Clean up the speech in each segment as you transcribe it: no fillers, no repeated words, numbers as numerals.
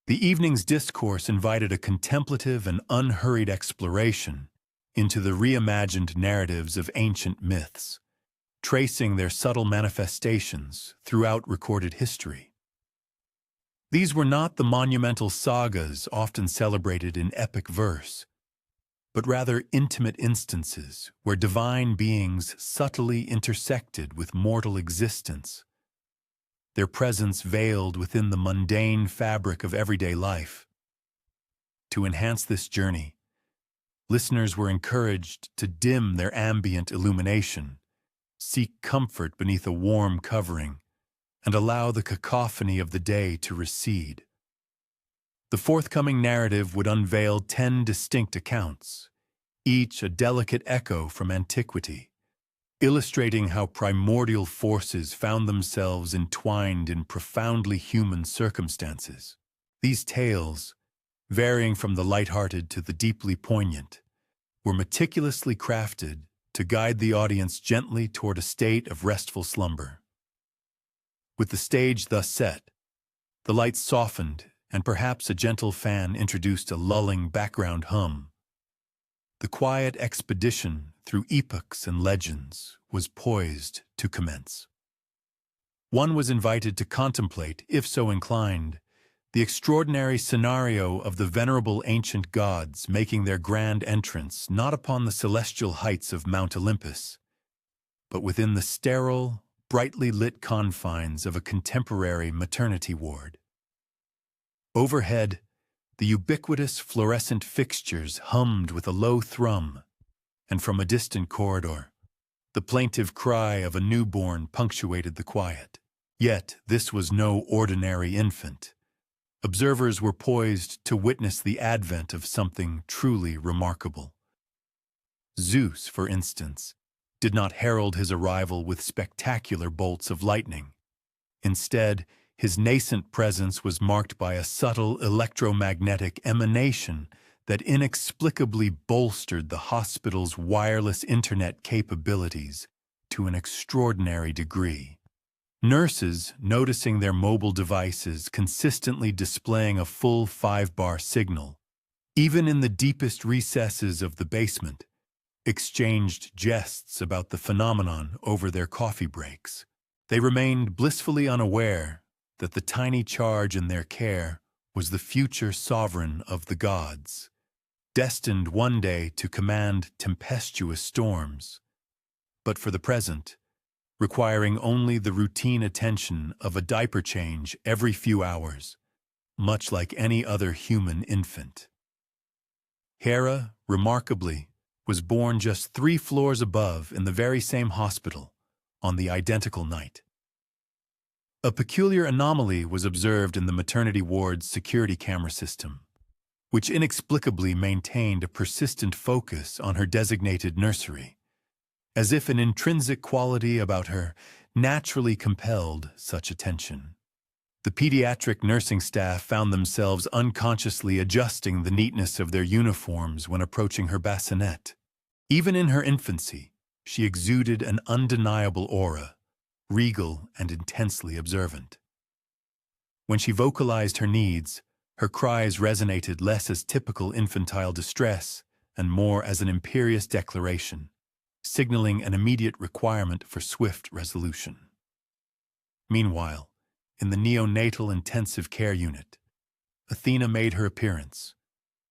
The evening's discourse invited a contemplative and unhurried exploration into the reimagined narratives of ancient myths, tracing their subtle manifestations throughout recorded history. These were not the monumental sagas often celebrated in epic verse, but rather intimate instances where divine beings subtly intersected with mortal existence, their presence veiled within the mundane fabric of everyday life. To enhance this journey, listeners were encouraged to dim their ambient illumination, seek comfort beneath a warm covering, and allow the cacophony of the day to recede. The forthcoming narrative would unveil 10 distinct accounts, each a delicate echo from antiquity, illustrating how primordial forces found themselves entwined in profoundly human circumstances. These tales, varying from the lighthearted to the deeply poignant, were meticulously crafted to guide the audience gently toward a state of restful slumber. With the stage thus set, the lights softened and perhaps a gentle fan introduced a lulling background hum. The quiet expedition through epochs and legends was poised to commence. One was invited to contemplate, if so inclined, the extraordinary scenario of the venerable ancient gods making their grand entrance not upon the celestial heights of Mount Olympus, but within the sterile, brightly lit confines of a contemporary maternity ward. Overhead, the ubiquitous fluorescent fixtures hummed with a low thrum, and from a distant corridor, the plaintive cry of a newborn punctuated the quiet. Yet this was no ordinary infant. Observers were poised to witness the advent of something truly remarkable. Zeus, for instance, did not herald his arrival with spectacular bolts of lightning. Instead, his nascent presence was marked by a subtle electromagnetic emanation that inexplicably bolstered the hospital's wireless internet capabilities to an extraordinary degree. Nurses, noticing their mobile devices consistently displaying a full 5-bar signal, even in the deepest recesses of the basement, exchanged jests about the phenomenon over their coffee breaks. They remained blissfully unaware that the tiny charge in their care was the future sovereign of the gods, destined one day to command tempestuous storms, but for the present, requiring only the routine attention of a diaper change every few hours, much like any other human infant. Hera, remarkably, was born just 3 floors above in the very same hospital on the identical night. A peculiar anomaly was observed in the maternity ward's security camera system, which inexplicably maintained a persistent focus on her designated nursery, as if an intrinsic quality about her naturally compelled such attention. The pediatric nursing staff found themselves unconsciously adjusting the neatness of their uniforms when approaching her bassinet. Even in her infancy, she exuded an undeniable aura, regal and intensely observant. When she vocalized her needs, her cries resonated less as typical infantile distress and more as an imperious declaration, signaling an immediate requirement for swift resolution. Meanwhile, in the neonatal intensive care unit, Athena made her appearance,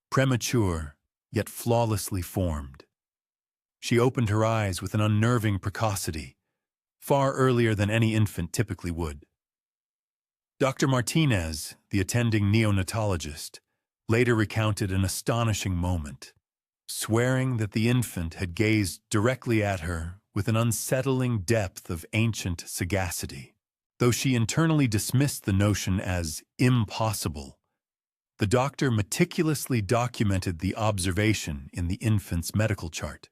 premature yet flawlessly formed. She opened her eyes with an unnerving precocity, far earlier than any infant typically would. Dr. Martinez, the attending neonatologist, later recounted an astonishing moment, swearing that the infant had gazed directly at her with an unsettling depth of ancient sagacity. Though she internally dismissed the notion as impossible, the doctor meticulously documented the observation in the infant's medical chart.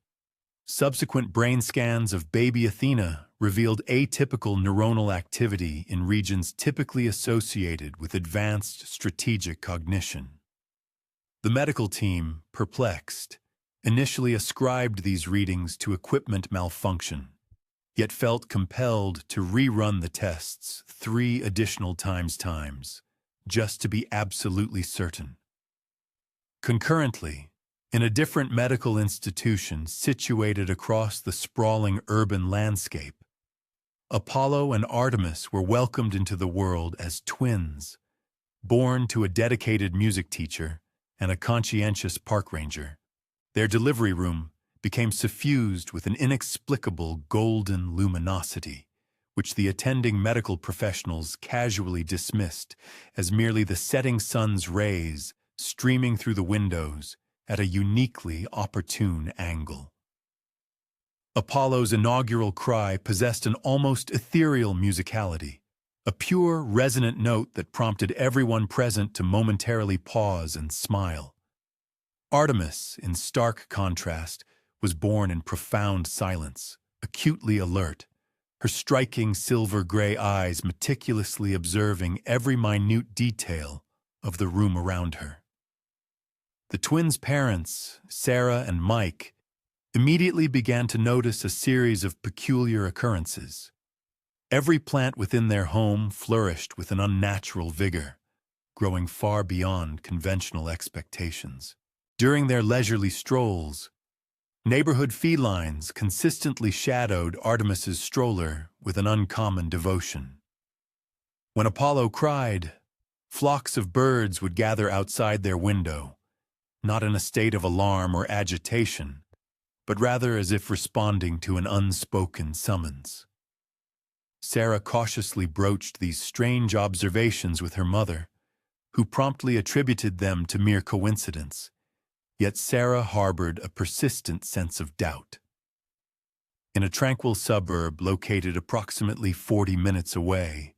Subsequent brain scans of baby Athena revealed atypical neuronal activity in regions typically associated with advanced strategic cognition. The medical team, perplexed, initially ascribed these readings to equipment malfunction, yet felt compelled to rerun the tests 3 additional times, just to be absolutely certain. Concurrently, in a different medical institution situated across the sprawling urban landscape, Apollo and Artemis were welcomed into the world as twins, born to a dedicated music teacher and a conscientious park ranger. Their delivery room became suffused with an inexplicable golden luminosity, which the attending medical professionals casually dismissed as merely the setting sun's rays streaming through the windows at a uniquely opportune angle. Apollo's inaugural cry possessed an almost ethereal musicality, a pure, resonant note that prompted everyone present to momentarily pause and smile. Artemis, in stark contrast, was born in profound silence, acutely alert, her striking silver-gray eyes meticulously observing every minute detail of the room around her. The twins' parents, Sarah and Mike, immediately began to notice a series of peculiar occurrences. Every plant within their home flourished with an unnatural vigor, growing far beyond conventional expectations. During their leisurely strolls, neighborhood felines consistently shadowed Artemis's stroller with an uncommon devotion. When Apollo cried, flocks of birds would gather outside their window, not in a state of alarm or agitation, but rather as if responding to an unspoken summons. Sarah cautiously broached these strange observations with her mother, who promptly attributed them to mere coincidence, yet Sarah harbored a persistent sense of doubt. In a tranquil suburb located approximately 40 minutes away,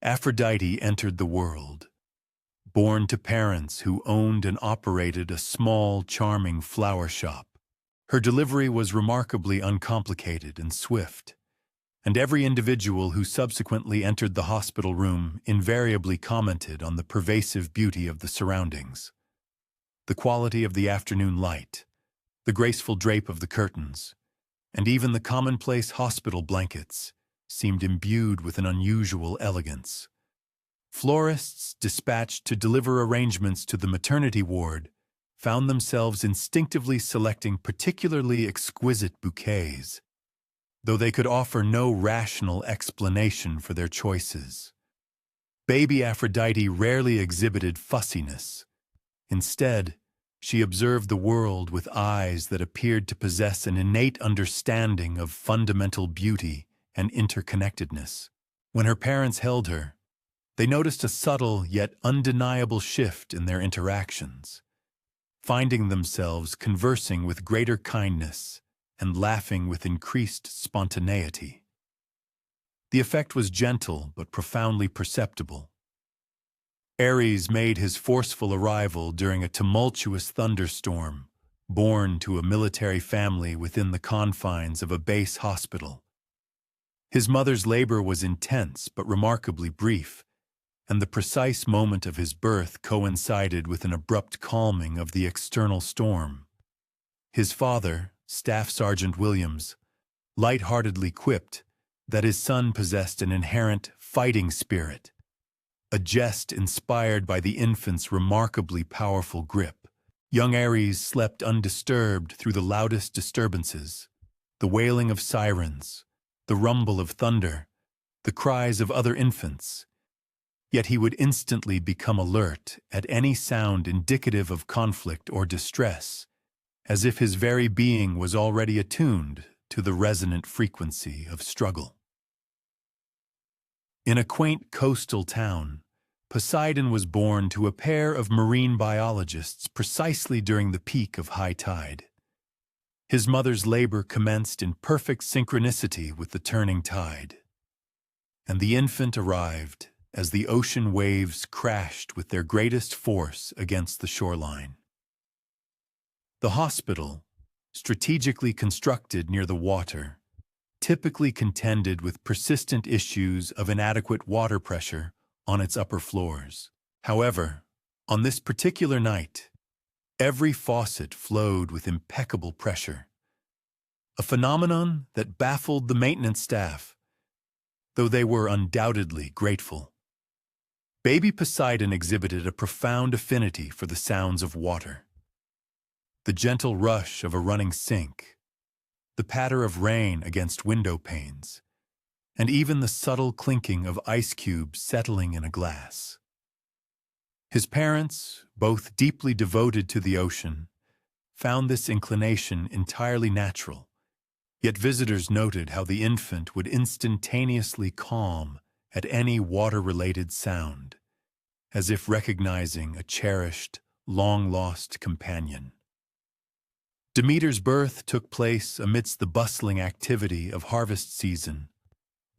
Aphrodite entered the world, born to parents who owned and operated a small, charming flower shop. Her delivery was remarkably uncomplicated and swift, and every individual who subsequently entered the hospital room invariably commented on the pervasive beauty of the surroundings. The quality of the afternoon light, the graceful drape of the curtains, and even the commonplace hospital blankets seemed imbued with an unusual elegance. Florists dispatched to deliver arrangements to the maternity ward found themselves instinctively selecting particularly exquisite bouquets, though they could offer no rational explanation for their choices. Baby Aphrodite rarely exhibited fussiness. Instead, she observed the world with eyes that appeared to possess an innate understanding of fundamental beauty and interconnectedness. When her parents held her, they noticed a subtle yet undeniable shift in their interactions, finding themselves conversing with greater kindness and laughing with increased spontaneity. The effect was gentle but profoundly perceptible. Ares made his forceful arrival during a tumultuous thunderstorm, born to a military family within the confines of a base hospital. His mother's labor was intense but remarkably brief, and the precise moment of his birth coincided with an abrupt calming of the external storm. His father, Staff Sergeant Williams, lightheartedly quipped that his son possessed an inherent fighting spirit, a jest inspired by the infant's remarkably powerful grip. Young Ares slept undisturbed through the loudest disturbances, the wailing of sirens, the rumble of thunder, the cries of other infants. Yet he would instantly become alert at any sound indicative of conflict or distress, as if his very being was already attuned to the resonant frequency of struggle. In a quaint coastal town, Poseidon was born to a pair of marine biologists precisely during the peak of high tide. His mother's labor commenced in perfect synchronicity with the turning tide, and the infant arrived as the ocean waves crashed with their greatest force against the shoreline. The hospital, strategically constructed near the water, typically contended with persistent issues of inadequate water pressure on its upper floors. However, on this particular night, every faucet flowed with impeccable pressure, a phenomenon that baffled the maintenance staff, though they were undoubtedly grateful. Baby Poseidon exhibited a profound affinity for the sounds of water. The gentle rush of a running sink, the patter of rain against window panes, and even the subtle clinking of ice cubes settling in a glass. His parents, both deeply devoted to the ocean, found this inclination entirely natural, yet visitors noted how the infant would instantaneously calm at any water-related sound, as if recognizing a cherished, long-lost companion. Demeter's birth took place amidst the bustling activity of harvest season,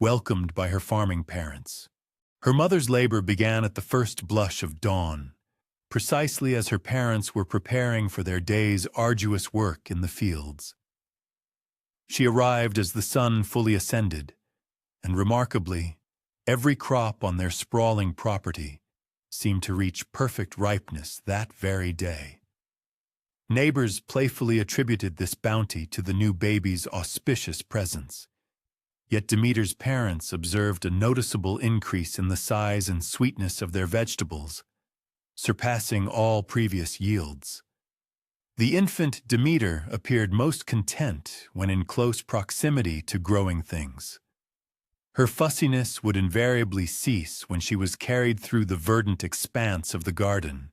welcomed by her farming parents. Her mother's labor began at the first blush of dawn, precisely as her parents were preparing for their day's arduous work in the fields. She arrived as the sun fully ascended, and remarkably, every crop on their sprawling property seemed to reach perfect ripeness that very day. Neighbors playfully attributed this bounty to the new baby's auspicious presence. Yet Demeter's parents observed a noticeable increase in the size and sweetness of their vegetables, surpassing all previous yields. The infant Demeter appeared most content when in close proximity to growing things. Her fussiness would invariably cease when she was carried through the verdant expanse of the garden,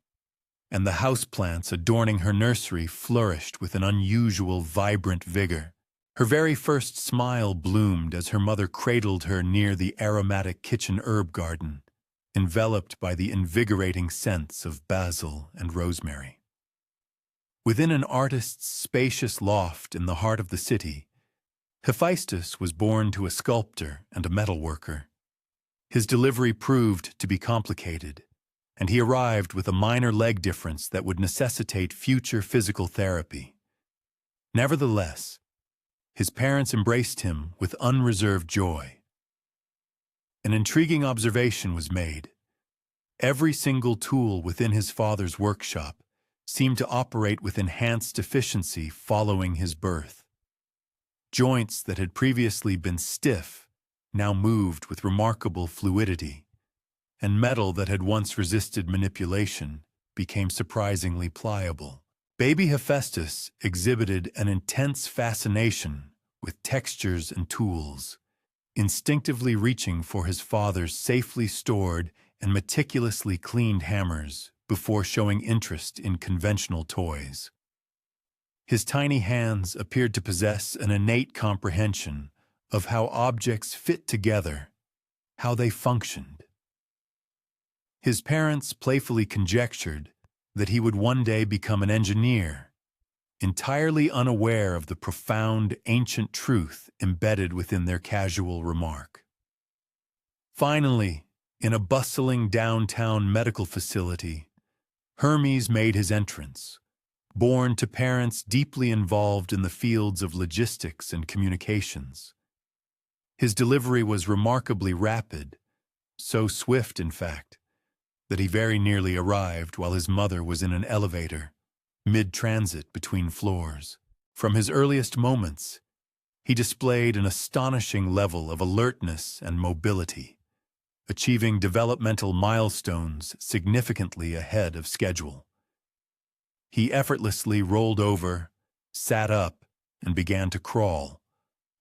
and the houseplants adorning her nursery flourished with an unusual vibrant vigor. Her very first smile bloomed as her mother cradled her near the aromatic kitchen herb garden, enveloped by the invigorating scents of basil and rosemary. Within an artist's spacious loft in the heart of the city, Hephaestus was born to a sculptor and a metalworker. His delivery proved to be complicated, and he arrived with a minor leg difference that would necessitate future physical therapy. Nevertheless, his parents embraced him with unreserved joy. An intriguing observation was made. Every single tool within his father's workshop seemed to operate with enhanced efficiency following his birth. Joints that had previously been stiff now moved with remarkable fluidity, and metal that had once resisted manipulation became surprisingly pliable. Baby Hephaestus exhibited an intense fascination with textures and tools, instinctively reaching for his father's safely stored and meticulously cleaned hammers before showing interest in conventional toys. His tiny hands appeared to possess an innate comprehension of how objects fit together, how they functioned. His parents playfully conjectured that he would one day become an engineer, entirely unaware of the profound ancient truth embedded within their casual remark. Finally, in a bustling downtown medical facility, Hermes made his entrance, born to parents deeply involved in the fields of logistics and communications. His delivery was remarkably rapid, so swift, in fact, that he very nearly arrived while his mother was in an elevator, mid-transit between floors. From his earliest moments, he displayed an astonishing level of alertness and mobility, achieving developmental milestones significantly ahead of schedule. He effortlessly rolled over, sat up, and began to crawl,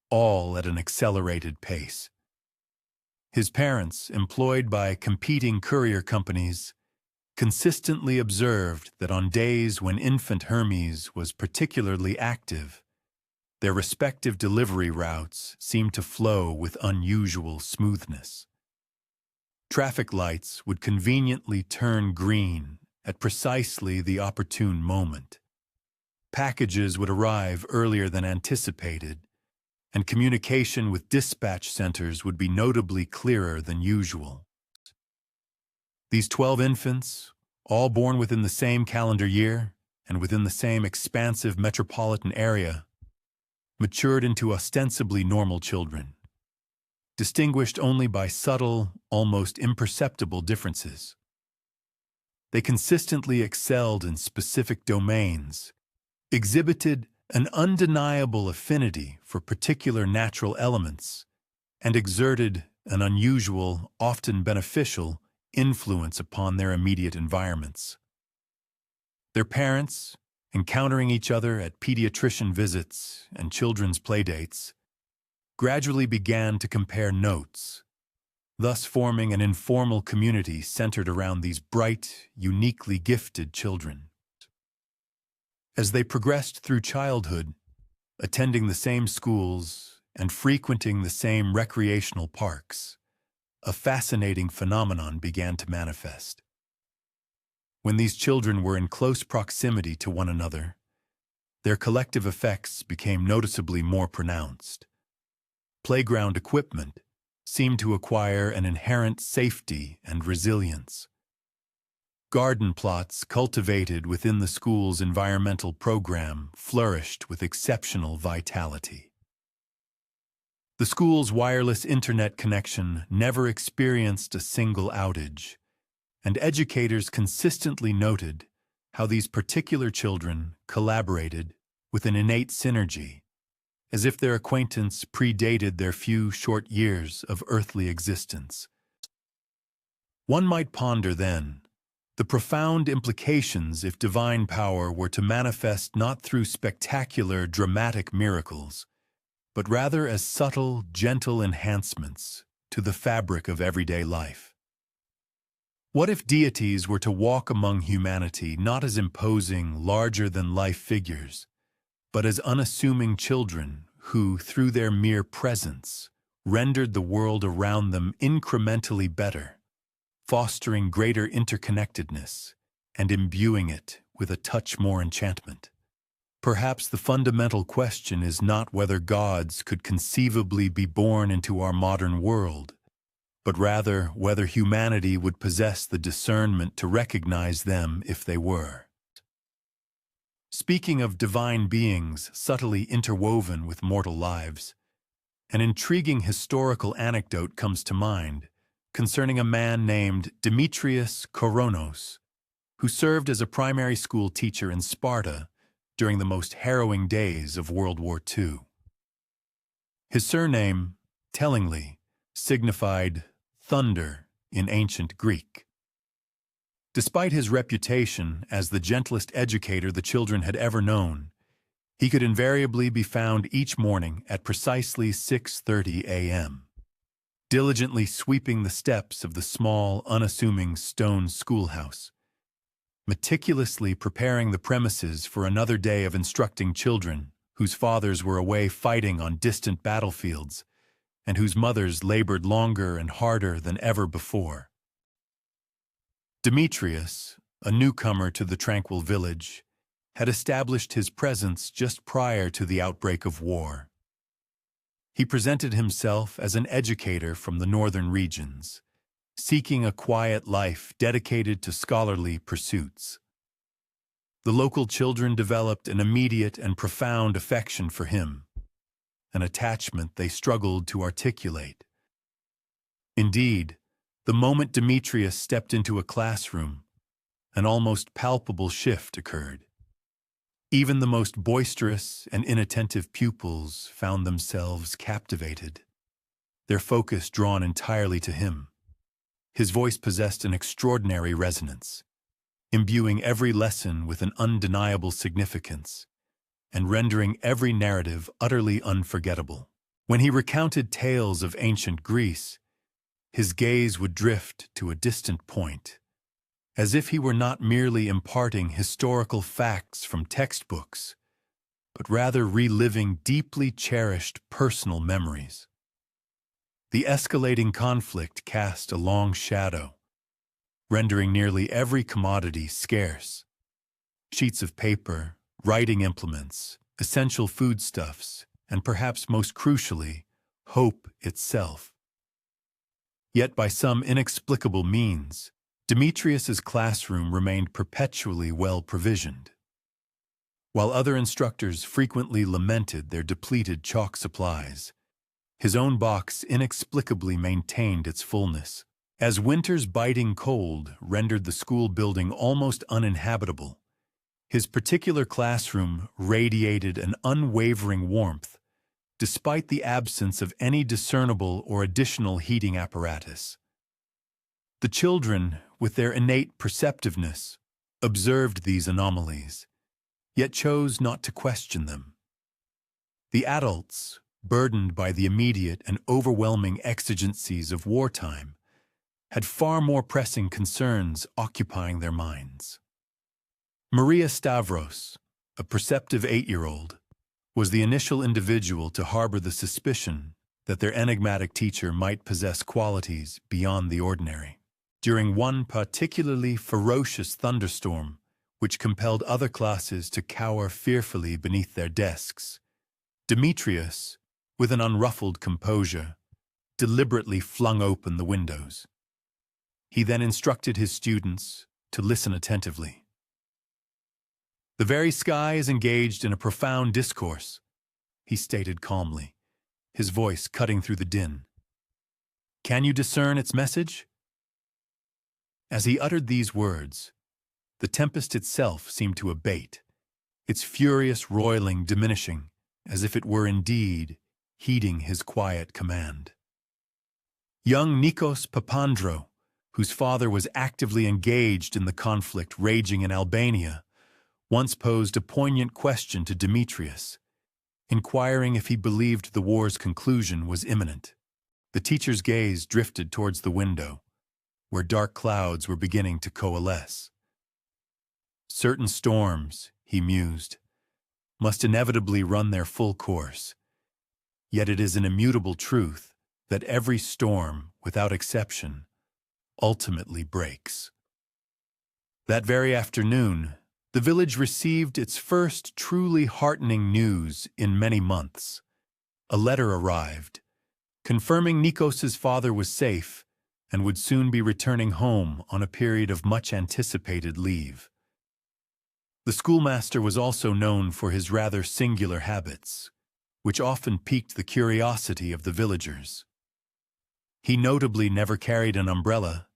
all at an accelerated pace. His parents, employed by competing courier companies, consistently observed that on days when infant Hermes was particularly active, their respective delivery routes seemed to flow with unusual smoothness. Traffic lights would conveniently turn green at precisely the opportune moment. Packages would arrive earlier than anticipated, and communication with dispatch centers would be notably clearer than usual. These 12 infants, all born within the same calendar year and within the same expansive metropolitan area, matured into ostensibly normal children, distinguished only by subtle, almost imperceptible differences. They consistently excelled in specific domains, exhibited an undeniable affinity for particular natural elements, and exerted an unusual, often beneficial, influence upon their immediate environments. Their parents, encountering each other at pediatrician visits and children's playdates, gradually began to compare notes, thus forming an informal community centered around these bright, uniquely gifted children. As they progressed through childhood, attending the same schools and frequenting the same recreational parks, a fascinating phenomenon began to manifest. When these children were in close proximity to one another, their collective effects became noticeably more pronounced. Playground equipment seemed to acquire an inherent safety and resilience. Garden plots cultivated within the school's environmental program flourished with exceptional vitality. The school's wireless internet connection never experienced a single outage, and educators consistently noted how these particular children collaborated with an innate synergy, as if their acquaintance predated their few short years of earthly existence. One might ponder, then, the profound implications if divine power were to manifest not through spectacular, dramatic miracles, but rather as subtle, gentle enhancements to the fabric of everyday life. What if deities were to walk among humanity not as imposing, larger-than-life figures, but as unassuming children who, through their mere presence, rendered the world around them incrementally better, fostering greater interconnectedness and imbuing it with a touch more enchantment? Perhaps the fundamental question is not whether gods could conceivably be born into our modern world, but rather whether humanity would possess the discernment to recognize them if they were. Speaking of divine beings subtly interwoven with mortal lives, an intriguing historical anecdote comes to mind concerning a man named Demetrius Koronos, who served as a primary school teacher in Sparta during the most harrowing days of World War II. His surname, tellingly, signified thunder in ancient Greek. Despite his reputation as the gentlest educator the children had ever known, he could invariably be found each morning at precisely 6:30 a.m., diligently sweeping the steps of the small, unassuming stone schoolhouse, meticulously preparing the premises for another day of instructing children whose fathers were away fighting on distant battlefields and whose mothers labored longer and harder than ever before. Demetrius, a newcomer to the tranquil village, had established his presence just prior to the outbreak of war. He presented himself as an educator from the northern regions, seeking a quiet life dedicated to scholarly pursuits. The local children developed an immediate and profound affection for him, an attachment they struggled to articulate. Indeed, the moment Demetrius stepped into a classroom, an almost palpable shift occurred. Even the most boisterous and inattentive pupils found themselves captivated, their focus drawn entirely to him. His voice possessed an extraordinary resonance, imbuing every lesson with an undeniable significance and rendering every narrative utterly unforgettable. When he recounted tales of ancient Greece, his gaze would drift to a distant point, as if he were not merely imparting historical facts from textbooks, but rather reliving deeply cherished personal memories. The escalating conflict cast a long shadow, rendering nearly every commodity scarce. Sheets of paper, writing implements, essential foodstuffs, and perhaps most crucially, hope itself. Yet by some inexplicable means, Demetrius's classroom remained perpetually well-provisioned. While other instructors frequently lamented their depleted chalk supplies, his own box inexplicably maintained its fullness. As winter's biting cold rendered the school building almost uninhabitable, his particular classroom radiated an unwavering warmth, despite the absence of any discernible or additional heating apparatus. The children, with their innate perceptiveness, observed these anomalies, yet chose not to question them. The adults, burdened by the immediate and overwhelming exigencies of wartime, had far more pressing concerns occupying their minds. Maria Stavros, a perceptive 8-year-old, was the initial individual to harbor the suspicion that their enigmatic teacher might possess qualities beyond the ordinary. During one particularly ferocious thunderstorm, which compelled other classes to cower fearfully beneath their desks, Demetrius, with an unruffled composure, deliberately flung open the windows. He then instructed his students to listen attentively. "The very sky is engaged in a profound discourse," he stated calmly, his voice cutting through the din. "Can you discern its message?" As he uttered these words, the tempest itself seemed to abate, its furious roiling diminishing, as if it were indeed heeding his quiet command. Young Nikos Papandreou, whose father was actively engaged in the conflict raging in Albania, once posed a poignant question to Demetrius, inquiring if he believed the war's conclusion was imminent. The teacher's gaze drifted towards the window, where dark clouds were beginning to coalesce. Certain storms, he mused, must inevitably run their full course, yet it is an immutable truth that every storm, without exception, ultimately breaks. That very afternoon, the village received its first truly heartening news in many months. A letter arrived, confirming Nikos's father was safe and would soon be returning home on a period of much-anticipated leave. The schoolmaster was also known for his rather singular habits, which often piqued the curiosity of the villagers. He notably never carried an umbrella,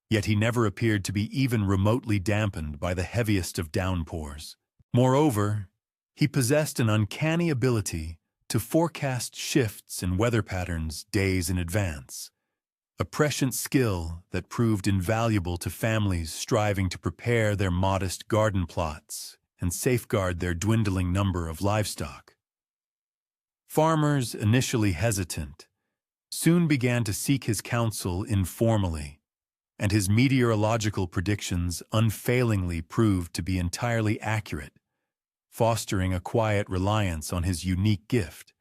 yet he never appeared to be even remotely dampened by the heaviest of downpours. Moreover, he possessed an uncanny ability to forecast shifts in weather patterns days in advance, a prescient skill that proved invaluable to families striving to prepare their modest garden plots and safeguard their dwindling number of livestock. Farmers, initially hesitant, soon began to seek his counsel informally, and his meteorological predictions unfailingly proved to be entirely accurate, fostering a quiet reliance on his unique gift.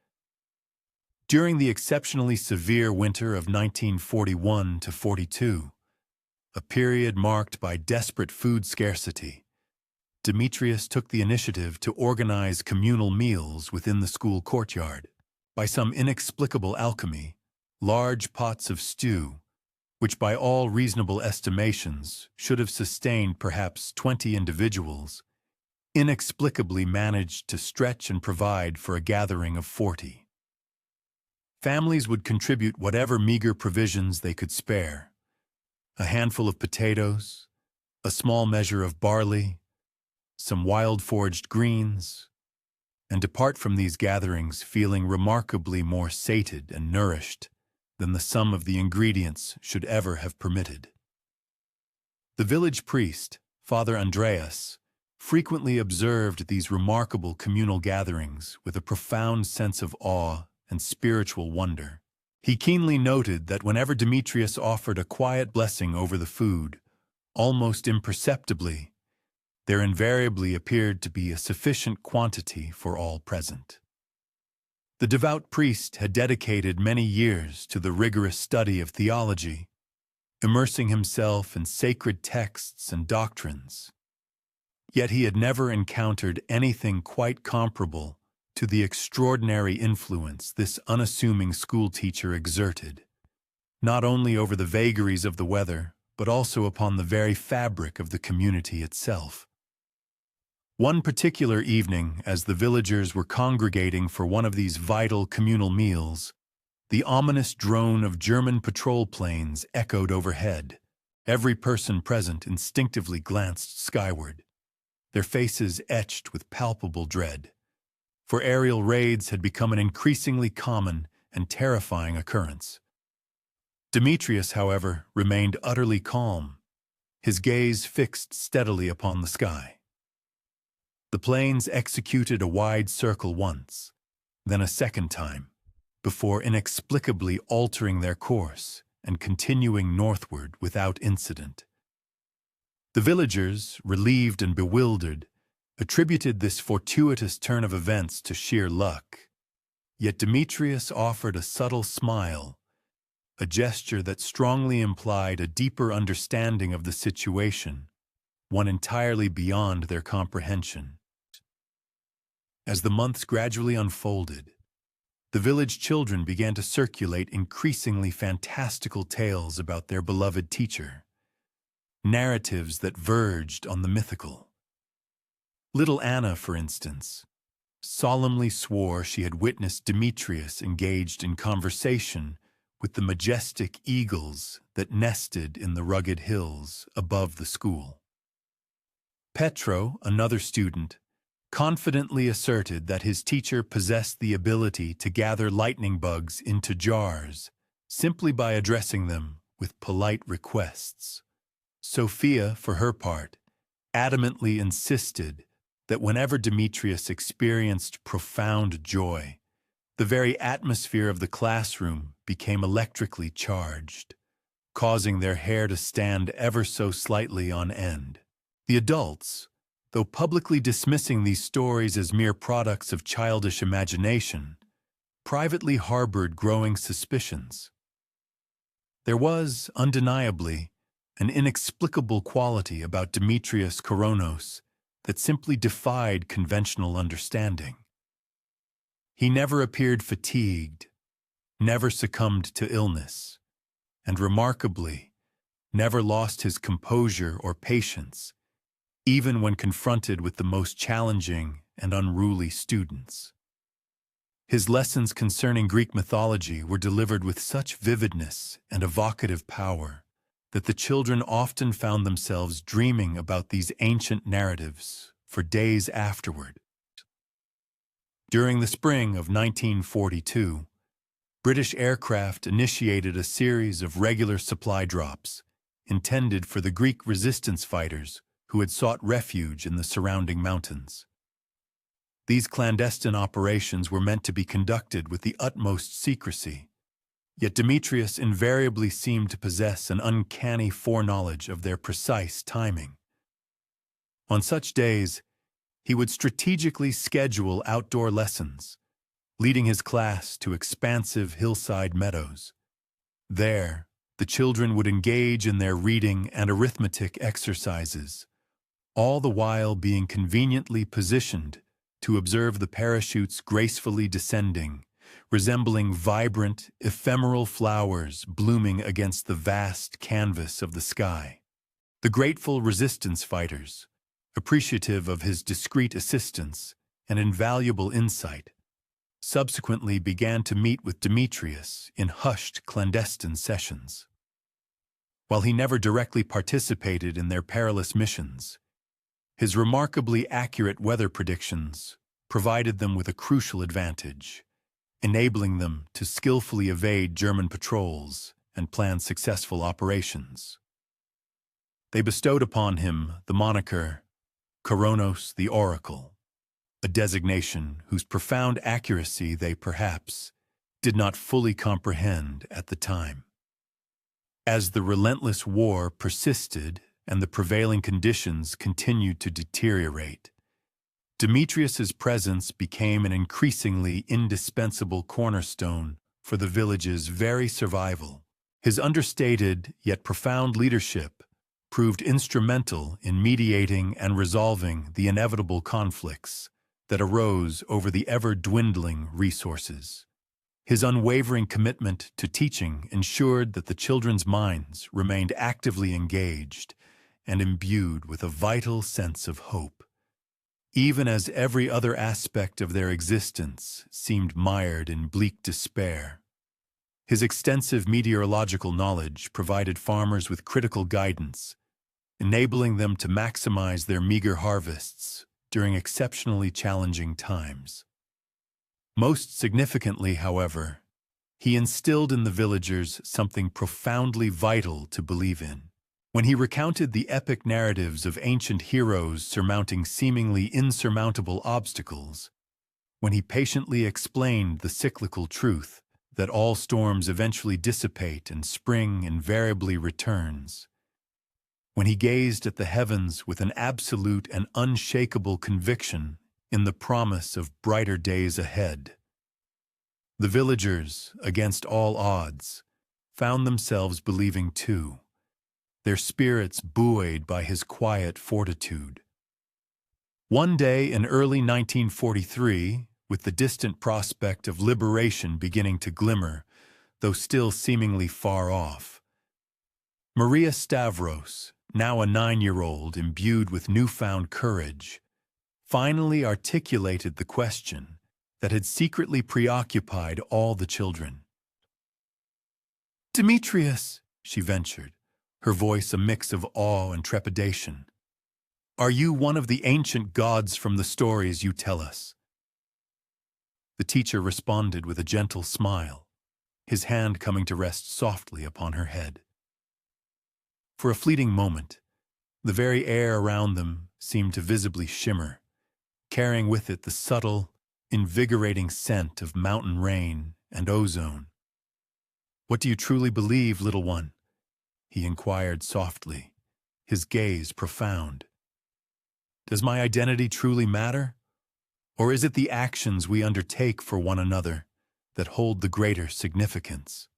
During the exceptionally severe winter of 1941-42, a period marked by desperate food scarcity, Demetrius took the initiative to organize communal meals within the school courtyard. By some inexplicable alchemy, large pots of stew, which by all reasonable estimations should have sustained perhaps 20 individuals, inexplicably managed to stretch and provide for a gathering of 40. Families would contribute whatever meager provisions they could spare: a handful of potatoes, a small measure of barley, some wild foraged greens, and depart from these gatherings feeling remarkably more sated and nourished than the sum of the ingredients should ever have permitted. The village priest, Father Andreas, frequently observed these remarkable communal gatherings with a profound sense of awe and spiritual wonder. He keenly noted that whenever Demetrius offered a quiet blessing over the food, almost imperceptibly, there invariably appeared to be a sufficient quantity for all present. The devout priest had dedicated many years to the rigorous study of theology, immersing himself in sacred texts and doctrines. Yet he had never encountered anything quite comparable to the extraordinary influence this unassuming schoolteacher exerted, not only over the vagaries of the weather, but also upon the very fabric of the community itself. One particular evening, as the villagers were congregating for one of these vital communal meals, the ominous drone of German patrol planes echoed overhead. Every person present instinctively glanced skyward, their faces etched with palpable dread, for aerial raids had become an increasingly common and terrifying occurrence. Demetrius, however, remained utterly calm, his gaze fixed steadily upon the sky. The planes executed a wide circle once, then a second time, before inexplicably altering their course and continuing northward without incident. The villagers, relieved and bewildered, attributed this fortuitous turn of events to sheer luck. Yet Demetrius offered a subtle smile, a gesture that strongly implied a deeper understanding of the situation, one entirely beyond their comprehension. As the months gradually unfolded, the village children began to circulate increasingly fantastical tales about their beloved teacher, narratives that verged on the mythical. Little Anna, for instance, solemnly swore she had witnessed Demetrius engaged in conversation with the majestic eagles that nested in the rugged hills above the school. Petro, another student, confidently asserted that his teacher possessed the ability to gather lightning bugs into jars simply by addressing them with polite requests. Sophia, for her part, adamantly insisted that whenever Demetrius experienced profound joy, the very atmosphere of the classroom became electrically charged, causing their hair to stand ever so slightly on end. The adults, though publicly dismissing these stories as mere products of childish imagination, privately harbored growing suspicions. There was, undeniably, an inexplicable quality about Demetrius Koronos that simply defied conventional understanding. He never appeared fatigued, never succumbed to illness, and remarkably, never lost his composure or patience, even when confronted with the most challenging and unruly students. His lessons concerning Greek mythology were delivered with such vividness and evocative power that the children often found themselves dreaming about these ancient narratives for days afterward. During the spring of 1942, British aircraft initiated a series of regular supply drops intended for the Greek resistance fighters who had sought refuge in the surrounding mountains. These clandestine operations were meant to be conducted with the utmost secrecy, yet Demetrius invariably seemed to possess an uncanny foreknowledge of their precise timing. On such days, he would strategically schedule outdoor lessons, leading his class to expansive hillside meadows. There, the children would engage in their reading and arithmetic exercises, all the while being conveniently positioned to observe the parachutes gracefully descending, resembling vibrant, ephemeral flowers blooming against the vast canvas of the sky. The grateful resistance fighters, appreciative of his discreet assistance and invaluable insight, subsequently began to meet with Demetrius in hushed clandestine sessions. While he never directly participated in their perilous missions, his remarkably accurate weather predictions provided them with a crucial advantage, enabling them to skillfully evade German patrols and plan successful operations. They bestowed upon him the moniker Koronos the Oracle, a designation whose profound accuracy they perhaps did not fully comprehend at the time. As the relentless war persisted and the prevailing conditions continued to deteriorate, Demetrius's presence became an increasingly indispensable cornerstone for the village's very survival. His understated yet profound leadership proved instrumental in mediating and resolving the inevitable conflicts that arose over the ever-dwindling resources. His unwavering commitment to teaching ensured that the children's minds remained actively engaged and imbued with a vital sense of hope, even as every other aspect of their existence seemed mired in bleak despair. His extensive meteorological knowledge provided farmers with critical guidance, enabling them to maximize their meager harvests during exceptionally challenging times. Most significantly, however, He instilled in the villagers something profoundly vital to believe in. When he recounted the epic narratives of ancient heroes surmounting seemingly insurmountable obstacles, when he patiently explained the cyclical truth that all storms eventually dissipate and spring invariably returns, when he gazed at the heavens with an absolute and unshakable conviction in the promise of brighter days ahead, the villagers, against all odds, found themselves believing too, their spirits buoyed by his quiet fortitude. One day in early 1943, with the distant prospect of liberation beginning to glimmer, though still seemingly far off, Maria Stavros, now a 9-year-old imbued with newfound courage, finally articulated the question that had secretly preoccupied all the children. "Demetrius," she ventured, her voice a mix of awe and trepidation, "are you one of the ancient gods from the stories you tell us?" The teacher responded with a gentle smile, his hand coming to rest softly upon her head. For a fleeting moment, the very air around them seemed to visibly shimmer, carrying with it the subtle, invigorating scent of mountain rain and ozone. "What do you truly believe, little one?" he inquired softly, his gaze profound. "Does my identity truly matter? Or is it the actions we undertake for one another that hold the greater significance?"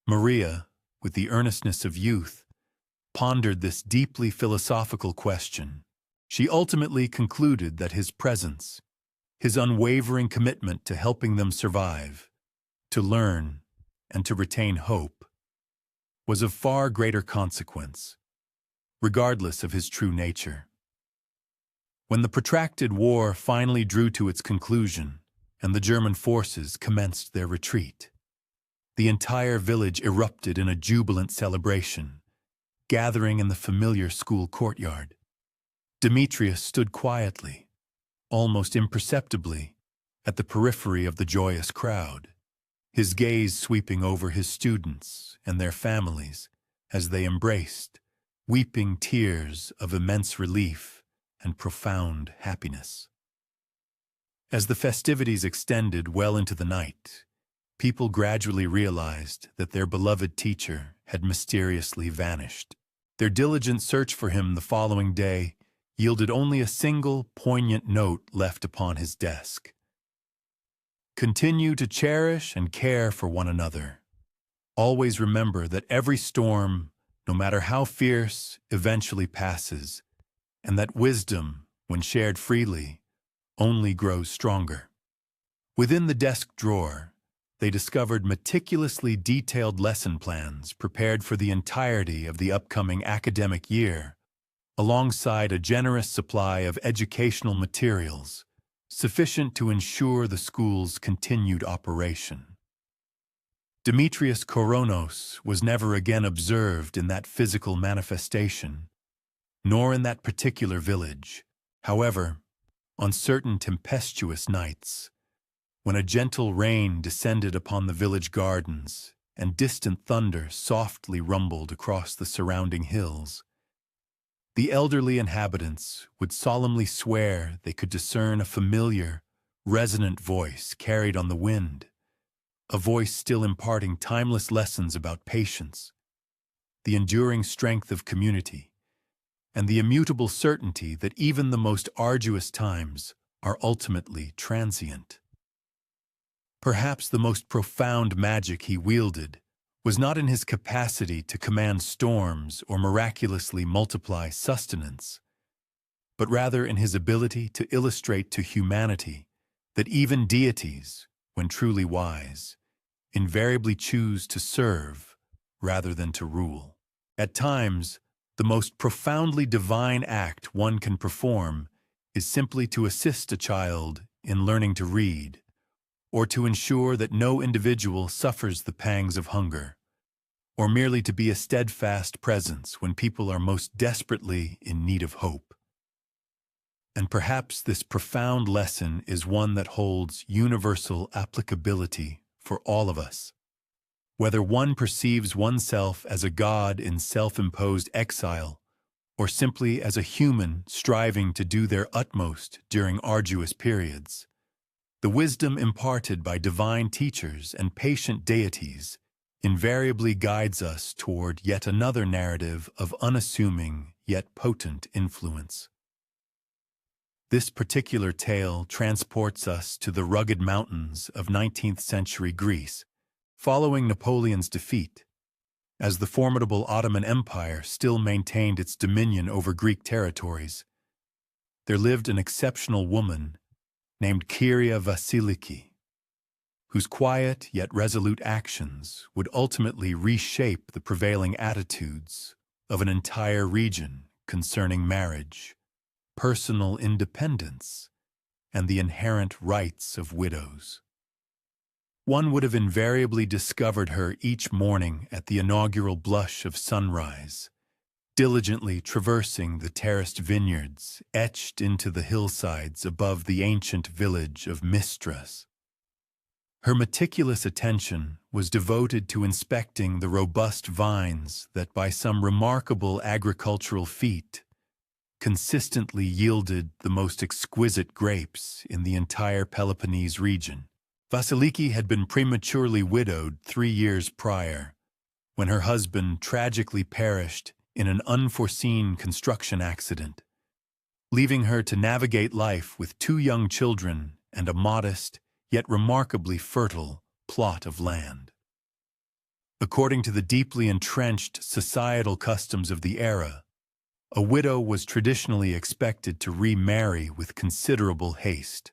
Maria, with the earnestness of youth, pondered this deeply philosophical question. She ultimately concluded that his presence, his unwavering commitment to helping them survive, to learn, and to retain hope, was of far greater consequence, regardless of his true nature. When the protracted war finally drew to its conclusion and the German forces commenced their retreat, the entire village erupted in a jubilant celebration, gathering in the familiar school courtyard. Demetrius stood quietly, almost imperceptibly, at the periphery of the joyous crowd, his gaze sweeping over his students and their families as they embraced, weeping tears of immense relief and profound happiness. As the festivities extended well into the night, people gradually realized that their beloved teacher had mysteriously vanished. Their diligent search for him the following day yielded only a single poignant note left upon his desk. "Continue to cherish and care for one another. Always remember that every storm, no matter how fierce, eventually passes, and that wisdom, when shared freely, only grows stronger." Within the desk drawer, they discovered meticulously detailed lesson plans prepared for the entirety of the upcoming academic year, alongside a generous supply of educational materials, sufficient to ensure the school's continued operation. Demetrius Koronos was never again observed in that physical manifestation, nor in that particular village. However, on certain tempestuous nights, when a gentle rain descended upon the village gardens and distant thunder softly rumbled across the surrounding hills, the elderly inhabitants would solemnly swear they could discern a familiar, resonant voice carried on the wind, a voice still imparting timeless lessons about patience, the enduring strength of community, and the immutable certainty that even the most arduous times are ultimately transient. Perhaps the most profound magic he wielded was not in his capacity to command storms or miraculously multiply sustenance, but rather in his ability to illustrate to humanity that even deities, when truly wise, invariably choose to serve rather than to rule. At times, the most profoundly divine act one can perform is simply to assist a child in learning to read, or to ensure that no individual suffers the pangs of hunger, or merely to be a steadfast presence when people are most desperately in need of hope. And perhaps this profound lesson is one that holds universal applicability for all of us. Whether one perceives oneself as a god in self-imposed exile, or simply as a human striving to do their utmost during arduous periods, the wisdom imparted by divine teachers and patient deities invariably guides us toward yet another narrative of unassuming yet potent influence. This particular tale transports us to the rugged mountains of 19th-century Greece, following Napoleon's defeat, as the formidable Ottoman Empire still maintained its dominion over Greek territories. There lived an exceptional woman named Kyria Vasiliki, whose quiet yet resolute actions would ultimately reshape the prevailing attitudes of an entire region concerning marriage, personal independence, and the inherent rights of widows. One would have invariably discovered her each morning at the inaugural blush of sunrise, diligently traversing the terraced vineyards etched into the hillsides above the ancient village of Mistras. Her meticulous attention was devoted to inspecting the robust vines that, by some remarkable agricultural feat, consistently yielded the most exquisite grapes in the entire Peloponnese region. Vasiliki had been prematurely widowed 3 years prior, when her husband tragically perished in an unforeseen construction accident, leaving her to navigate life with 2 young children and a modest, yet remarkably fertile, plot of land. According to the deeply entrenched societal customs of the era, a widow was traditionally expected to remarry with considerable haste.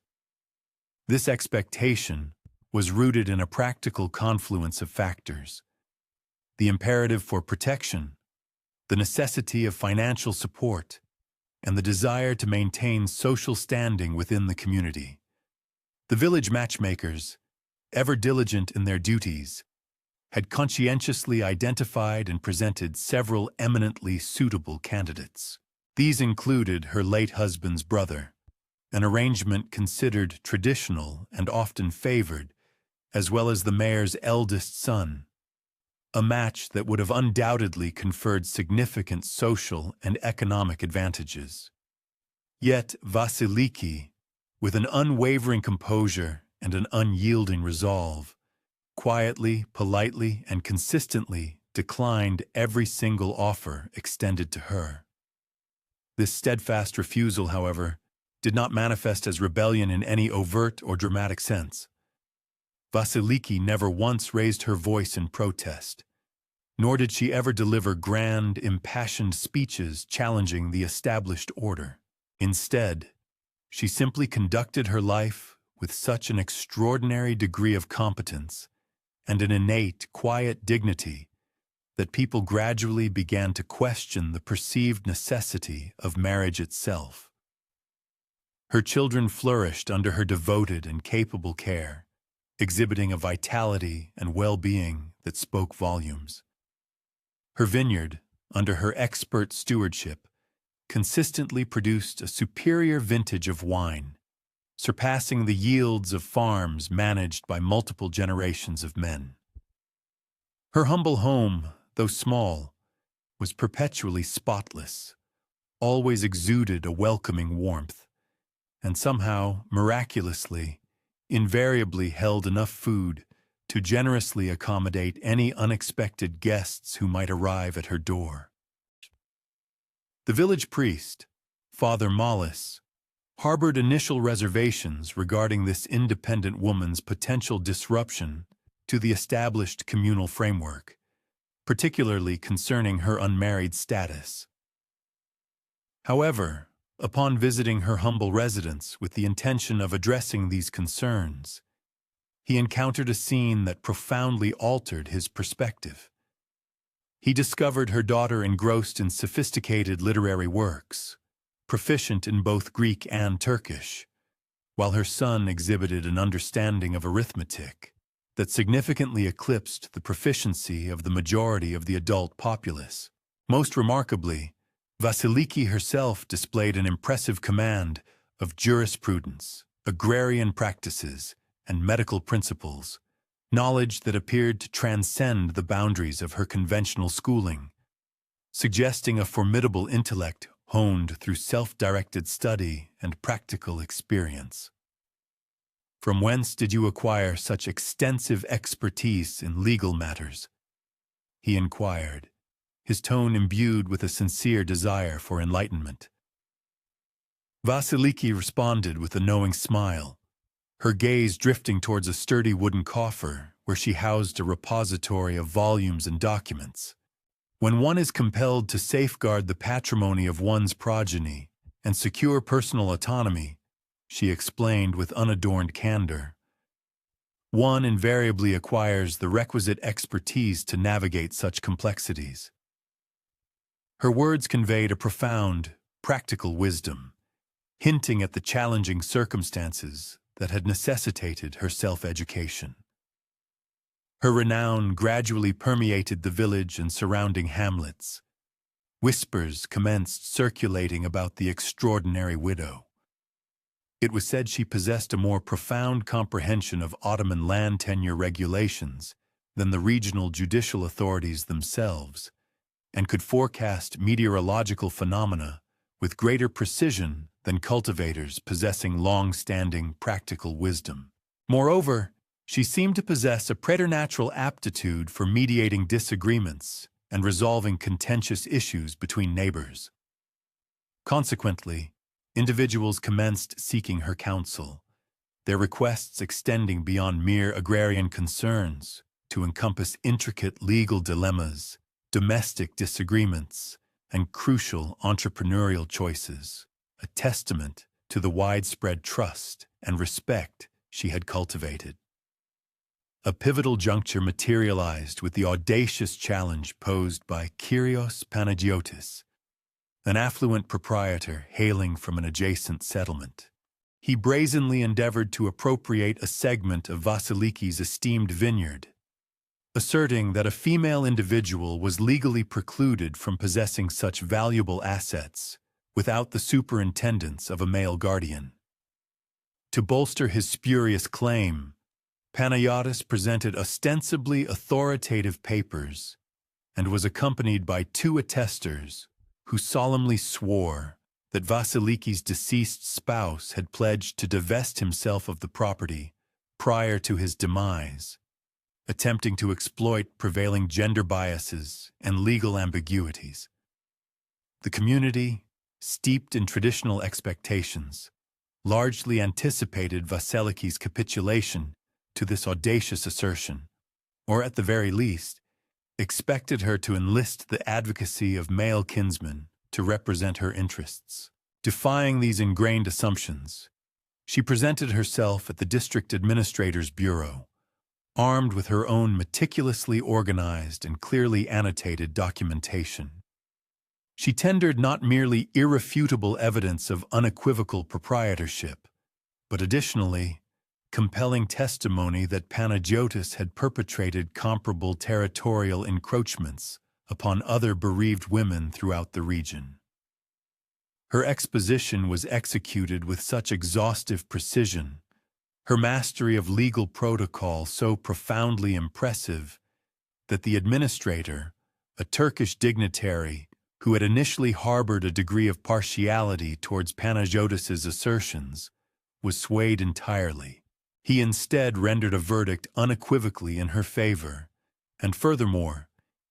This expectation was rooted in a practical confluence of factors: the imperative for protection, the necessity of financial support, and the desire to maintain social standing within the community. The village matchmakers, ever diligent in their duties, had conscientiously identified and presented several eminently suitable candidates. These included her late husband's brother, an arrangement considered traditional and often favored, as well as the mayor's eldest son, a match that would have undoubtedly conferred significant social and economic advantages. Yet Vasiliki, with an unwavering composure and an unyielding resolve, quietly, politely, and consistently declined every single offer extended to her. This steadfast refusal, however, did not manifest as rebellion in any overt or dramatic sense. Vasiliki never once raised her voice in protest, nor did she ever deliver grand, impassioned speeches challenging the established order. Instead, she simply conducted her life with such an extraordinary degree of competence and an innate, quiet dignity that people gradually began to question the perceived necessity of marriage itself. Her children flourished under her devoted and capable care, exhibiting a vitality and well-being that spoke volumes. Her vineyard, under her expert stewardship, consistently produced a superior vintage of wine, surpassing the yields of farms managed by multiple generations of men. Her humble home, though small, was perpetually spotless, always exuded a welcoming warmth, and somehow, miraculously, invariably held enough food to generously accommodate any unexpected guests who might arrive at her door. The village priest, Father Mallis, harbored initial reservations regarding this independent woman's potential disruption to the established communal framework, particularly concerning her unmarried status. However, upon visiting her humble residence with the intention of addressing these concerns, he encountered a scene that profoundly altered his perspective. He discovered her daughter engrossed in sophisticated literary works, proficient in both Greek and Turkish, while her son exhibited an understanding of arithmetic that significantly eclipsed the proficiency of the majority of the adult populace. Most remarkably, Vasiliki herself displayed an impressive command of jurisprudence, agrarian practices, and medical principles, knowledge that appeared to transcend the boundaries of her conventional schooling, suggesting a formidable intellect honed through self-directed study and practical experience. "From whence did you acquire such extensive expertise in legal matters?" he inquired, his tone imbued with a sincere desire for enlightenment. Vasiliki responded with a knowing smile, her gaze drifting towards a sturdy wooden coffer where she housed a repository of volumes and documents. "When one is compelled to safeguard the patrimony of one's progeny and secure personal autonomy," she explained with unadorned candor, "one invariably acquires the requisite expertise to navigate such complexities." Her words conveyed a profound, practical wisdom, hinting at the challenging circumstances that had necessitated her self-education. Her renown gradually permeated the village and surrounding hamlets. Whispers commenced circulating about the extraordinary widow. It was said she possessed a more profound comprehension of Ottoman land tenure regulations than the regional judicial authorities themselves, and could forecast meteorological phenomena with greater precision than cultivators possessing long-standing practical wisdom. Moreover, she seemed to possess a preternatural aptitude for mediating disagreements and resolving contentious issues between neighbors. Consequently, individuals commenced seeking her counsel, their requests extending beyond mere agrarian concerns to encompass intricate legal dilemmas, domestic disagreements, and crucial entrepreneurial choices, a testament to the widespread trust and respect she had cultivated. A pivotal juncture materialized with the audacious challenge posed by Kyrios Panagiotis, an affluent proprietor hailing from an adjacent settlement. He brazenly endeavored to appropriate a segment of Vasiliki's esteemed vineyard, asserting that a female individual was legally precluded from possessing such valuable assets without the superintendence of a male guardian. To bolster his spurious claim, Panagiotis presented ostensibly authoritative papers and was accompanied by 2 attesters who solemnly swore that Vasiliki's deceased spouse had pledged to divest himself of the property prior to his demise, attempting to exploit prevailing gender biases and legal ambiguities. The community, steeped in traditional expectations, largely anticipated Vasiliki's capitulation to this audacious assertion, or at the very least, expected her to enlist the advocacy of male kinsmen to represent her interests. Defying these ingrained assumptions, she presented herself at the district administrator's bureau, armed with her own meticulously organized and clearly annotated documentation. She tendered not merely irrefutable evidence of unequivocal proprietorship, but additionally, compelling testimony that Panagiotis had perpetrated comparable territorial encroachments upon other bereaved women throughout the region. Her exposition was executed with such exhaustive precision, her mastery of legal protocol so profoundly impressive, that the administrator, a Turkish dignitary who had initially harbored a degree of partiality towards Panagiotis's assertions, was swayed entirely. He instead rendered a verdict unequivocally in her favor, and furthermore,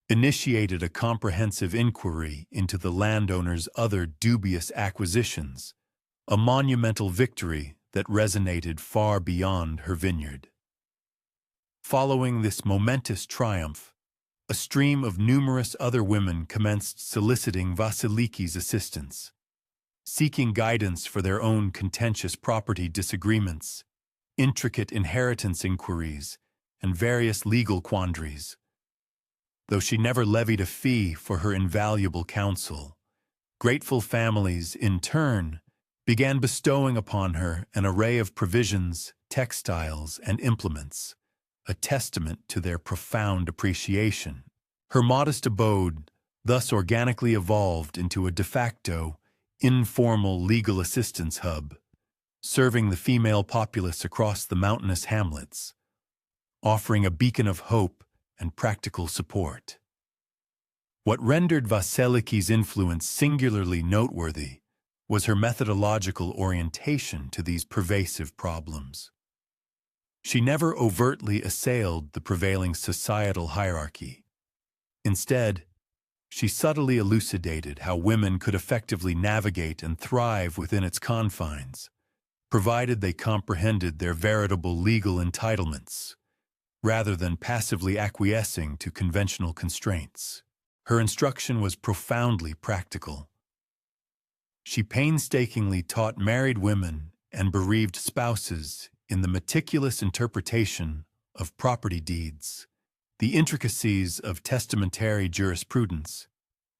initiated a comprehensive inquiry into the landowner's other dubious acquisitions, a monumental victory that resonated far beyond her vineyard. Following this momentous triumph, a stream of numerous other women commenced soliciting Vasiliki's assistance, seeking guidance for their own contentious property disagreements, intricate inheritance inquiries, and various legal quandaries. Though she never levied a fee for her invaluable counsel, grateful families, in turn, began bestowing upon her an array of provisions, textiles, and implements, a testament to their profound appreciation. Her modest abode thus organically evolved into a de facto, informal legal assistance hub, serving the female populace across the mountainous hamlets. offering a beacon of hope and practical support. What rendered Vasiliki's influence singularly noteworthy was her methodological orientation to these pervasive problems. She never overtly assailed the prevailing societal hierarchy. Instead, she subtly elucidated how women could effectively navigate and thrive within its confines, provided they comprehended their veritable legal entitlements, rather than passively acquiescing to conventional constraints. Her instruction was profoundly practical. She painstakingly taught married women and bereaved spouses in the meticulous interpretation of property deeds, the intricacies of testamentary jurisprudence,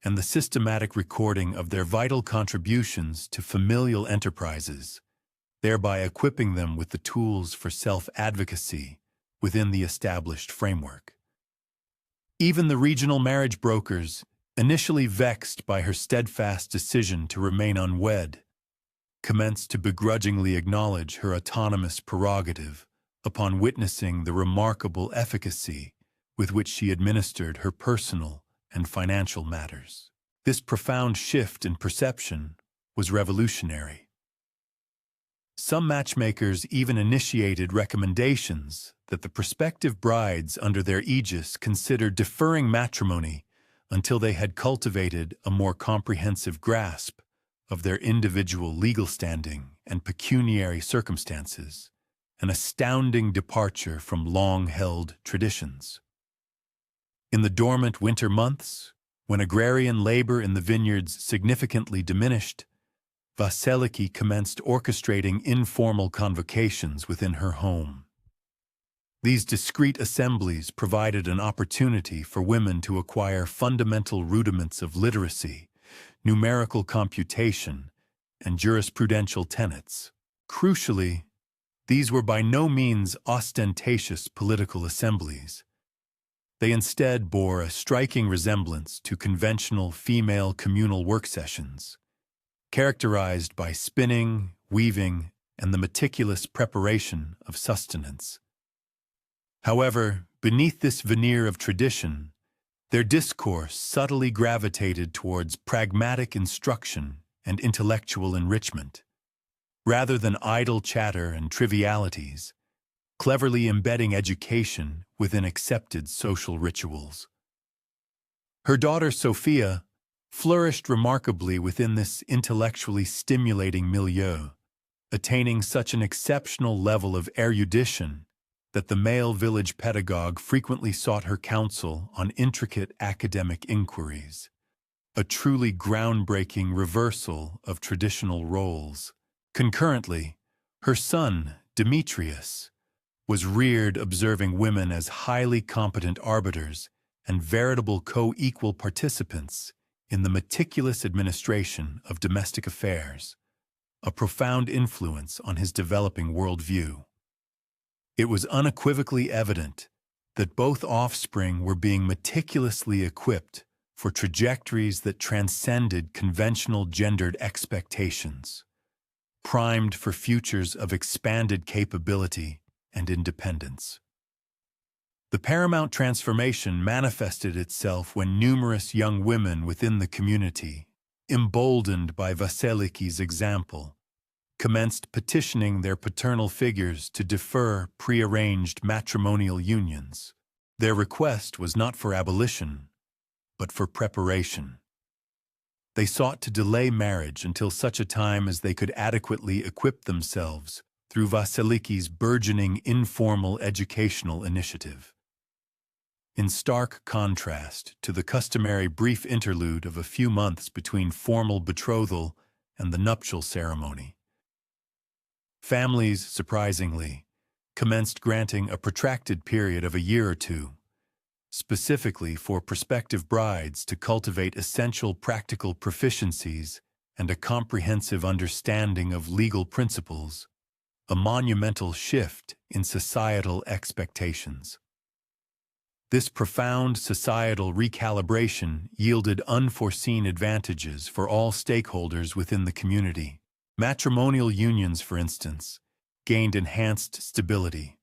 and the systematic recording of their vital contributions to familial enterprises, thereby equipping them with the tools for self-advocacy within the established framework. Even the regional marriage brokers, initially vexed by her steadfast decision to remain unwed, commenced to begrudgingly acknowledge her autonomous prerogative upon witnessing the remarkable efficacy with which she administered her personal and financial matters. This profound shift in perception was revolutionary. Some matchmakers even initiated recommendations that the prospective brides under their aegis consider deferring matrimony until they had cultivated a more comprehensive grasp of their individual legal standing and pecuniary circumstances, an astounding departure from long-held traditions. In the dormant winter months, when agrarian labor in the vineyards significantly diminished, Vasiliki commenced orchestrating informal convocations within her home. These discreet assemblies provided an opportunity for women to acquire fundamental rudiments of literacy, numerical computation, and jurisprudential tenets. Crucially, these were by no means ostentatious political assemblies. They instead bore a striking resemblance to conventional female communal work sessions, characterized by spinning, weaving, and the meticulous preparation of sustenance. However, beneath this veneer of tradition, their discourse subtly gravitated towards pragmatic instruction and intellectual enrichment, rather than idle chatter and trivialities, cleverly embedding education within accepted social rituals. Her daughter Sophia flourished remarkably within this intellectually stimulating milieu, attaining such an exceptional level of erudition that the male village pedagogue frequently sought her counsel on intricate academic inquiries, a truly groundbreaking reversal of traditional roles. Concurrently, her son, Demetrius, was reared observing women as highly competent arbiters and veritable co-equal participants in the meticulous administration of domestic affairs, a profound influence on his developing worldview. It was unequivocally evident that both offspring were being meticulously equipped for trajectories that transcended conventional gendered expectations, primed for futures of expanded capability and independence. The paramount transformation manifested itself when numerous young women within the community, emboldened by Vasiliki's example, commenced petitioning their paternal figures to defer prearranged matrimonial unions. Their request was not for abolition, but for preparation. They sought to delay marriage until such a time as they could adequately equip themselves through Vasiliki's burgeoning informal educational initiative. In stark contrast to the customary brief interlude of a few months between formal betrothal and the nuptial ceremony, families, surprisingly, commenced granting a protracted period of a year or two, specifically for prospective brides to cultivate essential practical proficiencies and a comprehensive understanding of legal principles, a monumental shift in societal expectations. This profound societal recalibration yielded unforeseen advantages for all stakeholders within the community. Matrimonial unions, for instance, gained enhanced stability,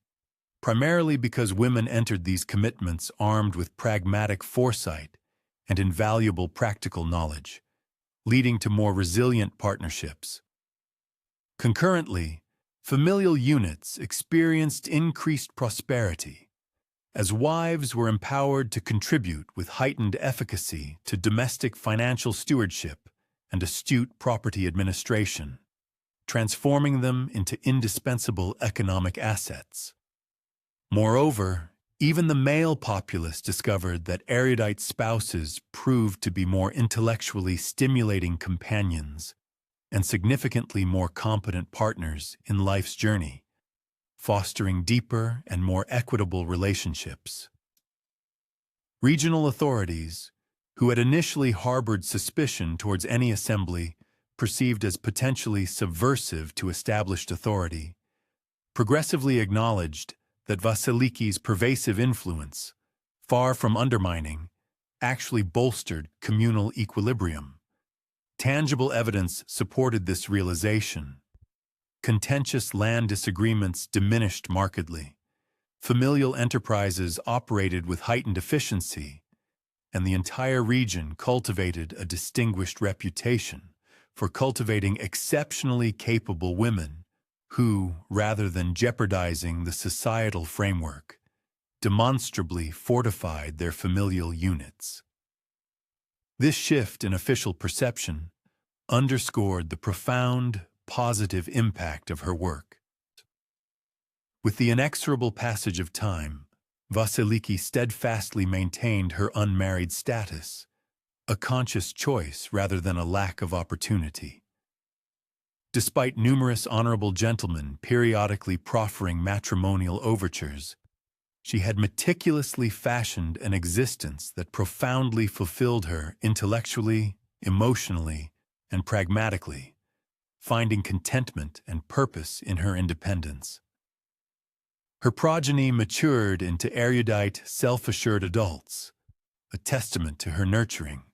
primarily because women entered these commitments armed with pragmatic foresight and invaluable practical knowledge, leading to more resilient partnerships. Concurrently, familial units experienced increased prosperity, as wives were empowered to contribute with heightened efficacy to domestic financial stewardship and astute property administration, transforming them into indispensable economic assets. Moreover, even the male populace discovered that erudite spouses proved to be more intellectually stimulating companions and significantly more competent partners in life's journey, fostering deeper and more equitable relationships. Regional authorities, who had initially harbored suspicion towards any assembly perceived as potentially subversive to established authority, progressively acknowledged that Vasiliki's pervasive influence, far from undermining, actually bolstered communal equilibrium. Tangible evidence supported this realization. Contentious land disagreements diminished markedly. Familial enterprises operated with heightened efficiency, and the entire region cultivated a distinguished reputation for cultivating exceptionally capable women who, rather than jeopardizing the societal framework, demonstrably fortified their familial units. This shift in official perception underscored the profound, positive impact of her work. With the inexorable passage of time, Vasiliki steadfastly maintained her unmarried status, a conscious choice rather than a lack of opportunity. Despite numerous honorable gentlemen periodically proffering matrimonial overtures, she had meticulously fashioned an existence that profoundly fulfilled her intellectually, emotionally, and pragmatically, finding contentment and purpose in her independence. Her progeny matured into erudite, self-assured adults, a testament to her nurturing.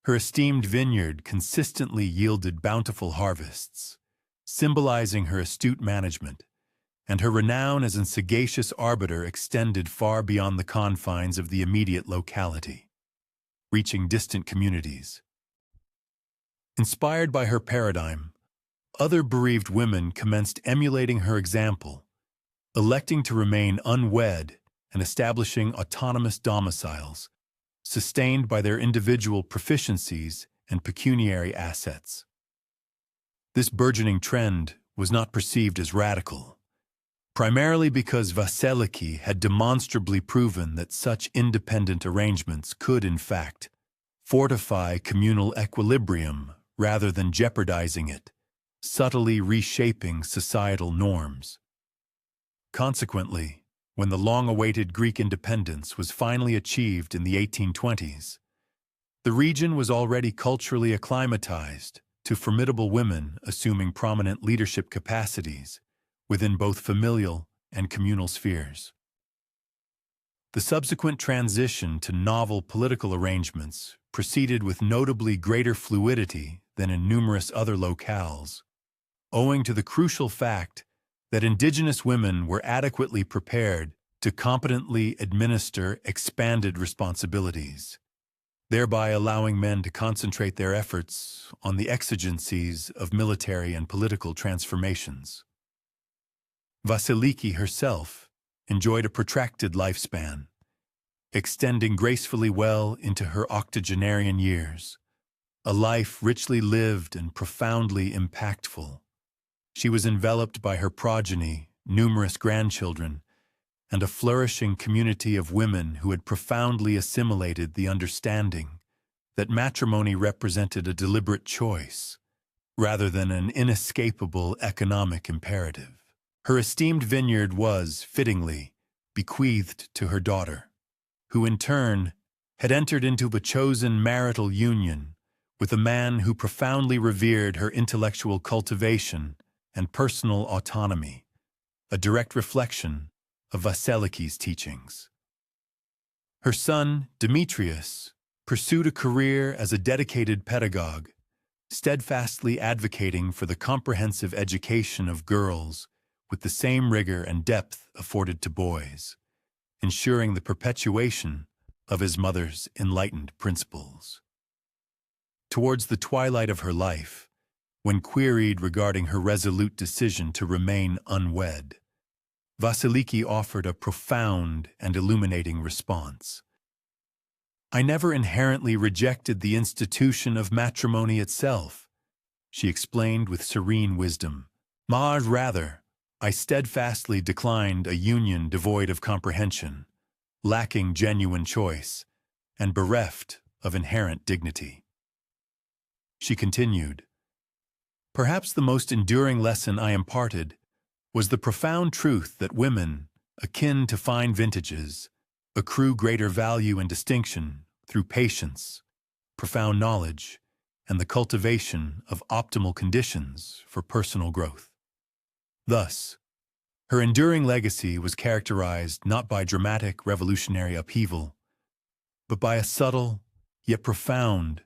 Her esteemed vineyard consistently yielded bountiful harvests, symbolizing her astute management, and her renown as a sagacious arbiter extended far beyond the confines of the immediate locality, reaching distant communities. Inspired by her paradigm, other bereaved women commenced emulating her example, electing to remain unwed and establishing autonomous domiciles, sustained by their individual proficiencies and pecuniary assets. This burgeoning trend was not perceived as radical, primarily because Vasiliki had demonstrably proven that such independent arrangements could, in fact, fortify communal equilibrium rather than jeopardizing it, subtly reshaping societal norms. Consequently, when the long-awaited Greek independence was finally achieved in the 1820s, the region was already culturally acclimatized to formidable women assuming prominent leadership capacities within both familial and communal spheres. The subsequent transition to novel political arrangements proceeded with notably greater fluidity than in numerous other locales, owing to the crucial fact that indigenous women were adequately prepared to competently administer expanded responsibilities, thereby allowing men to concentrate their efforts on the exigencies of military and political transformations. Vasiliki herself enjoyed a protracted lifespan, extending gracefully well into her octogenarian years, a life richly lived and profoundly impactful. She was enveloped by her progeny, numerous grandchildren, and a flourishing community of women who had profoundly assimilated the understanding that matrimony represented a deliberate choice, rather than an inescapable economic imperative. Her esteemed vineyard was, fittingly, bequeathed to her daughter, who in turn had entered into a chosen marital union with a man who profoundly revered her intellectual cultivation and personal autonomy, a direct reflection of Vasiliki's teachings. Her son, Demetrius, pursued a career as a dedicated pedagogue, steadfastly advocating for the comprehensive education of girls with the same rigor and depth afforded to boys, ensuring the perpetuation of his mother's enlightened principles. Towards the twilight of her life, when queried regarding her resolute decision to remain unwed, Vasiliki offered a profound and illuminating response. "I never inherently rejected the institution of matrimony itself," she explained with serene wisdom. Rather, I steadfastly declined a union devoid of comprehension, lacking genuine choice, and bereft of inherent dignity." She continued, "Perhaps the most enduring lesson I imparted was the profound truth that women, akin to fine vintages, accrue greater value and distinction through patience, profound knowledge, and the cultivation of optimal conditions for personal growth." Thus, her enduring legacy was characterized not by dramatic revolutionary upheaval, but by a subtle, yet profound,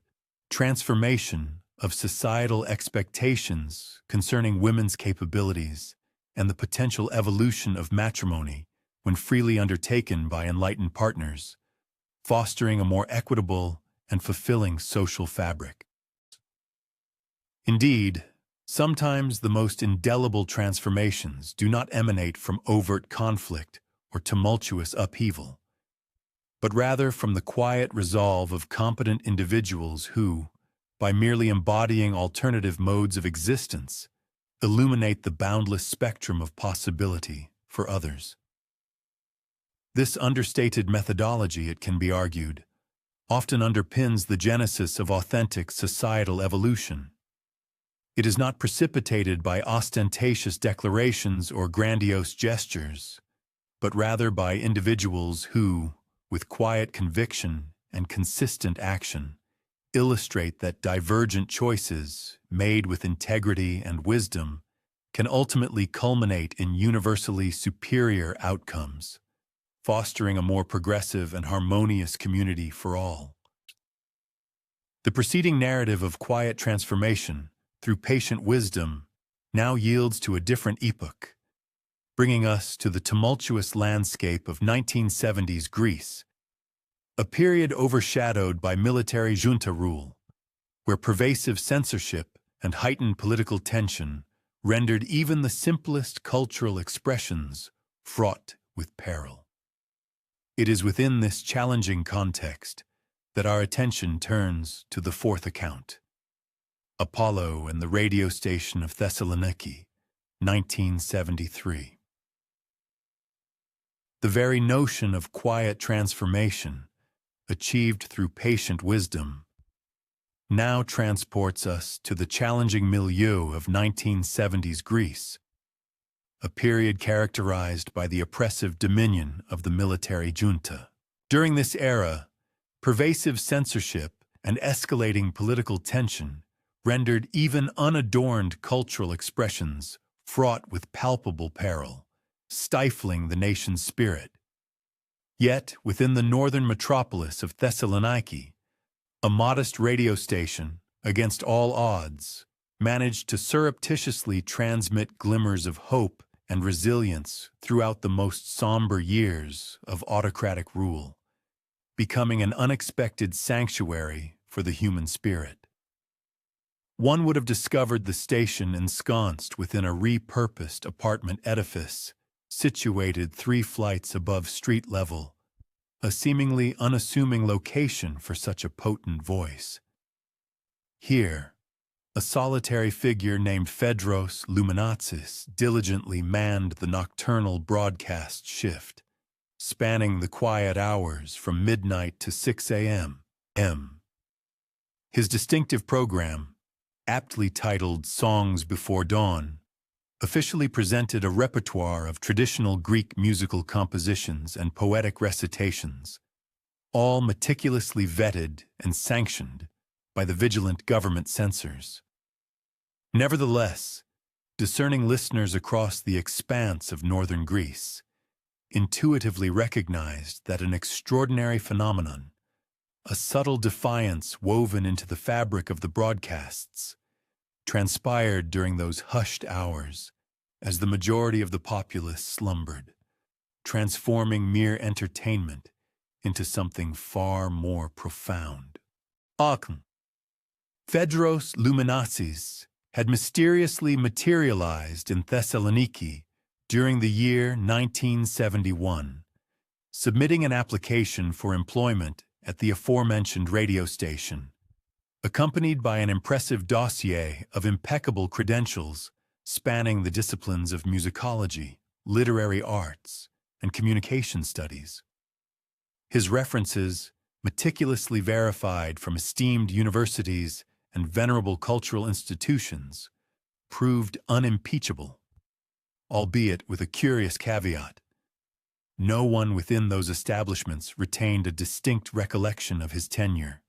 transformation of societal expectations concerning women's capabilities and the potential evolution of matrimony when freely undertaken by enlightened partners, fostering a more equitable and fulfilling social fabric. Indeed, sometimes the most indelible transformations do not emanate from overt conflict or tumultuous upheaval, but rather from the quiet resolve of competent individuals who, by merely embodying alternative modes of existence, illuminate the boundless spectrum of possibility for others. This understated methodology, it can be argued, often underpins the genesis of authentic societal evolution. It is not precipitated by ostentatious declarations or grandiose gestures, but rather by individuals who, with quiet conviction and consistent action, illustrate that divergent choices, made with integrity and wisdom, can ultimately culminate in universally superior outcomes, fostering a more progressive and harmonious community for all. The preceding narrative of quiet transformation through patient wisdom now yields to a different epoch, bringing us to the tumultuous landscape of 1970s Greece, a period overshadowed by military junta rule, where pervasive censorship and heightened political tension rendered even the simplest cultural expressions fraught with peril. It is within this challenging context that our attention turns to the fourth account, Apollo and the radio station of Thessaloniki, 1973. The very notion of quiet transformation, achieved through patient wisdom, now transports us to the challenging milieu of 1970s Greece, a period characterized by the oppressive dominion of the military junta. During this era, pervasive censorship and escalating political tension rendered even unadorned cultural expressions fraught with palpable peril, stifling the nation's spirit. Yet, within the northern metropolis of Thessaloniki, a modest radio station, against all odds, managed to surreptitiously transmit glimmers of hope and resilience throughout the most somber years of autocratic rule, becoming an unexpected sanctuary for the human spirit. One would have discovered the station ensconced within a repurposed apartment edifice situated 3 flights above street level, a seemingly unassuming location for such a potent voice. Here, a solitary figure named Phedros Luminatsis diligently manned the nocturnal broadcast shift, spanning the quiet hours from midnight to 6 a.m. His distinctive program, aptly titled Songs Before Dawn, officially presented a repertoire of traditional Greek musical compositions and poetic recitations, all meticulously vetted and sanctioned by the vigilant government censors. Nevertheless, discerning listeners across the expanse of northern Greece intuitively recognized that an extraordinary phenomenon, a subtle defiance woven into the fabric of the broadcasts, transpired during those hushed hours as the majority of the populace slumbered, transforming mere entertainment into something far more profound. Auckland. Phaedros Luminasis had mysteriously materialized in Thessaloniki during the year 1971, submitting an application for employment at the aforementioned radio station, accompanied by an impressive dossier of impeccable credentials spanning the disciplines of musicology, literary arts, and communication studies. His references, meticulously verified from esteemed universities and venerable cultural institutions, proved unimpeachable, albeit with a curious caveat. No one within those establishments retained a distinct recollection of his tenure,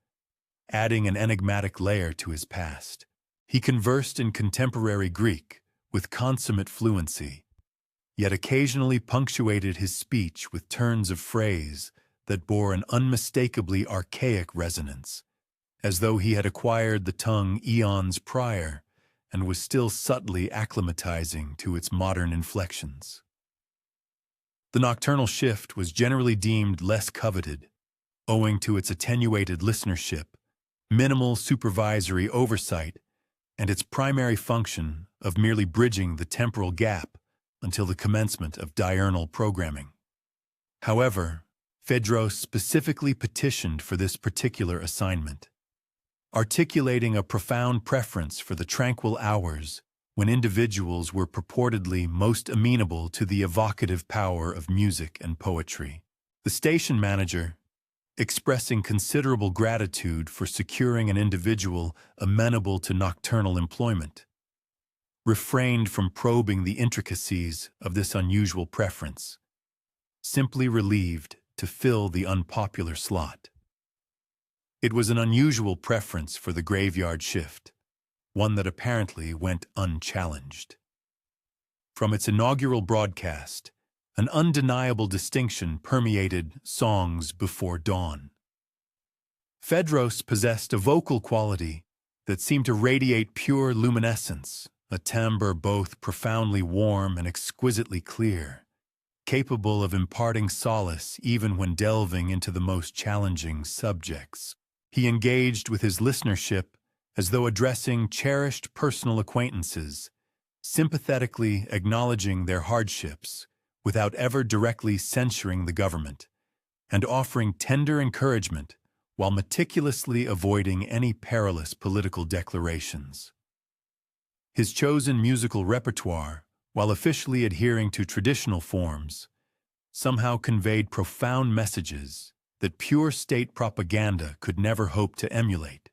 adding an enigmatic layer to his past. He conversed in contemporary Greek with consummate fluency, yet occasionally punctuated his speech with turns of phrase that bore an unmistakably archaic resonance, as though he had acquired the tongue eons prior and was still subtly acclimatizing to its modern inflections. The nocturnal shift was generally deemed less coveted, owing to its attenuated listenership, minimal supervisory oversight, and its primary function of merely bridging the temporal gap until the commencement of diurnal programming. However, Phaedros specifically petitioned for this particular assignment, articulating a profound preference for the tranquil hours when individuals were purportedly most amenable to the evocative power of music and poetry. The station manager, expressing considerable gratitude for securing an individual amenable to nocturnal employment, refrained from probing the intricacies of this unusual preference, simply relieved to fill the unpopular slot. It was an unusual preference for the graveyard shift, one that apparently went unchallenged. From its inaugural broadcast, an undeniable distinction permeated Songs Before Dawn. Phaedros possessed a vocal quality that seemed to radiate pure luminescence, a timbre both profoundly warm and exquisitely clear, capable of imparting solace even when delving into the most challenging subjects. He engaged with his listenership as though addressing cherished personal acquaintances, sympathetically acknowledging their hardships without ever directly censuring the government, and offering tender encouragement while meticulously avoiding any perilous political declarations. His chosen musical repertoire, while officially adhering to traditional forms, somehow conveyed profound messages that pure state propaganda could never hope to emulate.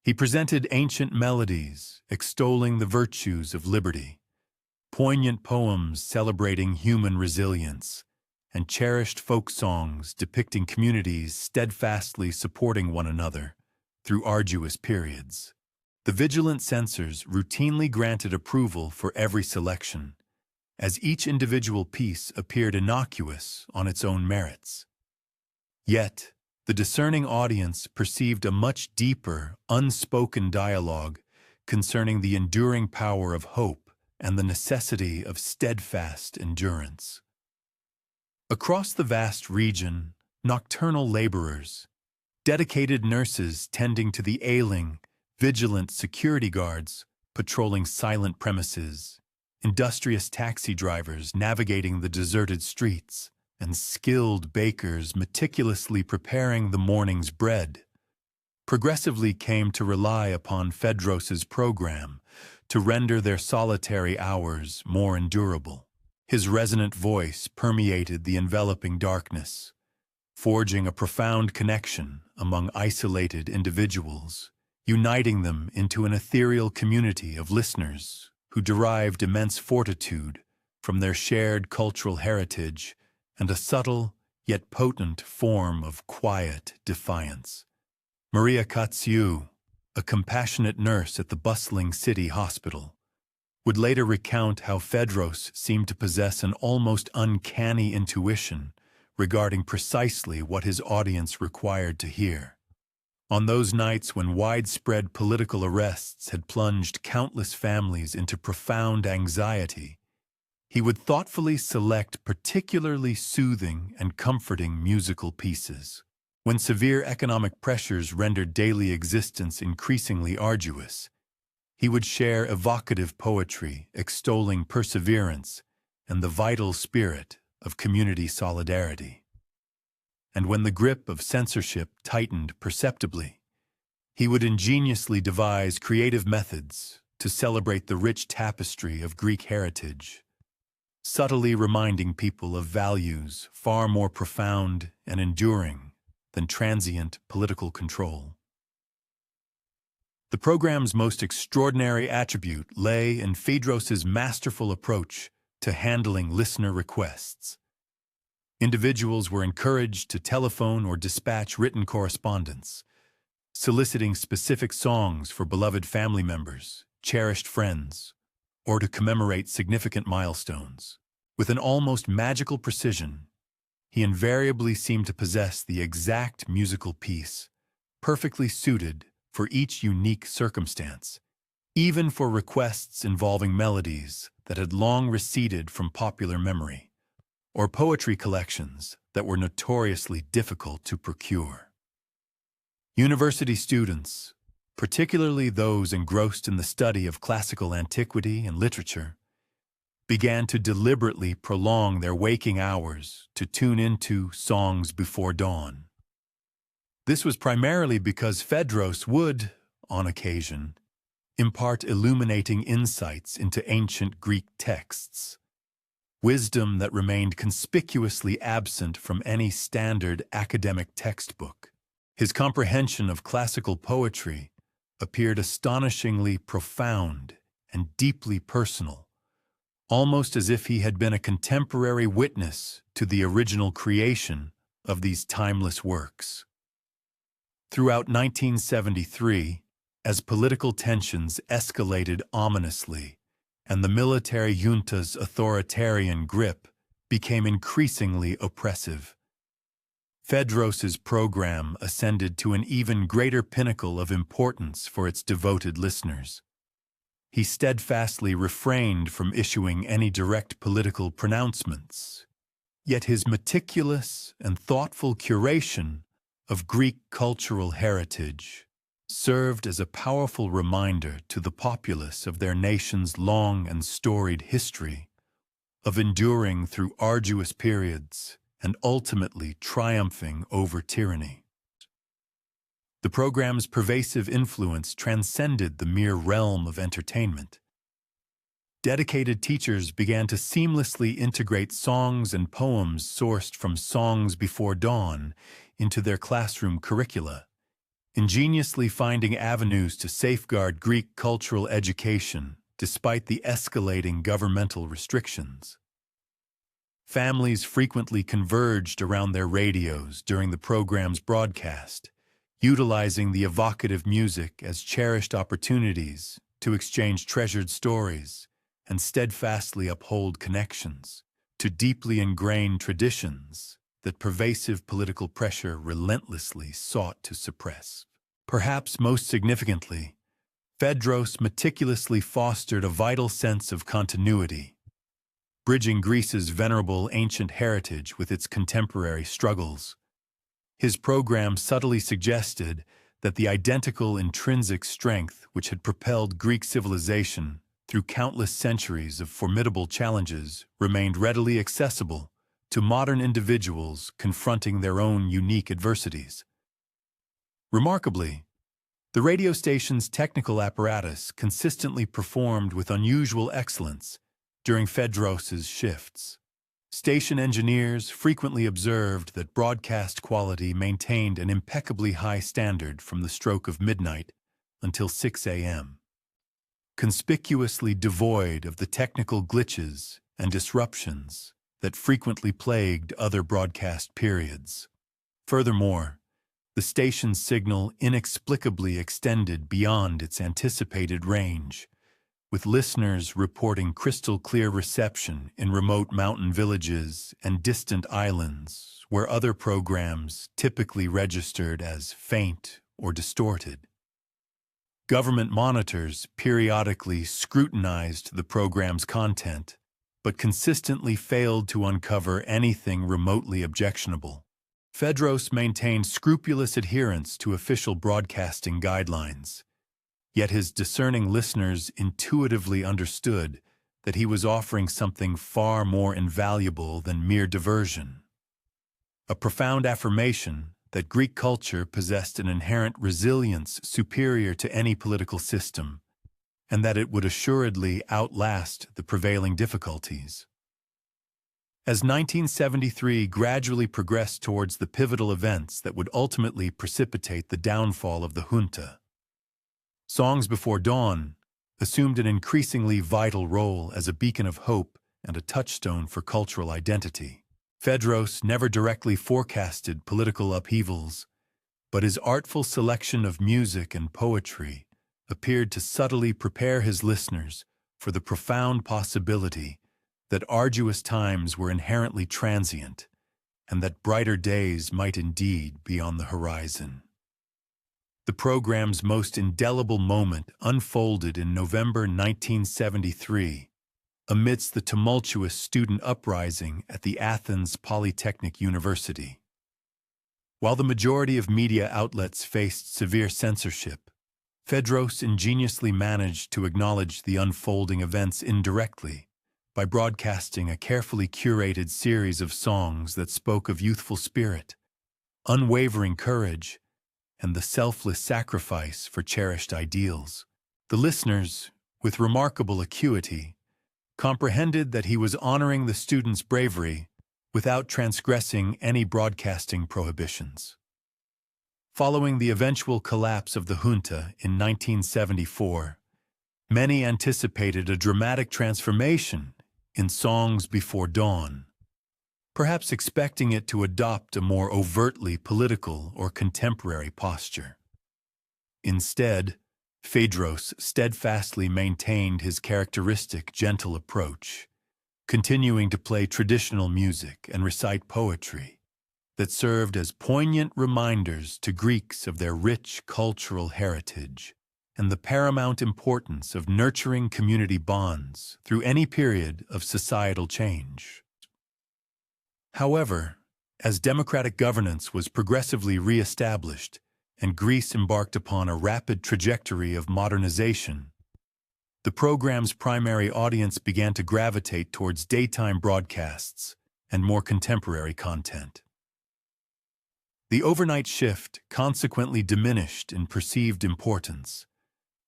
He presented ancient melodies extolling the virtues of liberty, poignant poems celebrating human resilience, and cherished folk songs depicting communities steadfastly supporting one another through arduous periods. The vigilant censors routinely granted approval for every selection, as each individual piece appeared innocuous on its own merits. Yet, the discerning audience perceived a much deeper, unspoken dialogue concerning the enduring power of hope and the necessity of steadfast endurance. Across the vast region, nocturnal laborers, dedicated nurses tending to the ailing, vigilant security guards patrolling silent premises, industrious taxi drivers navigating the deserted streets, and skilled bakers meticulously preparing the morning's bread, progressively came to rely upon Phaedros's program to render their solitary hours more endurable. His resonant voice permeated the enveloping darkness, forging a profound connection among isolated individuals, uniting them into an ethereal community of listeners who derived immense fortitude from their shared cultural heritage and a subtle yet potent form of quiet defiance. Maria Katsiou, a compassionate nurse at the bustling city hospital, would later recount how Phaedros seemed to possess an almost uncanny intuition regarding precisely what his audience required to hear. On those nights when widespread political arrests had plunged countless families into profound anxiety, he would thoughtfully select particularly soothing and comforting musical pieces. When severe economic pressures rendered daily existence increasingly arduous, he would share evocative poetry extolling perseverance and the vital spirit of community solidarity. And when the grip of censorship tightened perceptibly, he would ingeniously devise creative methods to celebrate the rich tapestry of Greek heritage, subtly reminding people of values far more profound and enduring than transient political control. The program's most extraordinary attribute lay in Phaedros's masterful approach to handling listener requests. Individuals were encouraged to telephone or dispatch written correspondence, soliciting specific songs for beloved family members, cherished friends, or to commemorate significant milestones. With an almost magical precision, he invariably seemed to possess the exact musical piece, perfectly suited for each unique circumstance, even for requests involving melodies that had long receded from popular memory, or poetry collections that were notoriously difficult to procure. University students, particularly those engrossed in the study of classical antiquity and literature, began to deliberately prolong their waking hours to tune into songs before dawn. This was primarily because Phaedros would, on occasion, impart illuminating insights into ancient Greek texts, wisdom that remained conspicuously absent from any standard academic textbook. His comprehension of classical poetry appeared astonishingly profound and deeply personal, almost as if he had been a contemporary witness to the original creation of these timeless works. Throughout 1973, as political tensions escalated ominously and the military junta's authoritarian grip became increasingly oppressive, Phaedros's program ascended to an even greater pinnacle of importance for its devoted listeners. He steadfastly refrained from issuing any direct political pronouncements, yet his meticulous and thoughtful curation of Greek cultural heritage served as a powerful reminder to the populace of their nation's long and storied history of enduring through arduous periods and ultimately triumphing over tyranny. The program's pervasive influence transcended the mere realm of entertainment. Dedicated teachers began to seamlessly integrate songs and poems sourced from Songs Before Dawn into their classroom curricula, ingeniously finding avenues to safeguard Greek cultural education despite the escalating governmental restrictions. Families frequently converged around their radios during the program's broadcast, utilizing the evocative music as cherished opportunities to exchange treasured stories and steadfastly uphold connections to deeply ingrained traditions that pervasive political pressure relentlessly sought to suppress. Perhaps most significantly, Phaedros meticulously fostered a vital sense of continuity, bridging Greece's venerable ancient heritage with its contemporary struggles. His program subtly suggested that the identical intrinsic strength which had propelled Greek civilization through countless centuries of formidable challenges remained readily accessible to modern individuals confronting their own unique adversities. Remarkably, the radio station's technical apparatus consistently performed with unusual excellence during Phaedros's shifts. Station engineers frequently observed that broadcast quality maintained an impeccably high standard from the stroke of midnight until 6 a.m., conspicuously devoid of the technical glitches and disruptions that frequently plagued other broadcast periods. Furthermore, the station's signal inexplicably extended beyond its anticipated range, with listeners reporting crystal-clear reception in remote mountain villages and distant islands where other programs typically registered as faint or distorted. Government monitors periodically scrutinized the program's content, but consistently failed to uncover anything remotely objectionable. Fedros maintained scrupulous adherence to official broadcasting guidelines, yet his discerning listeners intuitively understood that he was offering something far more invaluable than mere diversion. A profound affirmation that Greek culture possessed an inherent resilience superior to any political system, and that it would assuredly outlast the prevailing difficulties. As 1973 gradually progressed towards the pivotal events that would ultimately precipitate the downfall of the junta, Songs Before Dawn assumed an increasingly vital role as a beacon of hope and a touchstone for cultural identity. Fedros never directly forecasted political upheavals, but his artful selection of music and poetry appeared to subtly prepare his listeners for the profound possibility that arduous times were inherently transient and that brighter days might indeed be on the horizon. The program's most indelible moment unfolded in November 1973, amidst the tumultuous student uprising at the Athens Polytechnic University. While the majority of media outlets faced severe censorship, Fedros ingeniously managed to acknowledge the unfolding events indirectly by broadcasting a carefully curated series of songs that spoke of youthful spirit, unwavering courage, and the selfless sacrifice for cherished ideals. The listeners, with remarkable acuity, comprehended that he was honoring the students' bravery without transgressing any broadcasting prohibitions. Following the eventual collapse of the junta in 1974, many anticipated a dramatic transformation in Songs Before Dawn, perhaps expecting it to adopt a more overtly political or contemporary posture. Instead, Fedros steadfastly maintained his characteristic gentle approach, continuing to play traditional music and recite poetry that served as poignant reminders to Greeks of their rich cultural heritage and the paramount importance of nurturing community bonds through any period of societal change. However, as democratic governance was progressively re-established and Greece embarked upon a rapid trajectory of modernization, the program's primary audience began to gravitate towards daytime broadcasts and more contemporary content. The overnight shift consequently diminished in perceived importance,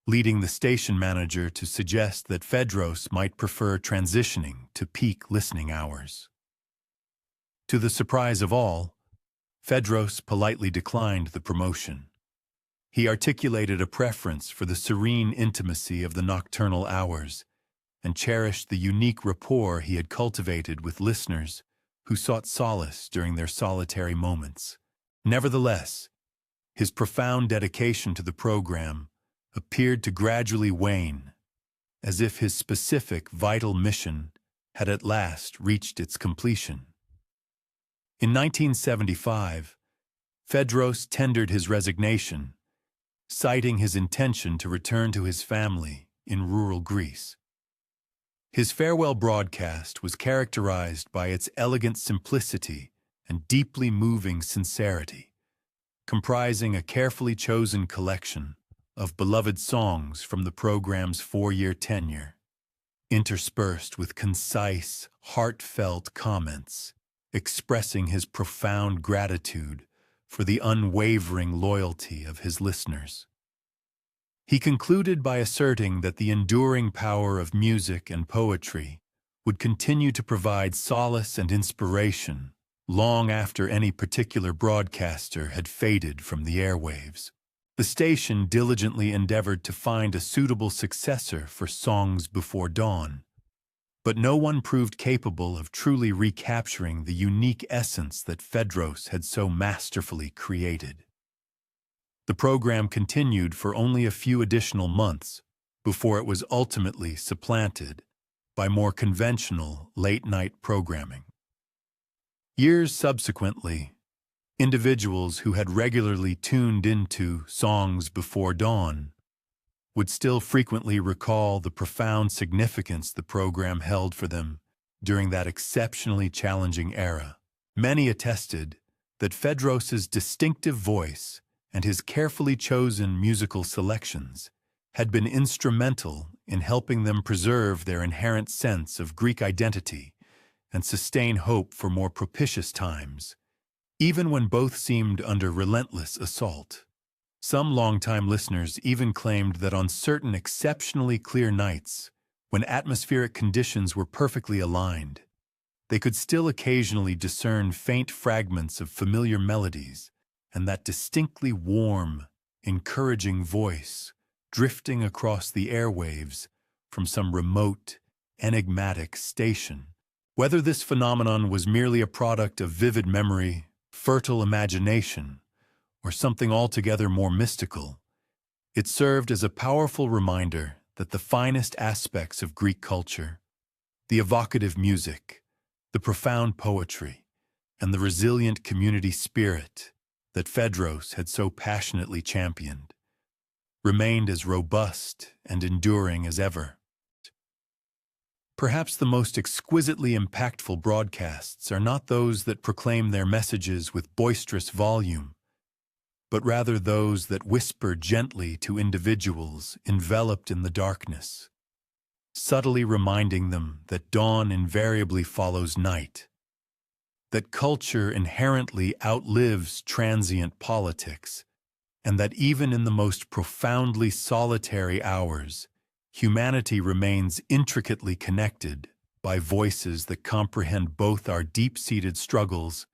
leading the station manager to suggest that Fedros might prefer transitioning to peak listening hours. To the surprise of all, Fedros politely declined the promotion. He articulated a preference for the serene intimacy of the nocturnal hours and cherished the unique rapport he had cultivated with listeners who sought solace during their solitary moments. Nevertheless, his profound dedication to the program appeared to gradually wane, as if his specific vital mission had at last reached its completion. In 1975, Fedros tendered his resignation, citing his intention to return to his family in rural Greece. His farewell broadcast was characterized by its elegant simplicity and deeply moving sincerity, comprising a carefully chosen collection of beloved songs from the program's 4-year tenure, interspersed with concise, heartfelt comments expressing his profound gratitude for the unwavering loyalty of his listeners. He concluded by asserting that the enduring power of music and poetry would continue to provide solace and inspiration long after any particular broadcaster had faded from the airwaves. The station diligently endeavored to find a suitable successor for Songs Before Dawn, but no one proved capable of truly recapturing the unique essence that Fedros had so masterfully created. The program continued for only a few additional months before it was ultimately supplanted by more conventional late-night programming. Years subsequently, Individuals who had regularly tuned into Songs Before Dawn would still frequently recall the profound significance the program held for them during that exceptionally challenging era. Many attested that Fedros's distinctive voice and his carefully chosen musical selections had been instrumental in helping them preserve their inherent sense of Greek identity and sustain hope for more propitious times, even when both seemed under relentless assault. Some longtime listeners even claimed that on certain exceptionally clear nights, when atmospheric conditions were perfectly aligned, they could still occasionally discern faint fragments of familiar melodies and that distinctly warm, encouraging voice drifting across the airwaves from some remote, enigmatic station. Whether this phenomenon was merely a product of vivid memory, fertile imagination, or something altogether more mystical, it served as a powerful reminder that the finest aspects of Greek culture, the evocative music, the profound poetry, and the resilient community spirit that Fedros had so passionately championed, remained as robust and enduring as ever. Perhaps the most exquisitely impactful broadcasts are not those that proclaim their messages with boisterous volume, but rather those that whisper gently to individuals enveloped in the darkness, subtly reminding them that dawn invariably follows night, that culture inherently outlives transient politics, and that even in the most profoundly solitary hours, humanity remains intricately connected by voices that comprehend both our deep-seated struggles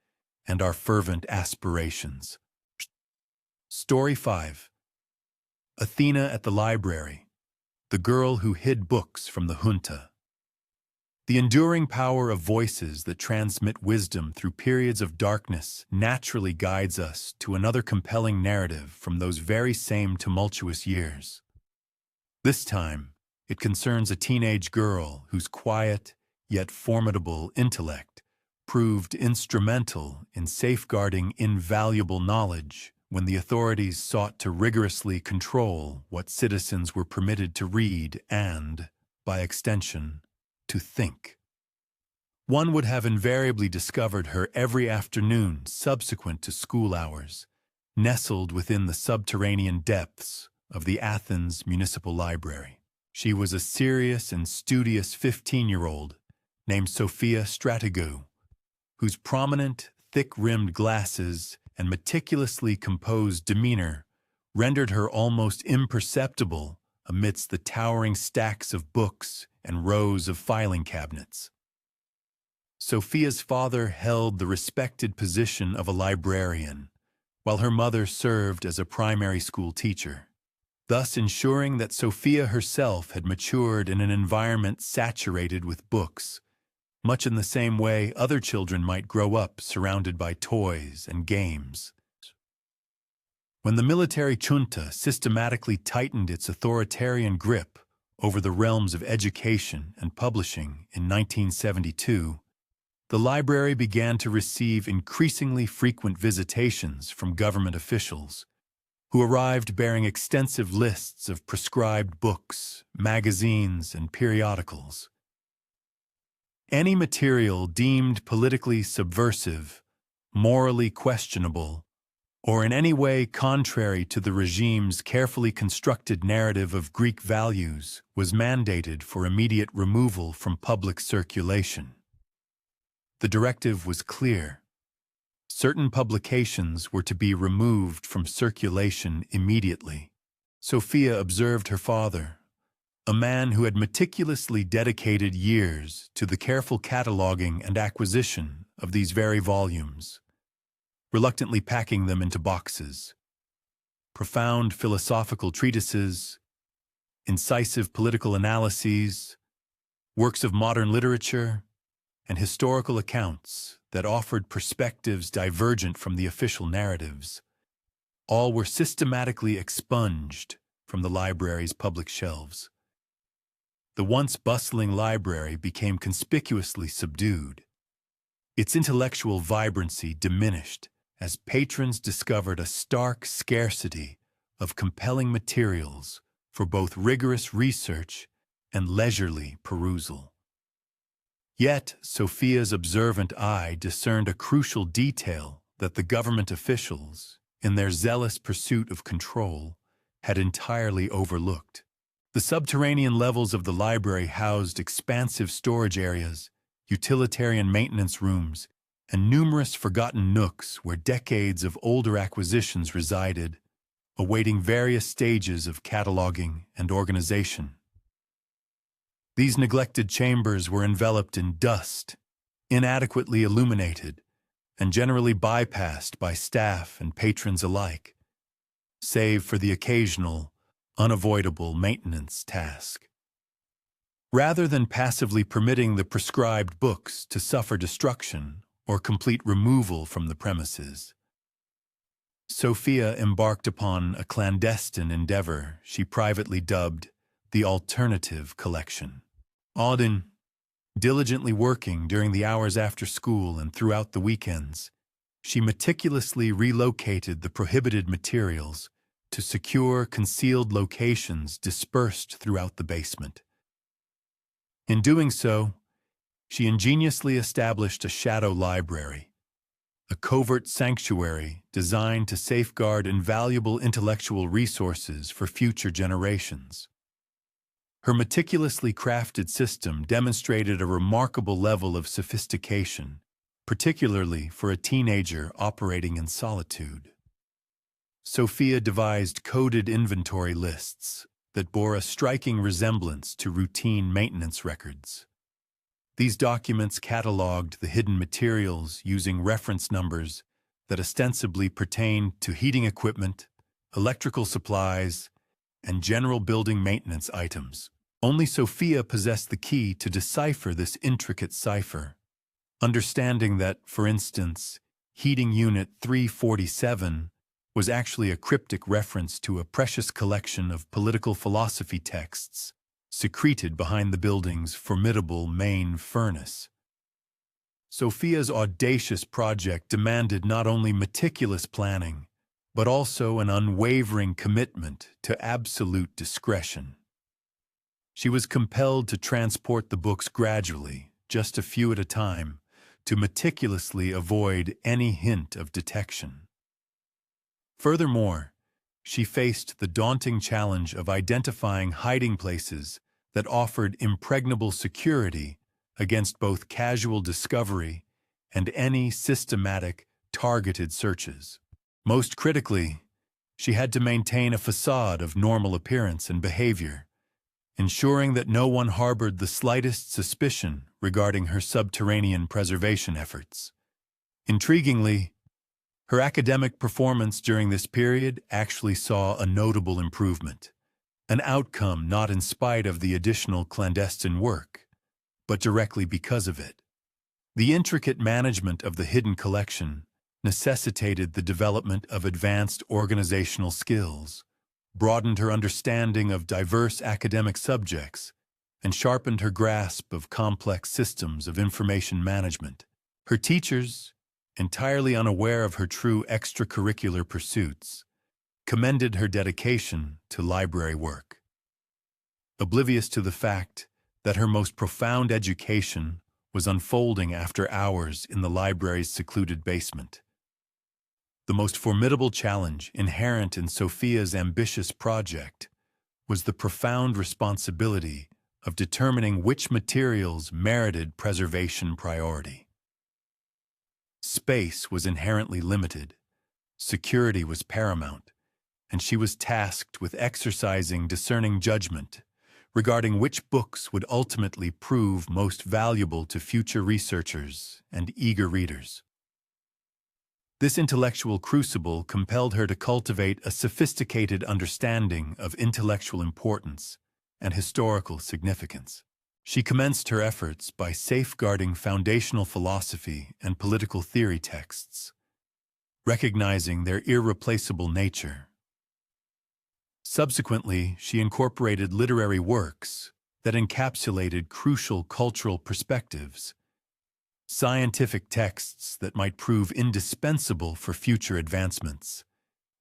and our fervent aspirations. Story 5. Athena at the Library, the girl who hid books from the junta. The enduring power of voices that transmit wisdom through periods of darkness naturally guides us to another compelling narrative from those very same tumultuous years. This time, it concerns a teenage girl whose quiet, yet formidable intellect proved instrumental in safeguarding invaluable knowledge when the authorities sought to rigorously control what citizens were permitted to read and, by extension, to think. One would have invariably discovered her every afternoon subsequent to school hours, nestled within the subterranean depths of the Athens Municipal Library. She was a serious and studious 15-year-old named Sophia Strategou, whose prominent, thick-rimmed glasses and meticulously composed demeanor rendered her almost imperceptible amidst the towering stacks of books and rows of filing cabinets. Sophia's father held the respected position of a librarian, while her mother served as a primary school teacher, thus ensuring that Sophia herself had matured in an environment saturated with books, much in the same way other children might grow up surrounded by toys and games. When the military junta systematically tightened its authoritarian grip over the realms of education and publishing in 1972, the library began to receive increasingly frequent visitations from government officials, who arrived bearing extensive lists of prescribed books, magazines, and periodicals. Any material deemed politically subversive, morally questionable, or in any way contrary to the regime's carefully constructed narrative of Greek values was mandated for immediate removal from public circulation. The directive was clear. Certain publications were to be removed from circulation immediately. Sophia observed her father, a man who had meticulously dedicated years to the careful cataloging and acquisition of these very volumes, reluctantly packing them into boxes. Profound philosophical treatises, incisive political analyses, works of modern literature, and historical accounts that offered perspectives divergent from the official narratives. All were systematically expunged from the library's public shelves. The once bustling library became conspicuously subdued. Its intellectual vibrancy diminished as patrons discovered a stark scarcity of compelling materials for both rigorous research and leisurely perusal. Yet, Sophia's observant eye discerned a crucial detail that the government officials, in their zealous pursuit of control, had entirely overlooked. The subterranean levels of the library housed expansive storage areas, utilitarian maintenance rooms, and numerous forgotten nooks where decades of older acquisitions resided, awaiting various stages of cataloging and organization. These neglected chambers were enveloped in dust, inadequately illuminated, and generally bypassed by staff and patrons alike, save for the occasional, unavoidable maintenance task. Rather than passively permitting the prescribed books to suffer destruction or complete removal from the premises, Sophia embarked upon a clandestine endeavor she privately dubbed the alternative collection. Auden, diligently working during the hours after school and throughout the weekends, she meticulously relocated the prohibited materials to secure concealed locations dispersed throughout the basement. In doing so, she ingeniously established a shadow library, a covert sanctuary designed to safeguard invaluable intellectual resources for future generations. Her meticulously crafted system demonstrated a remarkable level of sophistication, particularly for a teenager operating in solitude. Sophia devised coded inventory lists that bore a striking resemblance to routine maintenance records. These documents cataloged the hidden materials using reference numbers that ostensibly pertained to heating equipment, electrical supplies, and general building maintenance items. Only Sophia possessed the key to decipher this intricate cipher, understanding that, for instance, heating unit 347 was actually a cryptic reference to a precious collection of political philosophy texts secreted behind the building's formidable main furnace. Sophia's audacious project demanded not only meticulous planning, but also an unwavering commitment to absolute discretion. She was compelled to transport the books gradually, just a few at a time, to meticulously avoid any hint of detection. Furthermore, she faced the daunting challenge of identifying hiding places that offered impregnable security against both casual discovery and any systematic, targeted searches. Most critically, she had to maintain a facade of normal appearance and behavior, ensuring that no one harbored the slightest suspicion regarding her subterranean preservation efforts. Intriguingly, her academic performance during this period actually saw a notable improvement, an outcome not in spite of the additional clandestine work, but directly because of it. The intricate management of the hidden collection necessitated the development of advanced organizational skills, broadened her understanding of diverse academic subjects, and sharpened her grasp of complex systems of information management. Her teachers, entirely unaware of her true extracurricular pursuits, commended her dedication to library work. Oblivious to the fact that her most profound education was unfolding after hours in the library's secluded basement. The most formidable challenge inherent in Sophia's ambitious project was the profound responsibility of determining which materials merited preservation priority. Space was inherently limited, security was paramount, and she was tasked with exercising discerning judgment regarding which books would ultimately prove most valuable to future researchers and eager readers. This intellectual crucible compelled her to cultivate a sophisticated understanding of intellectual importance and historical significance. She commenced her efforts by safeguarding foundational philosophy and political theory texts, recognizing their irreplaceable nature. Subsequently, she incorporated literary works that encapsulated crucial cultural perspectives, scientific texts that might prove indispensable for future advancements,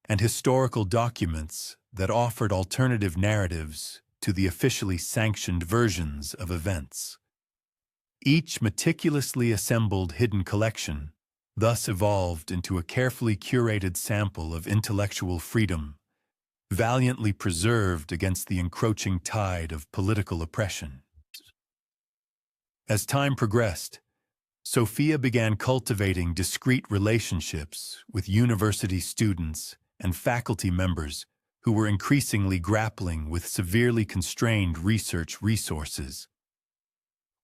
and historical documents that offered alternative narratives to the officially sanctioned versions of events. Each meticulously assembled hidden collection thus evolved into a carefully curated sample of intellectual freedom, valiantly preserved against the encroaching tide of political oppression. As time progressed, Sophia began cultivating discreet relationships with university students and faculty members who were increasingly grappling with severely constrained research resources.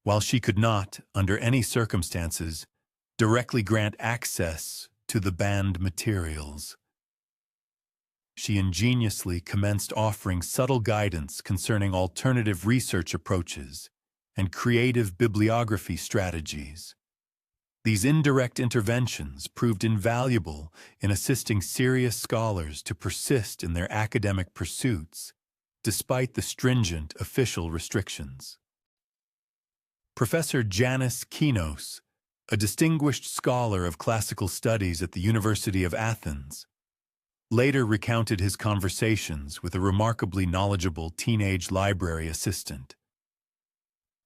While she could not, under any circumstances, directly grant access to the banned materials, she ingeniously commenced offering subtle guidance concerning alternative research approaches and creative bibliography strategies. These indirect interventions proved invaluable in assisting serious scholars to persist in their academic pursuits, despite the stringent official restrictions. Professor Janis Kinos, a distinguished scholar of classical studies at the University of Athens, later recounted his conversations with a remarkably knowledgeable teenage library assistant.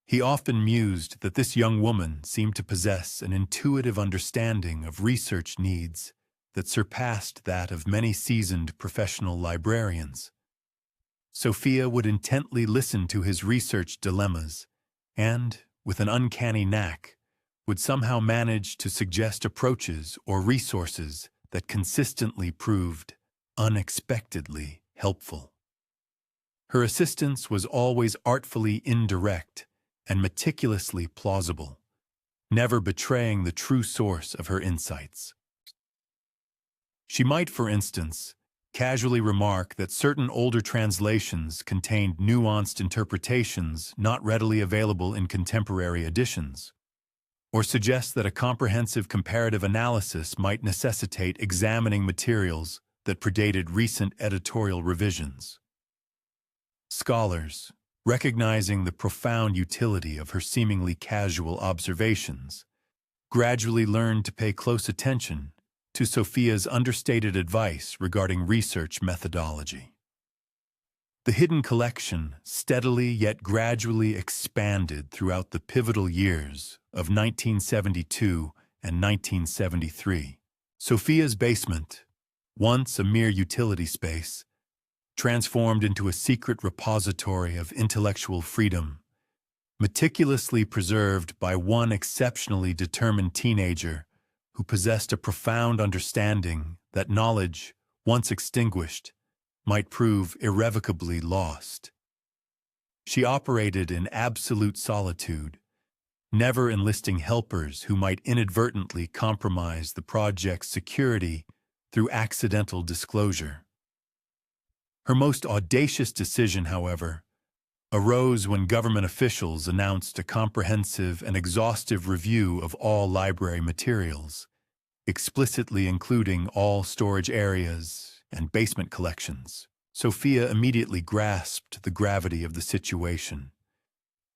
He often mused that this young woman seemed to possess an intuitive understanding of research needs that surpassed that of many seasoned professional librarians. Sophia would intently listen to his research dilemmas and, with an uncanny knack, would somehow manage to suggest approaches or resources that consistently proved unexpectedly helpful. Her assistance was always artfully indirect and meticulously plausible, never betraying the true source of her insights. She might, for instance, casually remark that certain older translations contained nuanced interpretations not readily available in contemporary editions, or suggest that a comprehensive comparative analysis might necessitate examining materials that predated recent editorial revisions. Scholars, recognizing the profound utility of her seemingly casual observations, gradually learned to pay close attention to Sophia's understated advice regarding research methodology. The hidden collection steadily yet gradually expanded throughout the pivotal years of 1972 and 1973. Sophia's basement, once a mere utility space, transformed into a secret repository of intellectual freedom, meticulously preserved by one exceptionally determined teenager who possessed a profound understanding that knowledge, once extinguished, might prove irrevocably lost. She operated in absolute solitude, never enlisting helpers who might inadvertently compromise the project's security through accidental disclosure. Her most audacious decision, however, arose when government officials announced a comprehensive and exhaustive review of all library materials, explicitly including all storage areas and basement collections. Sophia immediately grasped the gravity of the situation,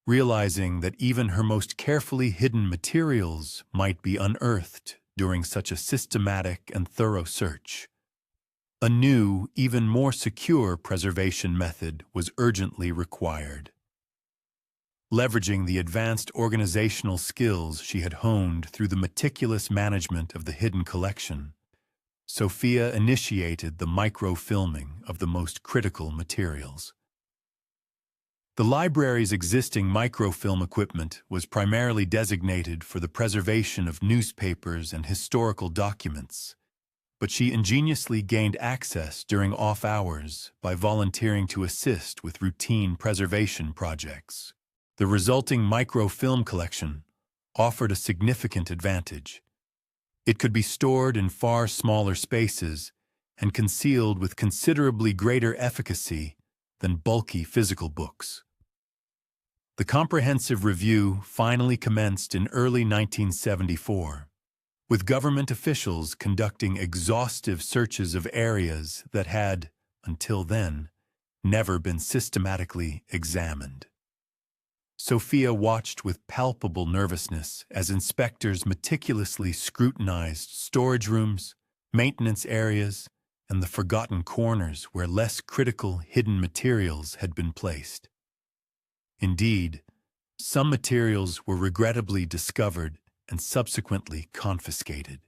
realizing that even her most carefully hidden materials might be unearthed during such a systematic and thorough search. A new, even more secure preservation method was urgently required. Leveraging the advanced organizational skills she had honed through the meticulous management of the hidden collection, Sophia initiated the microfilming of the most critical materials. The library's existing microfilm equipment was primarily designated for the preservation of newspapers and historical documents, but she ingeniously gained access during off hours by volunteering to assist with routine preservation projects. The resulting microfilm collection offered a significant advantage. It could be stored in far smaller spaces and concealed with considerably greater efficacy than bulky physical books. The comprehensive review finally commenced in early 1974, with government officials conducting exhaustive searches of areas that had, until then, never been systematically examined. Sophia watched with palpable nervousness as inspectors meticulously scrutinized storage rooms, maintenance areas, and the forgotten corners where less critical hidden materials had been placed. Indeed, some materials were regrettably discovered and subsequently confiscated.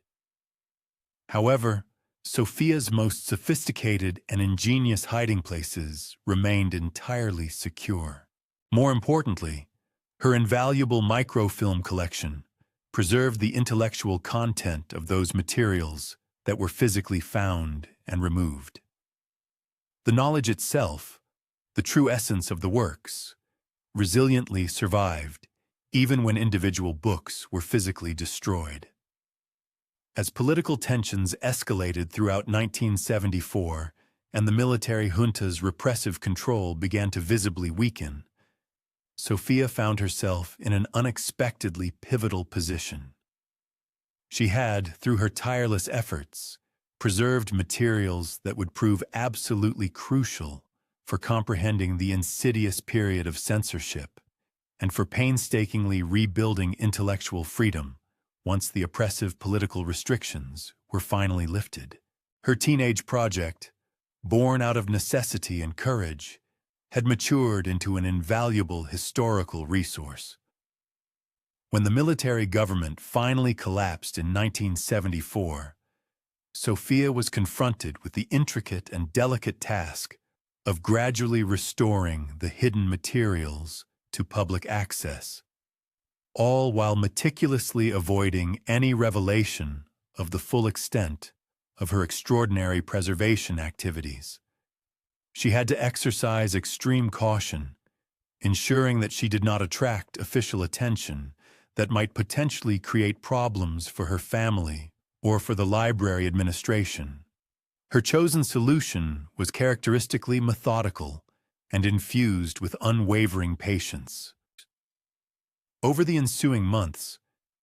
However, Sophia's most sophisticated and ingenious hiding places remained entirely secure. More importantly, her invaluable microfilm collection preserved the intellectual content of those materials that were physically found and removed. The knowledge itself, the true essence of the works, resiliently survived even when individual books were physically destroyed. As political tensions escalated throughout 1974 and the military junta's repressive control began to visibly weaken, Sophia found herself in an unexpectedly pivotal position. She had, through her tireless efforts, preserved materials that would prove absolutely crucial for comprehending the insidious period of censorship and for painstakingly rebuilding intellectual freedom once the oppressive political restrictions were finally lifted. Her teenage project, born out of necessity and courage, had matured into an invaluable historical resource. When the military government finally collapsed in 1974, Sophia was confronted with the intricate and delicate task of gradually restoring the hidden materials to public access, all while meticulously avoiding any revelation of the full extent of her extraordinary preservation activities. She had to exercise extreme caution, ensuring that she did not attract official attention that might potentially create problems for her family or for the library administration. Her chosen solution was characteristically methodical and infused with unwavering patience. Over the ensuing months,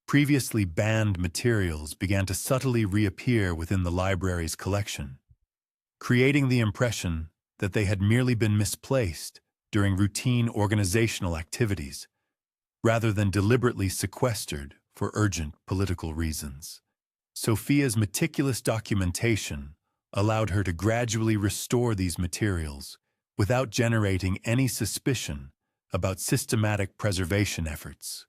previously banned materials began to subtly reappear within the library's collection, creating the impression that they had merely been misplaced during routine organizational activities, rather than deliberately sequestered for urgent political reasons. Sophia's meticulous documentation allowed her to gradually restore these materials without generating any suspicion about systematic preservation efforts.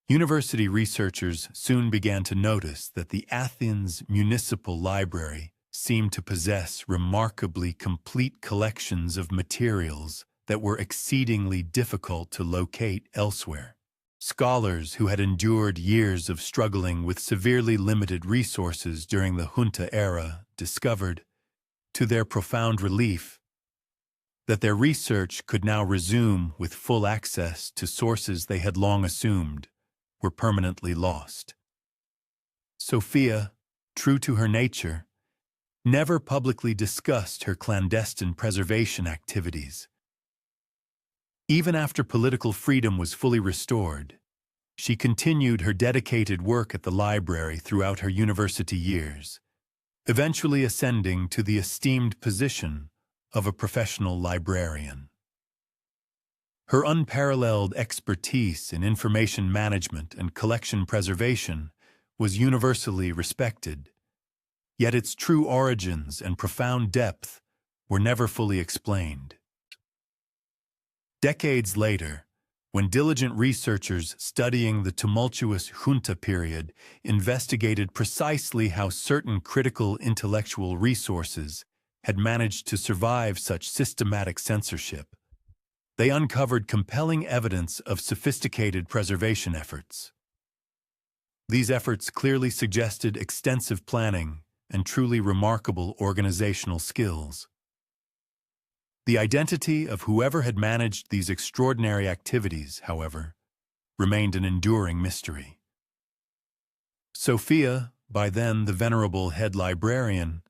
University researchers soon began to notice that the Athens Municipal Library seemed to possess remarkably complete collections of materials that were exceedingly difficult to locate elsewhere. Scholars who had endured years of struggling with severely limited resources during the junta era discovered, to their profound relief, that their research could now resume with full access to sources they had long assumed were permanently lost. Sophia, true to her nature, never publicly discussed her clandestine preservation activities. Even after political freedom was fully restored, she continued her dedicated work at the library throughout her university years, eventually ascending to the esteemed position of a professional librarian. Her unparalleled expertise in information management and collection preservation was universally respected, yet its true origins and profound depth were never fully explained. Decades later, when diligent researchers studying the tumultuous junta period investigated precisely how certain critical intellectual resources had managed to survive such systematic censorship, they uncovered compelling evidence of sophisticated preservation efforts. These efforts clearly suggested extensive planning and truly remarkable organizational skills. The identity of whoever had managed these extraordinary activities, however, remained an enduring mystery. Sophia, by then the venerable head librarian,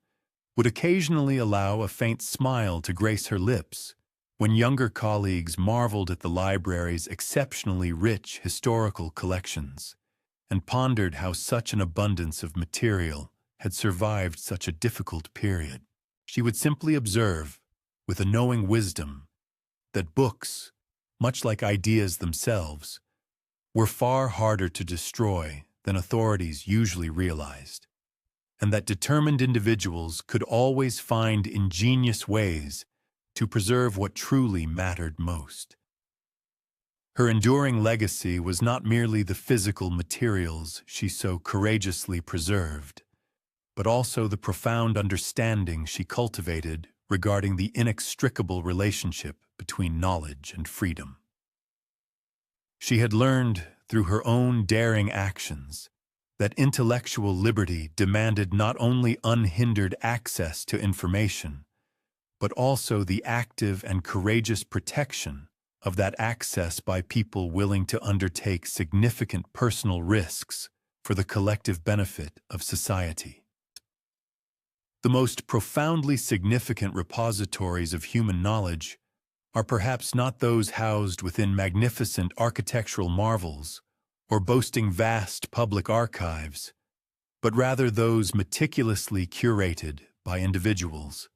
would occasionally allow a faint smile to grace her lips when younger colleagues marveled at the library's exceptionally rich historical collections and pondered how such an abundance of material had survived such a difficult period. She would simply observe, with a knowing wisdom, that books, much like ideas themselves, were far harder to destroy than authorities usually realized, and that determined individuals could always find ingenious ways to preserve what truly mattered most. Her enduring legacy was not merely the physical materials she so courageously preserved, but also the profound understanding she cultivated regarding the inextricable relationship between knowledge and freedom. She had learned through her own daring actions that intellectual liberty demanded not only unhindered access to information, but also the active and courageous protection of that access by people willing to undertake significant personal risks for the collective benefit of society. The most profoundly significant repositories of human knowledge are perhaps not those housed within magnificent architectural marvels or boasting vast public archives, but rather those meticulously curated by individuals.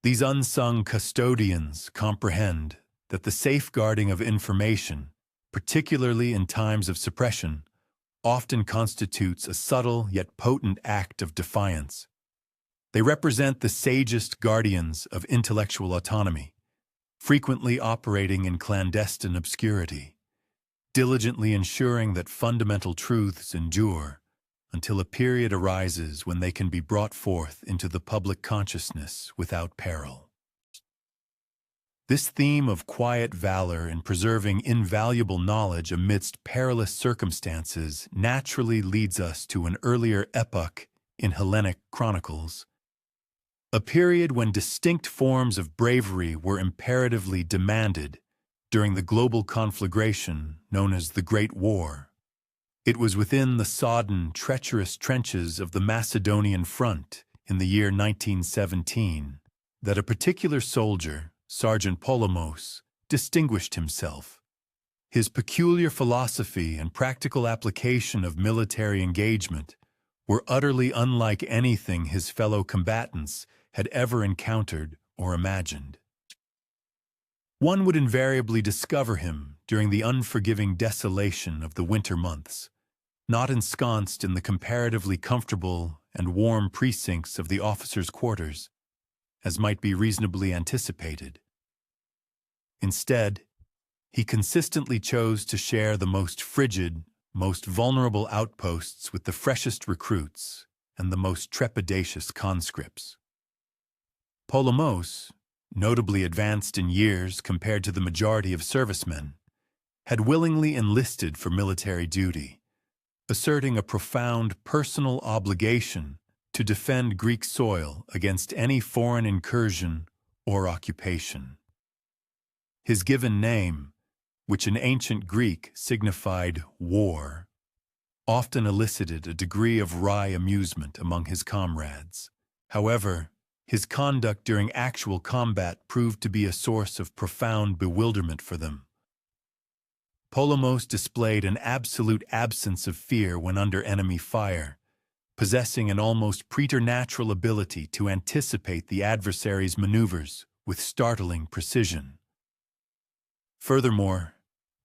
These unsung custodians comprehend that the safeguarding of information, particularly in times of suppression, often constitutes a subtle yet potent act of defiance. They represent the sagest guardians of intellectual autonomy, frequently operating in clandestine obscurity, diligently ensuring that fundamental truths endure until a period arises when they can be brought forth into the public consciousness without peril. This theme of quiet valor in preserving invaluable knowledge amidst perilous circumstances naturally leads us to an earlier epoch in Hellenic chronicles, a period when distinct forms of bravery were imperatively demanded during the global conflagration known as the Great War. It was within the sodden, treacherous trenches of the Macedonian front in the year 1917 that a particular soldier, Sergeant Polemos, distinguished himself. His peculiar philosophy and practical application of military engagement were utterly unlike anything his fellow combatants had ever encountered or imagined. One would invariably discover him during the unforgiving desolation of the winter months, not ensconced in the comparatively comfortable and warm precincts of the officers' quarters, as might be reasonably anticipated. Instead, he consistently chose to share the most frigid, most vulnerable outposts with the freshest recruits and the most trepidatious conscripts. Polemos, notably advanced in years compared to the majority of servicemen, had willingly enlisted for military duty, asserting a profound personal obligation to defend Greek soil against any foreign incursion or occupation. His given name, which in ancient Greek signified war, often elicited a degree of wry amusement among his comrades. However, his conduct during actual combat proved to be a source of profound bewilderment for them. Polemos displayed an absolute absence of fear when under enemy fire, possessing an almost preternatural ability to anticipate the adversary's maneuvers with startling precision. Furthermore,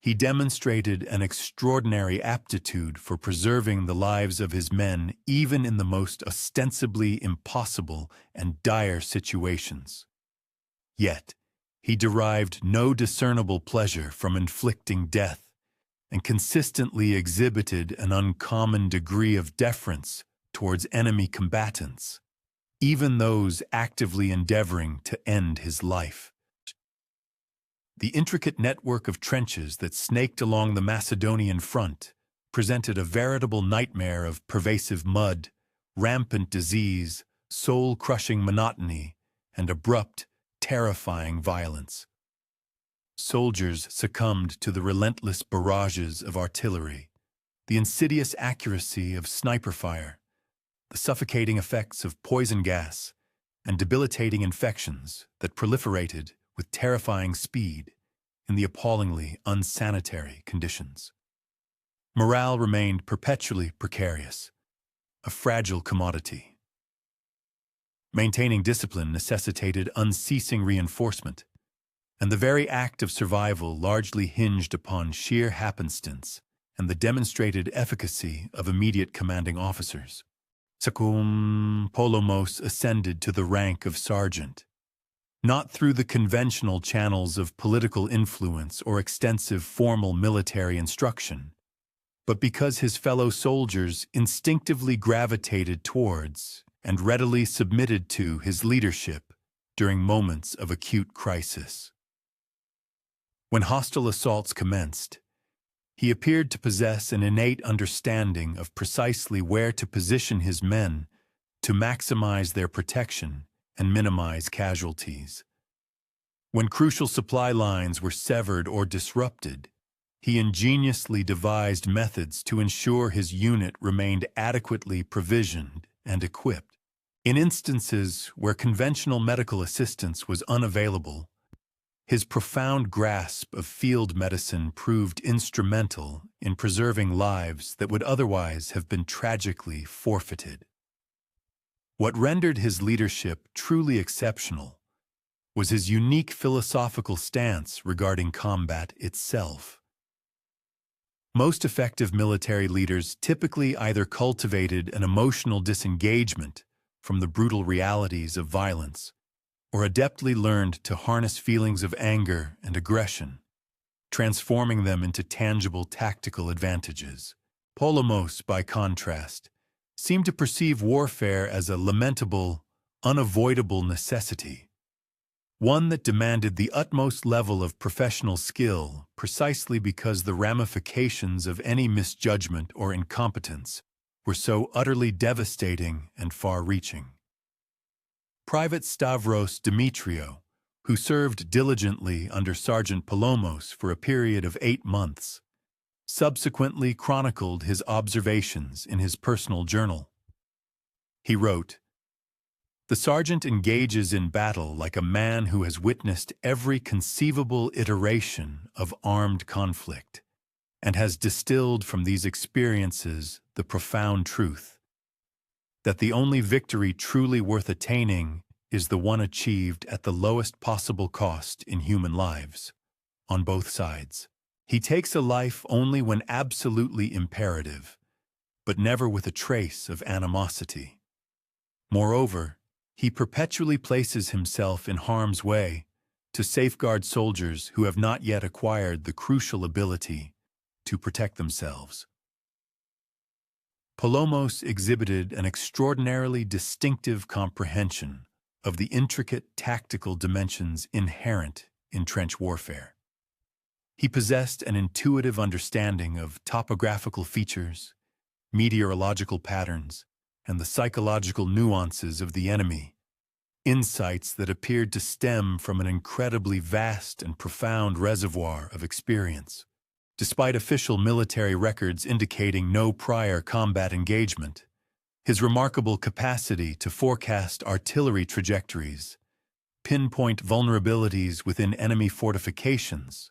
he demonstrated an extraordinary aptitude for preserving the lives of his men even in the most ostensibly impossible and dire situations. Yet, he derived no discernible pleasure from inflicting death and consistently exhibited an uncommon degree of deference towards enemy combatants, even those actively endeavoring to end his life. The intricate network of trenches that snaked along the Macedonian front presented a veritable nightmare of pervasive mud, rampant disease, soul-crushing monotony, and abrupt, terrifying violence. Soldiers succumbed to the relentless barrages of artillery, the insidious accuracy of sniper fire, the suffocating effects of poison gas, and debilitating infections that proliferated with terrifying speed in the appallingly unsanitary conditions. Morale remained perpetually precarious, a fragile commodity. Maintaining discipline necessitated unceasing reinforcement, and the very act of survival largely hinged upon sheer happenstance and the demonstrated efficacy of immediate commanding officers. Sakum Polomos ascended to the rank of sergeant, not through the conventional channels of political influence or extensive formal military instruction, but because his fellow soldiers instinctively gravitated towards and readily submitted to his leadership during moments of acute crisis. When hostile assaults commenced, he appeared to possess an innate understanding of precisely where to position his men to maximize their protection and minimize casualties. When crucial supply lines were severed or disrupted, he ingeniously devised methods to ensure his unit remained adequately provisioned and equipped. In instances where conventional medical assistance was unavailable, his profound grasp of field medicine proved instrumental in preserving lives that would otherwise have been tragically forfeited. What rendered his leadership truly exceptional was his unique philosophical stance regarding combat itself. Most effective military leaders typically either cultivated an emotional disengagement from the brutal realities of violence, or adeptly learned to harness feelings of anger and aggression, transforming them into tangible tactical advantages. Polomos, by contrast, seemed to perceive warfare as a lamentable, unavoidable necessity, one that demanded the utmost level of professional skill precisely because the ramifications of any misjudgment or incompetence were so utterly devastating and far-reaching. Private Stavros Demetriou, who served diligently under Sergeant Polomos for a period of 8 months, subsequently chronicled his observations in his personal journal. He wrote, "The sergeant engages in battle like a man who has witnessed every conceivable iteration of armed conflict, and has distilled from these experiences the profound truth that the only victory truly worth attaining is the one achieved at the lowest possible cost in human lives, on both sides. He takes a life only when absolutely imperative, but never with a trace of animosity. Moreover, he perpetually places himself in harm's way to safeguard soldiers who have not yet acquired the crucial ability to protect themselves." Polomos exhibited an extraordinarily distinctive comprehension of the intricate tactical dimensions inherent in trench warfare. He possessed an intuitive understanding of topographical features, meteorological patterns, and the psychological nuances of the enemy, insights that appeared to stem from an incredibly vast and profound reservoir of experience. Despite official military records indicating no prior combat engagement, his remarkable capacity to forecast artillery trajectories, pinpoint vulnerabilities within enemy fortifications,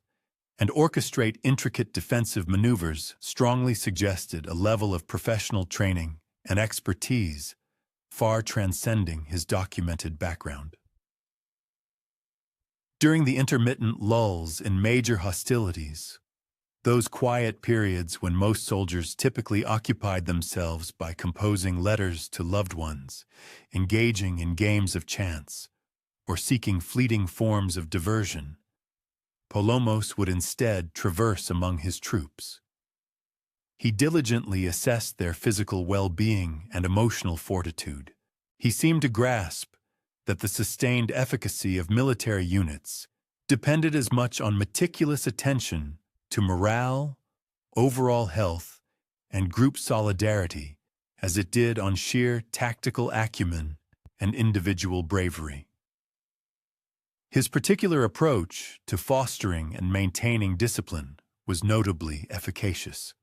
and orchestrate intricate defensive maneuvers strongly suggested a level of professional training and expertise far transcending his documented background. During the intermittent lulls in major hostilities, those quiet periods when most soldiers typically occupied themselves by composing letters to loved ones, engaging in games of chance, or seeking fleeting forms of diversion, Polomos would instead traverse among his troops. He diligently assessed their physical well-being and emotional fortitude. He seemed to grasp that the sustained efficacy of military units depended as much on meticulous attention to morale, overall health, and group solidarity as it did on sheer tactical acumen and individual bravery. His particular approach to fostering and maintaining discipline was notably efficacious.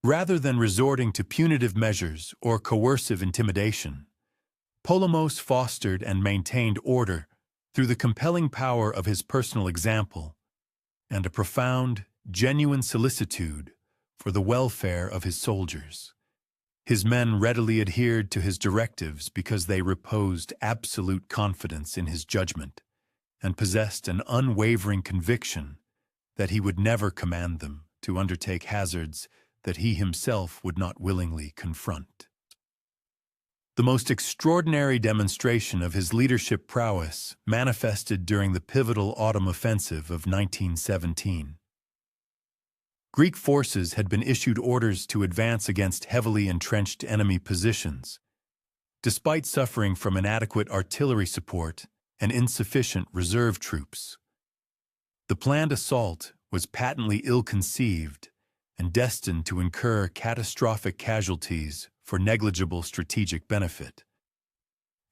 Rather than resorting to punitive measures or coercive intimidation, Polomos fostered and maintained order through the compelling power of his personal example and a profound, genuine solicitude for the welfare of his soldiers. His men readily adhered to his directives because they reposed absolute confidence in his judgment and possessed an unwavering conviction that he would never command them to undertake hazards that he himself would not willingly confront. The most extraordinary demonstration of his leadership prowess manifested during the pivotal autumn offensive of 1917. Greek forces had been issued orders to advance against heavily entrenched enemy positions. Despite suffering from inadequate artillery support and insufficient reserve troops, the planned assault was patently ill-conceived and destined to incur catastrophic casualties for negligible strategic benefit.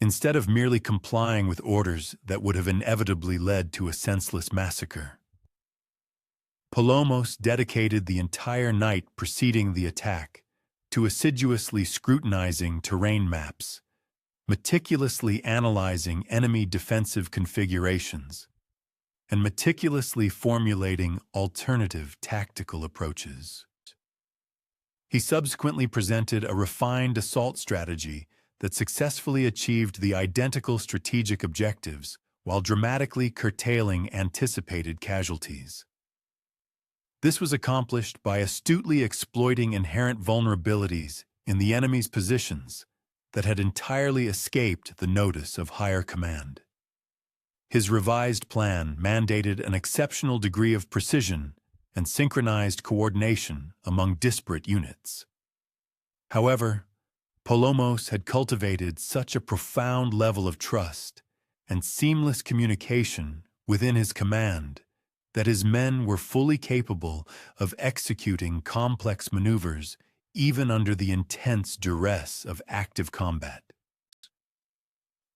Instead of merely complying with orders that would have inevitably led to a senseless massacre, Polomos dedicated the entire night preceding the attack to assiduously scrutinizing terrain maps, meticulously analyzing enemy defensive configurations, and meticulously formulating alternative tactical approaches. He subsequently presented a refined assault strategy that successfully achieved the identical strategic objectives while dramatically curtailing anticipated casualties. This was accomplished by astutely exploiting inherent vulnerabilities in the enemy's positions that had entirely escaped the notice of higher command. His revised plan mandated an exceptional degree of precision and synchronized coordination among disparate units. However, Polomos had cultivated such a profound level of trust and seamless communication within his command that his men were fully capable of executing complex maneuvers even under the intense duress of active combat.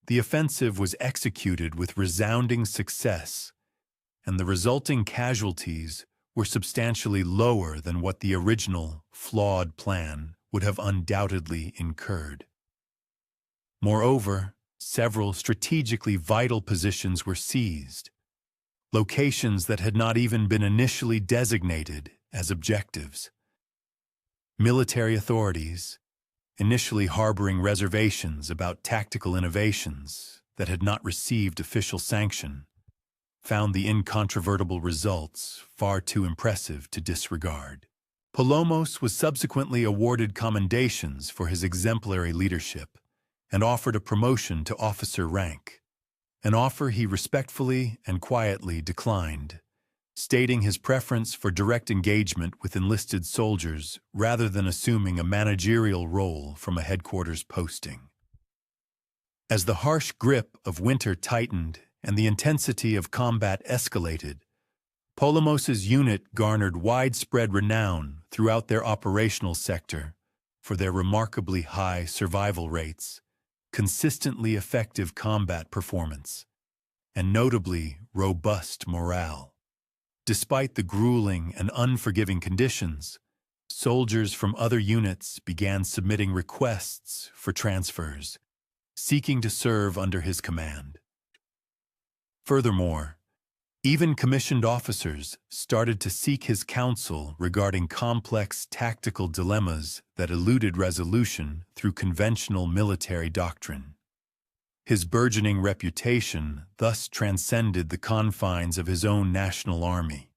The offensive was executed with resounding success, and the resulting casualties were substantially lower than what the original, flawed plan would have undoubtedly incurred. Moreover, several strategically vital positions were seized, locations that had not even been initially designated as objectives. Military authorities, initially harboring reservations about tactical innovations that had not received official sanction, found the incontrovertible results far too impressive to disregard. Polomos was subsequently awarded commendations for his exemplary leadership and offered a promotion to officer rank, an offer he respectfully and quietly declined, stating his preference for direct engagement with enlisted soldiers rather than assuming a managerial role from a headquarters posting. As the harsh grip of winter tightened and the intensity of combat escalated, Polomos's unit garnered widespread renown throughout their operational sector for their remarkably high survival rates, consistently effective combat performance, and notably robust morale. Despite the grueling and unforgiving conditions, soldiers from other units began submitting requests for transfers, seeking to serve under his command. Furthermore, even commissioned officers started to seek his counsel regarding complex tactical dilemmas that eluded resolution through conventional military doctrine. His burgeoning reputation thus transcended the confines of his own national army.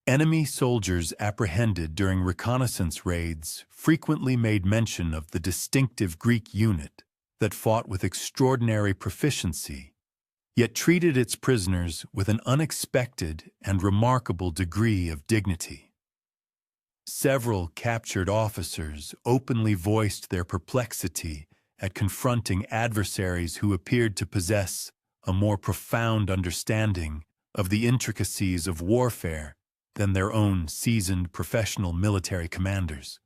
Enemy soldiers apprehended during reconnaissance raids frequently made mention of the distinctive Greek unit that fought with extraordinary proficiency, yet treated its prisoners with an unexpected and remarkable degree of dignity. Several captured officers openly voiced their perplexity at confronting adversaries who appeared to possess a more profound understanding of the intricacies of warfare than their own seasoned professional military commanders.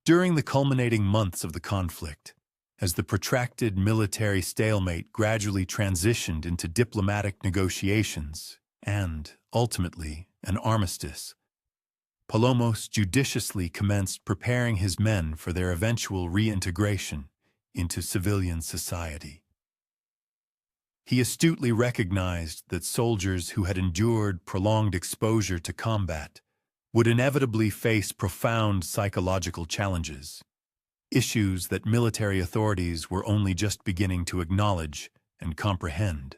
During the culminating months of the conflict, as the protracted military stalemate gradually transitioned into diplomatic negotiations and, ultimately, an armistice, Polomos judiciously commenced preparing his men for their eventual reintegration into civilian society. He astutely recognized that soldiers who had endured prolonged exposure to combat would inevitably face profound psychological challenges, issues that military authorities were only just beginning to acknowledge and comprehend.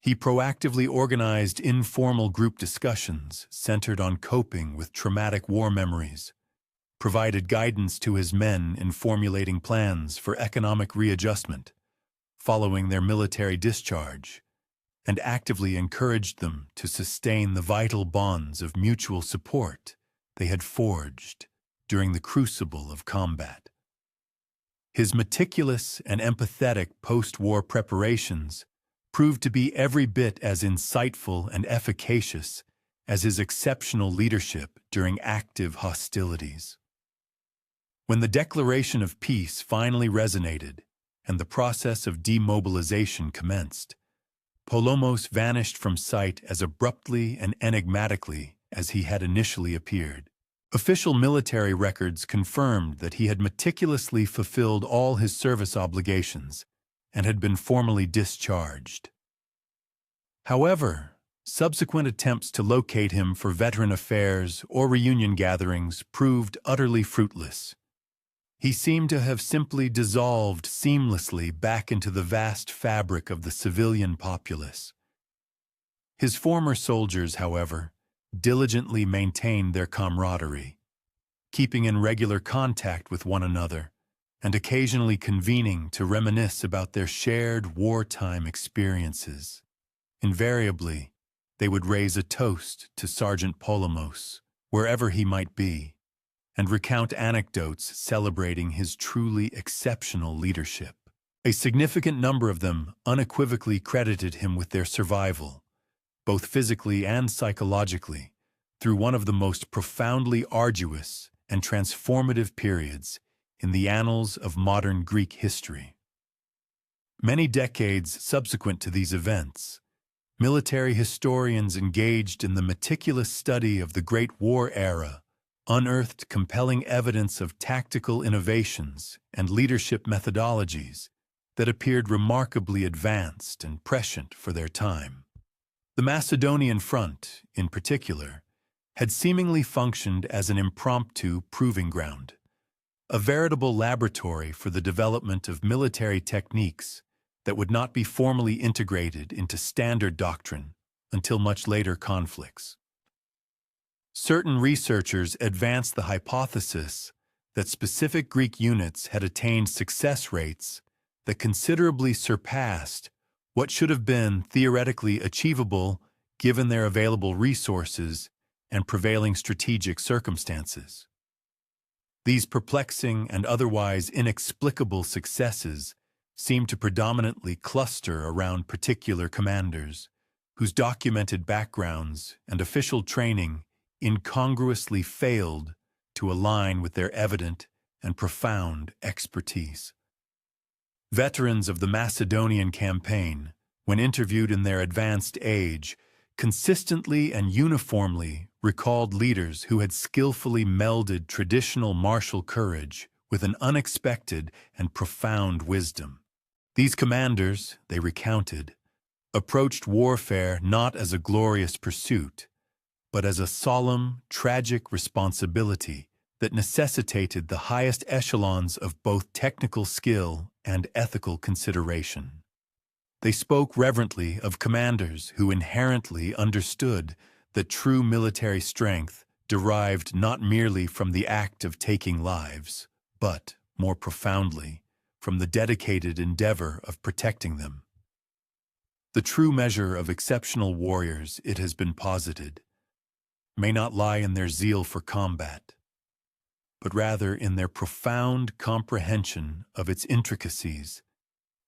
He proactively organized informal group discussions centered on coping with traumatic war memories, provided guidance to his men in formulating plans for economic readjustment following their military discharge, and actively encouraged them to sustain the vital bonds of mutual support they had forged during the crucible of combat. His meticulous and empathetic post-war preparations proved to be every bit as insightful and efficacious as his exceptional leadership during active hostilities. When the declaration of peace finally resonated and the process of demobilization commenced, Polomos vanished from sight as abruptly and enigmatically as he had initially appeared. Official military records confirmed that he had meticulously fulfilled all his service obligations and had been formally discharged. However, subsequent attempts to locate him for veteran affairs or reunion gatherings proved utterly fruitless. He seemed to have simply dissolved seamlessly back into the vast fabric of the civilian populace. His former soldiers, however, diligently maintained their camaraderie, keeping in regular contact with one another and occasionally convening to reminisce about their shared wartime experiences. Invariably, they would raise a toast to Sergeant Polomos, wherever he might be, and recount anecdotes celebrating his truly exceptional leadership. A significant number of them unequivocally credited him with their survival, both physically and psychologically, through one of the most profoundly arduous and transformative periods in the annals of modern Greek history. Many decades subsequent to these events, military historians engaged in the meticulous study of the Great War era unearthed compelling evidence of tactical innovations and leadership methodologies that appeared remarkably advanced and prescient for their time. The Macedonian front, in particular, had seemingly functioned as an impromptu proving ground, a veritable laboratory for the development of military techniques that would not be formally integrated into standard doctrine until much later conflicts. Certain researchers advanced the hypothesis that specific Greek units had attained success rates that considerably surpassed what should have been theoretically achievable given their available resources and prevailing strategic circumstances. These perplexing and otherwise inexplicable successes seemed to predominantly cluster around particular commanders, whose documented backgrounds and official training incongruously failed to align with their evident and profound expertise. Veterans of the Macedonian campaign, when interviewed in their advanced age, consistently and uniformly recalled leaders who had skillfully melded traditional martial courage with an unexpected and profound wisdom. These commanders, they recounted, approached warfare not as a glorious pursuit, but as a solemn, tragic responsibility that necessitated the highest echelons of both technical skill and ethical consideration. They spoke reverently of commanders who inherently understood that true military strength derived not merely from the act of taking lives, but, more profoundly, from the dedicated endeavor of protecting them. The true measure of exceptional warriors, it has been posited, may not lie in their zeal for combat, but rather in their profound comprehension of its intricacies,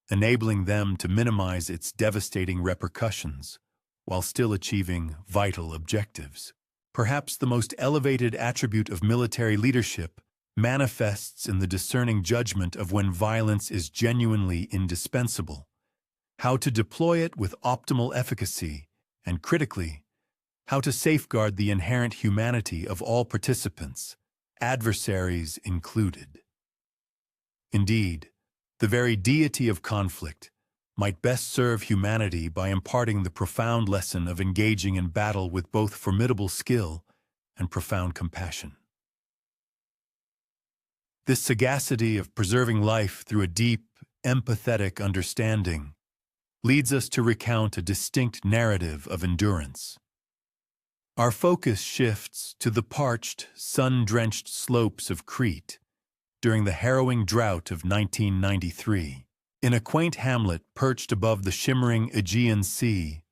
enabling them to minimize its devastating repercussions while still achieving vital objectives. Perhaps the most elevated attribute of military leadership manifests in the discerning judgment of when violence is genuinely indispensable, how to deploy it with optimal efficacy, and critically, how to safeguard the inherent humanity of all participants, adversaries included. Indeed, the very deity of conflict might best serve humanity by imparting the profound lesson of engaging in battle with both formidable skill and profound compassion. This sagacity of preserving life through a deep, empathetic understanding leads us to recount a distinct narrative of endurance. Our focus shifts to the parched, sun-drenched slopes of Crete during the harrowing drought of 1993. In a quaint hamlet perched above the shimmering Aegean Sea,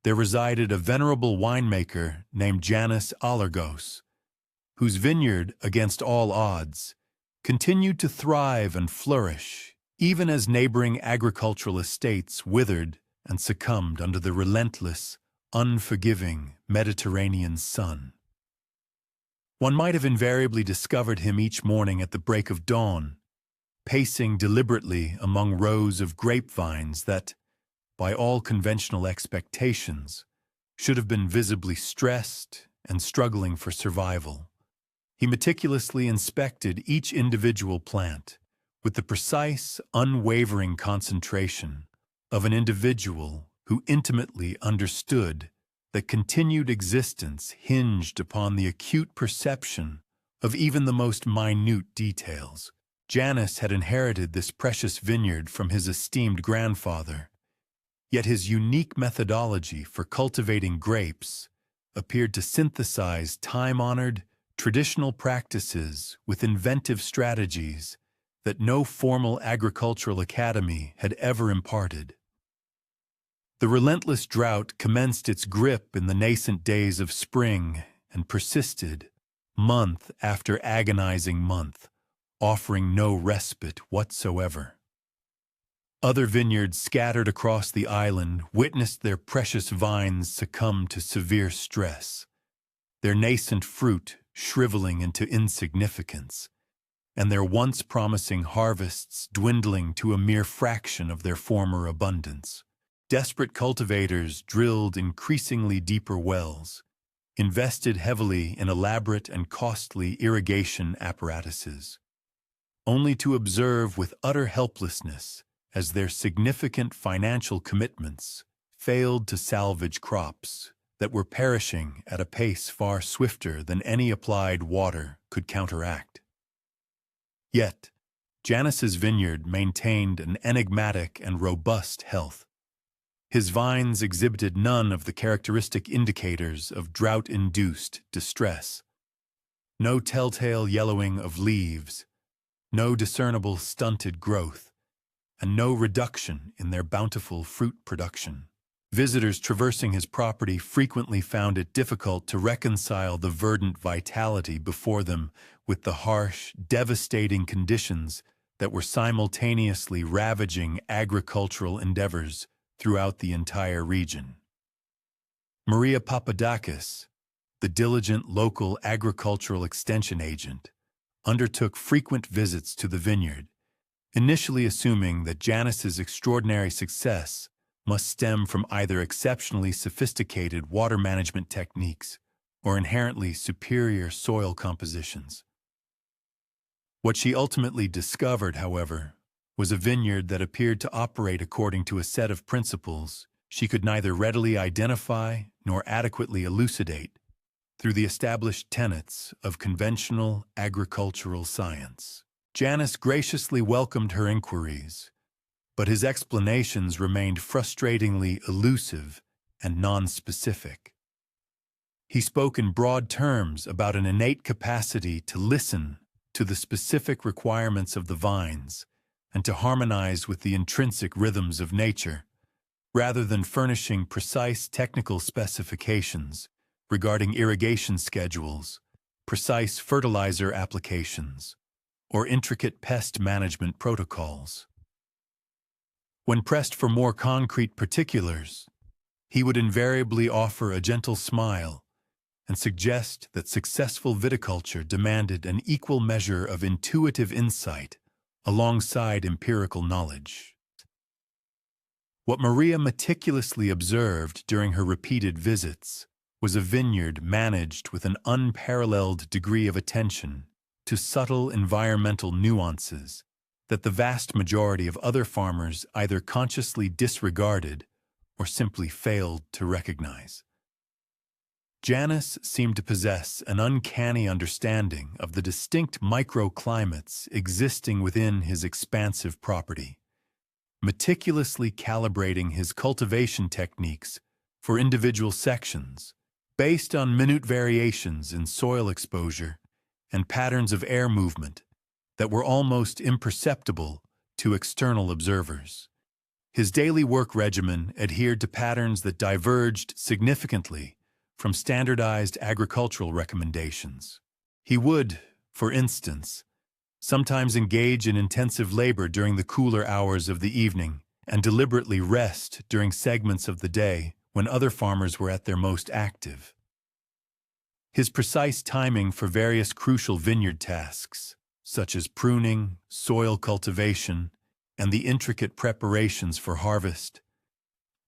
there resided a venerable winemaker named Janus Alargos, whose vineyard, against all odds, continued to thrive and flourish, even as neighboring agricultural estates withered and succumbed under the relentless, unforgiving Mediterranean sun. One might have invariably discovered him each morning at the break of dawn, pacing deliberately among rows of grapevines that, by all conventional expectations, should have been visibly stressed and struggling for survival. He meticulously inspected each individual plant with the precise, unwavering concentration of an individual who intimately understood that continued existence hinged upon the acute perception of even the most minute details. Janus had inherited this precious vineyard from his esteemed grandfather, yet his unique methodology for cultivating grapes appeared to synthesize time-honored, traditional practices with inventive strategies that no formal agricultural academy had ever imparted. The relentless drought commenced its grip in the nascent days of spring and persisted month after agonizing month, offering no respite whatsoever. Other vineyards scattered across the island witnessed their precious vines succumb to severe stress, their nascent fruit shriveling into insignificance, and their once promising harvests dwindling to a mere fraction of their former abundance. Desperate cultivators drilled increasingly deeper wells, invested heavily in elaborate and costly irrigation apparatuses, only to observe with utter helplessness as their significant financial commitments failed to salvage crops that were perishing at a pace far swifter than any applied water could counteract. Yet, Janus's vineyard maintained an enigmatic and robust health. His vines exhibited none of the characteristic indicators of drought-induced distress. No telltale yellowing of leaves, no discernible stunted growth, and no reduction in their bountiful fruit production. Visitors traversing his property frequently found it difficult to reconcile the verdant vitality before them with the harsh, devastating conditions that were simultaneously ravaging agricultural endeavors throughout the entire region. Maria Papadakis, the diligent local agricultural extension agent, undertook frequent visits to the vineyard, initially assuming that Janus's extraordinary success must stem from either exceptionally sophisticated water management techniques or inherently superior soil compositions. What she ultimately discovered, however, was a vineyard that appeared to operate according to a set of principles she could neither readily identify nor adequately elucidate through the established tenets of conventional agricultural science. Janus graciously welcomed her inquiries, but his explanations remained frustratingly elusive and nonspecific. He spoke in broad terms about an innate capacity to listen to the specific requirements of the vines and to harmonize with the intrinsic rhythms of nature, rather than furnishing precise technical specifications regarding irrigation schedules, precise fertilizer applications, or intricate pest management protocols. When pressed for more concrete particulars, he would invariably offer a gentle smile and suggest that successful viticulture demanded an equal measure of intuitive insight alongside empirical knowledge. What Maria meticulously observed during her repeated visits was a vineyard managed with an unparalleled degree of attention to subtle environmental nuances that the vast majority of other farmers either consciously disregarded or simply failed to recognize. Janus seemed to possess an uncanny understanding of the distinct microclimates existing within his expansive property, meticulously calibrating his cultivation techniques for individual sections, based on minute variations in soil exposure and patterns of air movement that were almost imperceptible to external observers. His daily work regimen adhered to patterns that diverged significantly from standardized agricultural recommendations. He would, for instance, sometimes engage in intensive labor during the cooler hours of the evening and deliberately rest during segments of the day when other farmers were at their most active. His precise timing for various crucial vineyard tasks, such as pruning, soil cultivation, and the intricate preparations for harvest,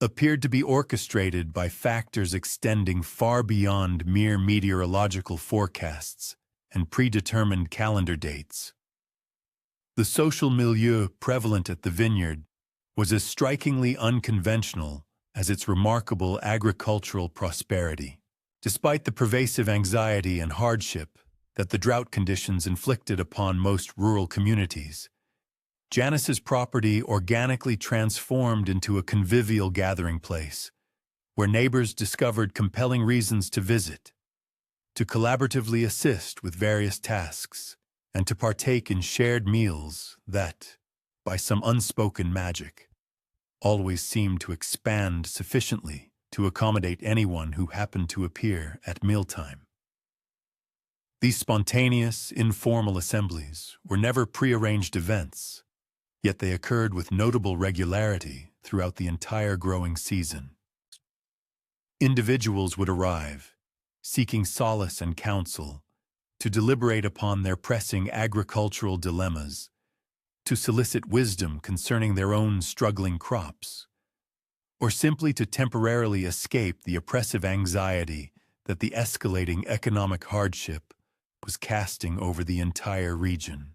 appeared to be orchestrated by factors extending far beyond mere meteorological forecasts and predetermined calendar dates. The social milieu prevalent at the vineyard was as strikingly unconventional as its remarkable agricultural prosperity. Despite the pervasive anxiety and hardship that the drought conditions inflicted upon most rural communities, Janus's property organically transformed into a convivial gathering place, where neighbors discovered compelling reasons to visit, to collaboratively assist with various tasks, and to partake in shared meals that, by some unspoken magic, always seemed to expand sufficiently to accommodate anyone who happened to appear at mealtime. These spontaneous, informal assemblies were never prearranged events, yet they occurred with notable regularity throughout the entire growing season. Individuals would arrive, seeking solace and counsel, to deliberate upon their pressing agricultural dilemmas, to solicit wisdom concerning their own struggling crops, or simply to temporarily escape the oppressive anxiety that the escalating economic hardship was casting over the entire region.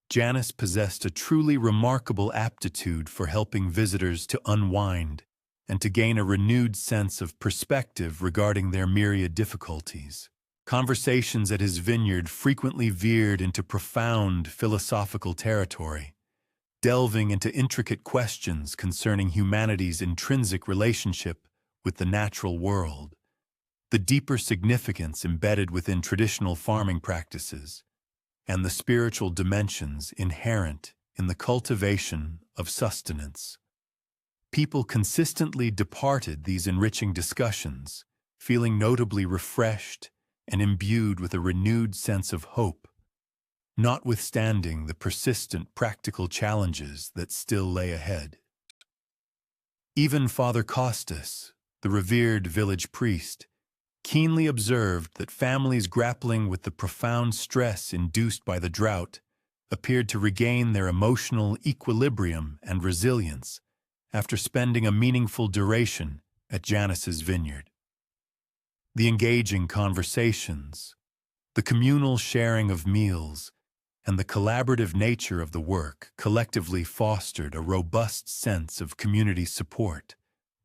Janus possessed a truly remarkable aptitude for helping visitors to unwind and to gain a renewed sense of perspective regarding their myriad difficulties. Conversations at his vineyard frequently veered into profound philosophical territory, delving into intricate questions concerning humanity's intrinsic relationship with the natural world, the deeper significance embedded within traditional farming practices, and the spiritual dimensions inherent in the cultivation of sustenance. People consistently departed these enriching discussions, feeling notably refreshed and imbued with a renewed sense of hope, notwithstanding the persistent practical challenges that still lay ahead. Even Father Costas, the revered village priest, keenly observed that families grappling with the profound stress induced by the drought appeared to regain their emotional equilibrium and resilience after spending a meaningful duration at Janus's vineyard. The engaging conversations, the communal sharing of meals, and the collaborative nature of the work collectively fostered a robust sense of community support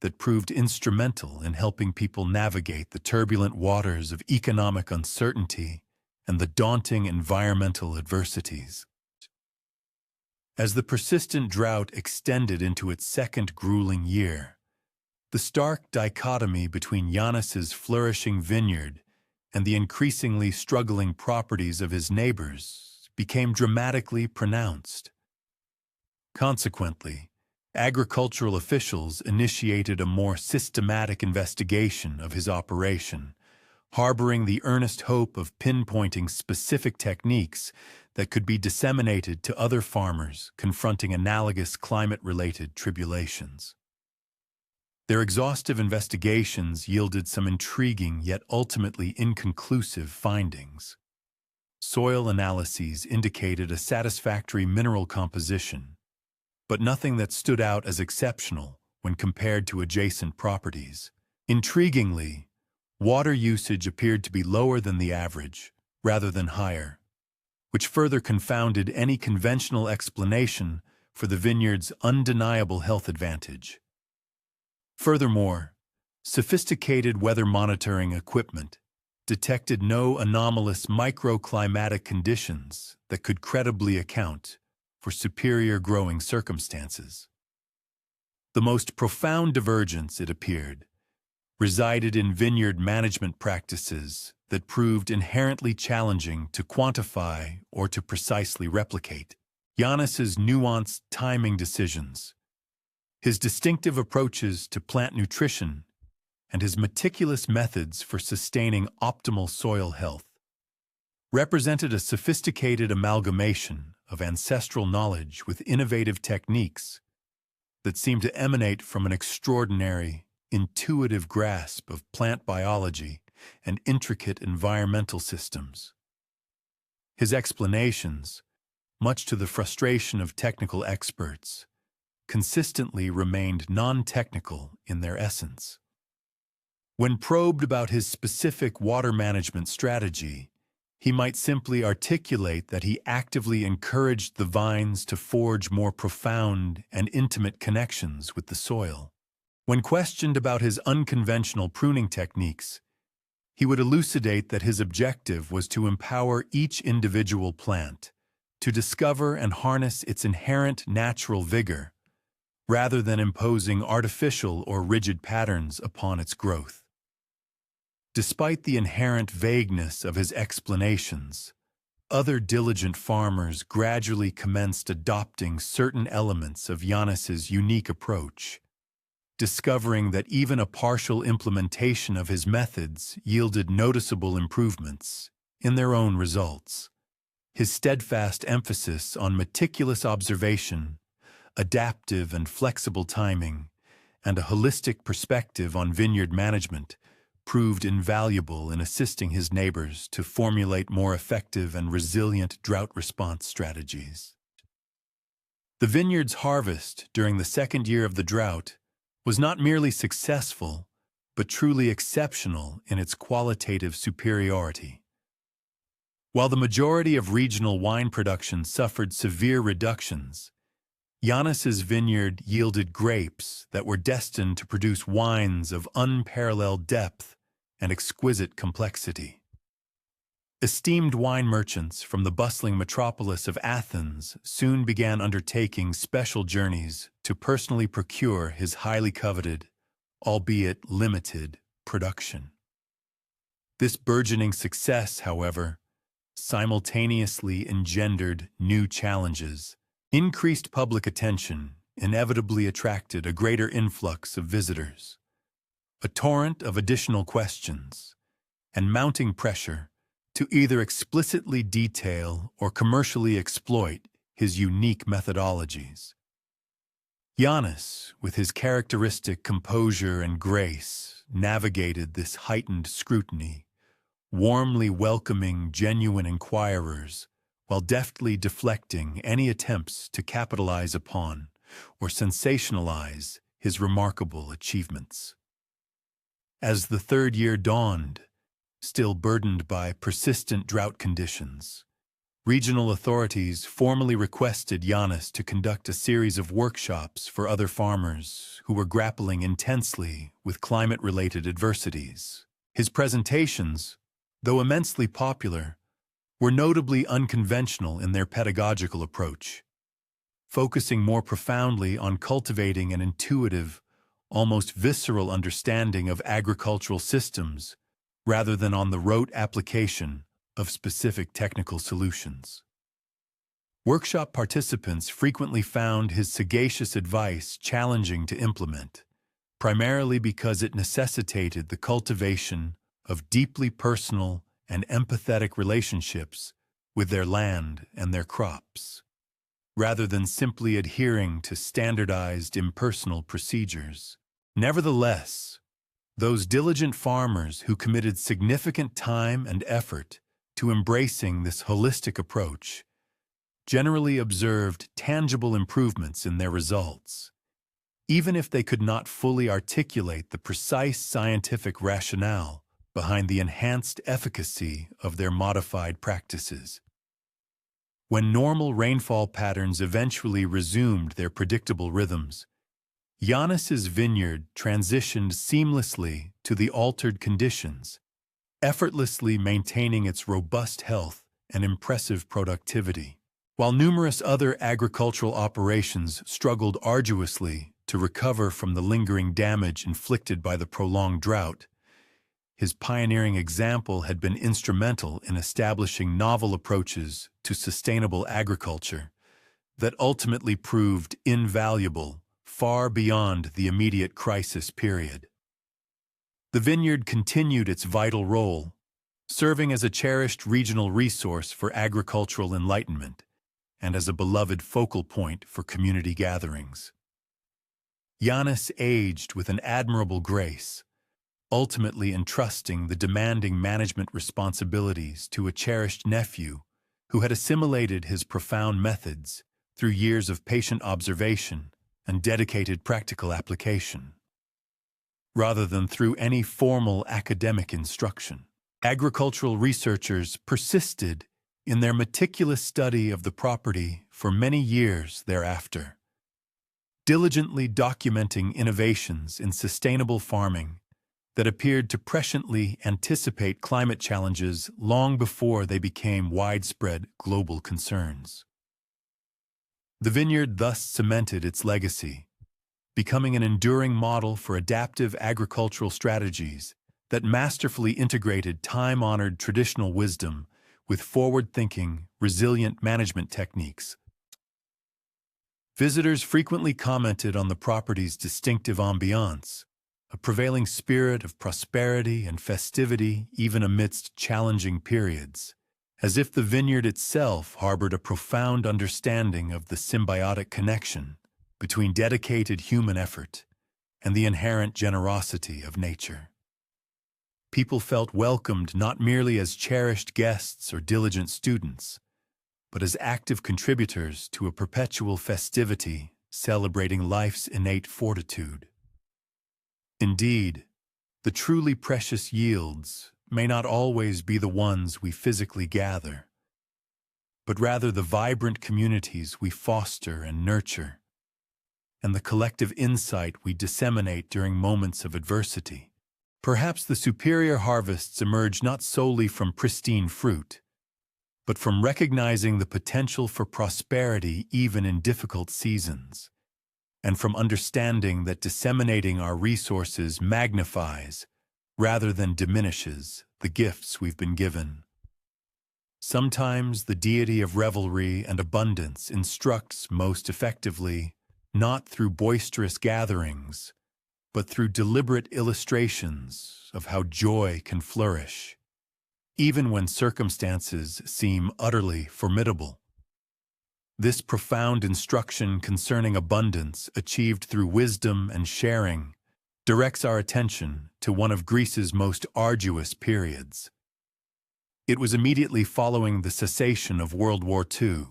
that proved instrumental in helping people navigate the turbulent waters of economic uncertainty and the daunting environmental adversities. As the persistent drought extended into its second grueling year, the stark dichotomy between Janus's flourishing vineyard and the increasingly struggling properties of his neighbors became dramatically pronounced. Consequently, agricultural officials initiated a more systematic investigation of his operation, harboring the earnest hope of pinpointing specific techniques that could be disseminated to other farmers confronting analogous climate-related tribulations. Their exhaustive investigations yielded some intriguing yet ultimately inconclusive findings. Soil analyses indicated a satisfactory mineral composition, but nothing that stood out as exceptional when compared to adjacent properties. Intriguingly, water usage appeared to be lower than the average, rather than higher, which further confounded any conventional explanation for the vineyard's undeniable health advantage. Furthermore, sophisticated weather monitoring equipment detected no anomalous microclimatic conditions that could credibly account for superior growing circumstances. The most profound divergence, it appeared, resided in vineyard management practices that proved inherently challenging to quantify or to precisely replicate. Janus's nuanced timing decisions, his distinctive approaches to plant nutrition, and his meticulous methods for sustaining optimal soil health represented a sophisticated amalgamation of ancestral knowledge with innovative techniques that seemed to emanate from an extraordinary, intuitive grasp of plant biology and intricate environmental systems. His explanations, much to the frustration of technical experts, consistently remained non-technical in their essence. When probed about his specific water management strategy, he might simply articulate that he actively encouraged the vines to forge more profound and intimate connections with the soil. When questioned about his unconventional pruning techniques, he would elucidate that his objective was to empower each individual plant to discover and harness its inherent natural vigor, rather than imposing artificial or rigid patterns upon its growth. Despite the inherent vagueness of his explanations, other diligent farmers gradually commenced adopting certain elements of Janus's unique approach, discovering that even a partial implementation of his methods yielded noticeable improvements in their own results. His steadfast emphasis on meticulous observation, adaptive and flexible timing, and a holistic perspective on vineyard management proved invaluable in assisting his neighbors to formulate more effective and resilient drought response strategies. The vineyard's harvest during the second year of the drought was not merely successful, but truly exceptional in its qualitative superiority. While the majority of regional wine production suffered severe reductions, Janus's vineyard yielded grapes that were destined to produce wines of unparalleled depth and exquisite complexity. Esteemed wine merchants from the bustling metropolis of Athens soon began undertaking special journeys to personally procure his highly coveted, albeit limited, production. This burgeoning success, however, simultaneously engendered new challenges. Increased public attention inevitably attracted a greater influx of visitors. A torrent of additional questions and mounting pressure to either explicitly detail or commercially exploit his unique methodologies. Janus, with his characteristic composure and grace, navigated this heightened scrutiny, warmly welcoming genuine inquirers while deftly deflecting any attempts to capitalize upon or sensationalize his remarkable achievements. As the third year dawned, still burdened by persistent drought conditions, regional authorities formally requested Janus to conduct a series of workshops for other farmers who were grappling intensely with climate-related adversities. His presentations, though immensely popular, were notably unconventional in their pedagogical approach, focusing more profoundly on cultivating an intuitive, almost visceral understanding of agricultural systems rather than on the rote application of specific technical solutions. Workshop participants frequently found his sagacious advice challenging to implement, primarily because it necessitated the cultivation of deeply personal and empathetic relationships with their land and their crops, rather than simply adhering to standardized impersonal procedures. Nevertheless, those diligent farmers who committed significant time and effort to embracing this holistic approach generally observed tangible improvements in their results, even if they could not fully articulate the precise scientific rationale behind the enhanced efficacy of their modified practices. When normal rainfall patterns eventually resumed their predictable rhythms, Janus's vineyard transitioned seamlessly to the altered conditions, effortlessly maintaining its robust health and impressive productivity. While numerous other agricultural operations struggled arduously to recover from the lingering damage inflicted by the prolonged drought, his pioneering example had been instrumental in establishing novel approaches to sustainable agriculture that ultimately proved invaluable far beyond the immediate crisis period. The vineyard continued its vital role, serving as a cherished regional resource for agricultural enlightenment and as a beloved focal point for community gatherings. Giannis aged with an admirable grace, ultimately entrusting the demanding management responsibilities to a cherished nephew who had assimilated his profound methods through years of patient observation and dedicated practical application, rather than through any formal academic instruction. Agricultural researchers persisted in their meticulous study of the property for many years thereafter, diligently documenting innovations in sustainable farming that appeared to presciently anticipate climate challenges long before they became widespread global concerns. The vineyard thus cemented its legacy, becoming an enduring model for adaptive agricultural strategies that masterfully integrated time-honored traditional wisdom with forward-thinking, resilient management techniques. Visitors frequently commented on the property's distinctive ambiance, a prevailing spirit of prosperity and festivity even amidst challenging periods, as if the vineyard itself harbored a profound understanding of the symbiotic connection between dedicated human effort and the inherent generosity of nature. People felt welcomed not merely as cherished guests or diligent students, but as active contributors to a perpetual festivity celebrating life's innate fortitude. Indeed, the truly precious yields may not always be the ones we physically gather, but rather the vibrant communities we foster and nurture, and the collective insight we disseminate during moments of adversity. Perhaps the superior harvests emerge not solely from pristine fruit, but from recognizing the potential for prosperity even in difficult seasons, and from understanding that disseminating our resources magnifies, rather than diminishes, the gifts we've been given. Sometimes the deity of revelry and abundance instructs most effectively not through boisterous gatherings, but through deliberate illustrations of how joy can flourish, even when circumstances seem utterly formidable. This profound instruction concerning abundance achieved through wisdom and sharing directs our attention to one of Greece's most arduous periods. It was immediately following the cessation of World War II,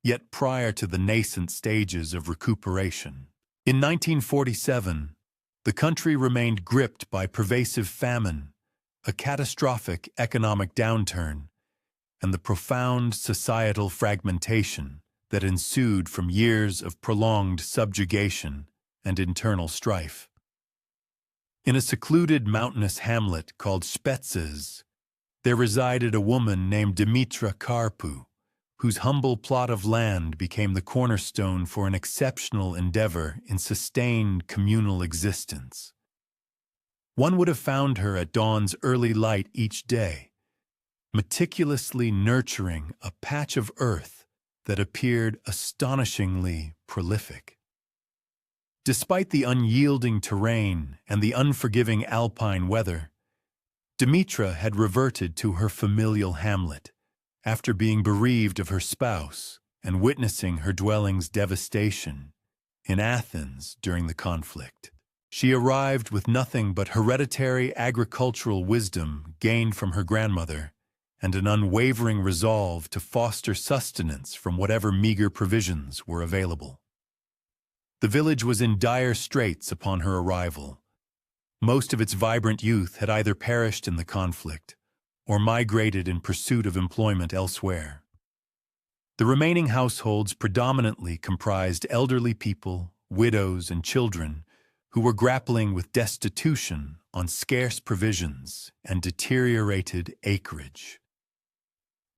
yet prior to the nascent stages of recuperation. In 1947, the country remained gripped by pervasive famine, a catastrophic economic downturn, and the profound societal fragmentation that ensued from years of prolonged subjugation and internal strife. In a secluded mountainous hamlet called Spetses, there resided a woman named Dimitra Karpou, whose humble plot of land became the cornerstone for an exceptional endeavor in sustained communal existence. One would have found her at dawn's early light each day, meticulously nurturing a patch of earth that appeared astonishingly prolific. Despite the unyielding terrain and the unforgiving alpine weather, Dimitra had reverted to her familial hamlet after being bereaved of her spouse and witnessing her dwelling's devastation in Athens during the conflict. She arrived with nothing but hereditary agricultural wisdom gained from her grandmother and an unwavering resolve to foster sustenance from whatever meager provisions were available. The village was in dire straits upon her arrival. Most of its vibrant youth had either perished in the conflict or migrated in pursuit of employment elsewhere. The remaining households predominantly comprised elderly people, widows, and children who were grappling with destitution on scarce provisions and deteriorated acreage.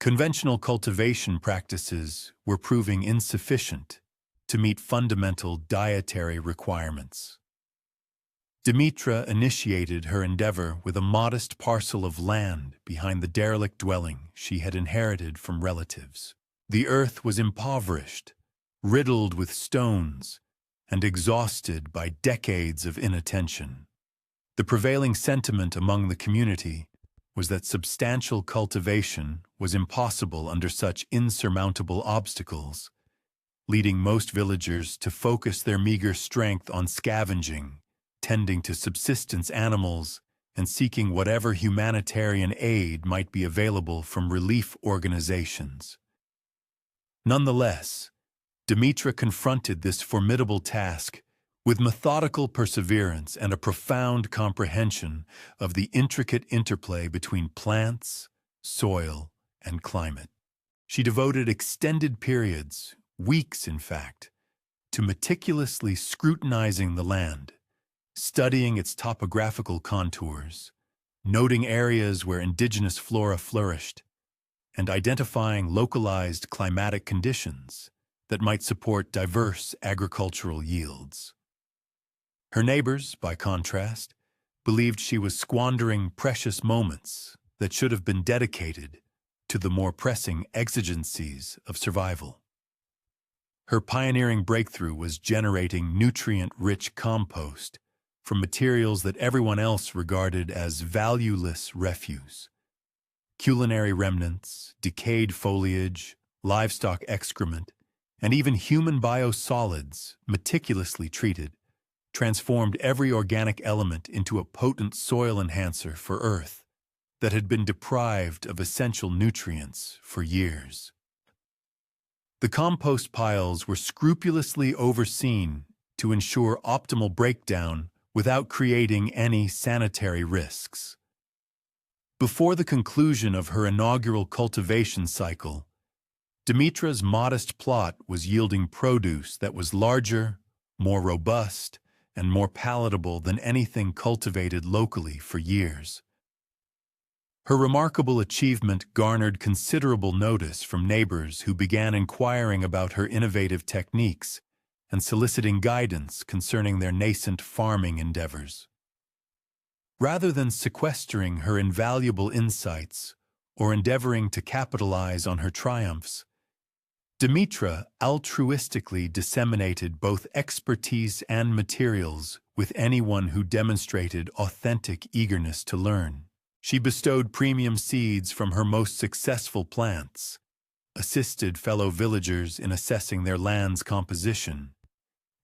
Conventional cultivation practices were proving insufficient to meet fundamental dietary requirements. Dimitra initiated her endeavor with a modest parcel of land behind the derelict dwelling she had inherited from relatives. The earth was impoverished, riddled with stones, and exhausted by decades of inattention. The prevailing sentiment among the community was that substantial cultivation was impossible under such insurmountable obstacles, leading most villagers to focus their meager strength on scavenging, tending to subsistence animals, and seeking whatever humanitarian aid might be available from relief organizations. Nonetheless, Dimitra confronted this formidable task with methodical perseverance and a profound comprehension of the intricate interplay between plants, soil, and climate. She devoted extended periods, weeks in fact, to meticulously scrutinizing the land, studying its topographical contours, noting areas where indigenous flora flourished, and identifying localized climatic conditions that might support diverse agricultural yields. Her neighbors, by contrast, believed she was squandering precious moments that should have been dedicated to the more pressing exigencies of survival. Her pioneering breakthrough was generating nutrient-rich compost from materials that everyone else regarded as valueless refuse. Culinary remnants, decayed foliage, livestock excrement, and even human biosolids, meticulously treated, transformed every organic element into a potent soil enhancer for Earth that had been deprived of essential nutrients for years. The compost piles were scrupulously overseen to ensure optimal breakdown without creating any sanitary risks. Before the conclusion of her inaugural cultivation cycle, Dimitra's modest plot was yielding produce that was larger, more robust, and more palatable than anything cultivated locally for years. Her remarkable achievement garnered considerable notice from neighbors who began inquiring about her innovative techniques and soliciting guidance concerning their nascent farming endeavors. Rather than sequestering her invaluable insights or endeavoring to capitalize on her triumphs, Dimitra altruistically disseminated both expertise and materials with anyone who demonstrated authentic eagerness to learn. She bestowed premium seeds from her most successful plants, assisted fellow villagers in assessing their land's composition,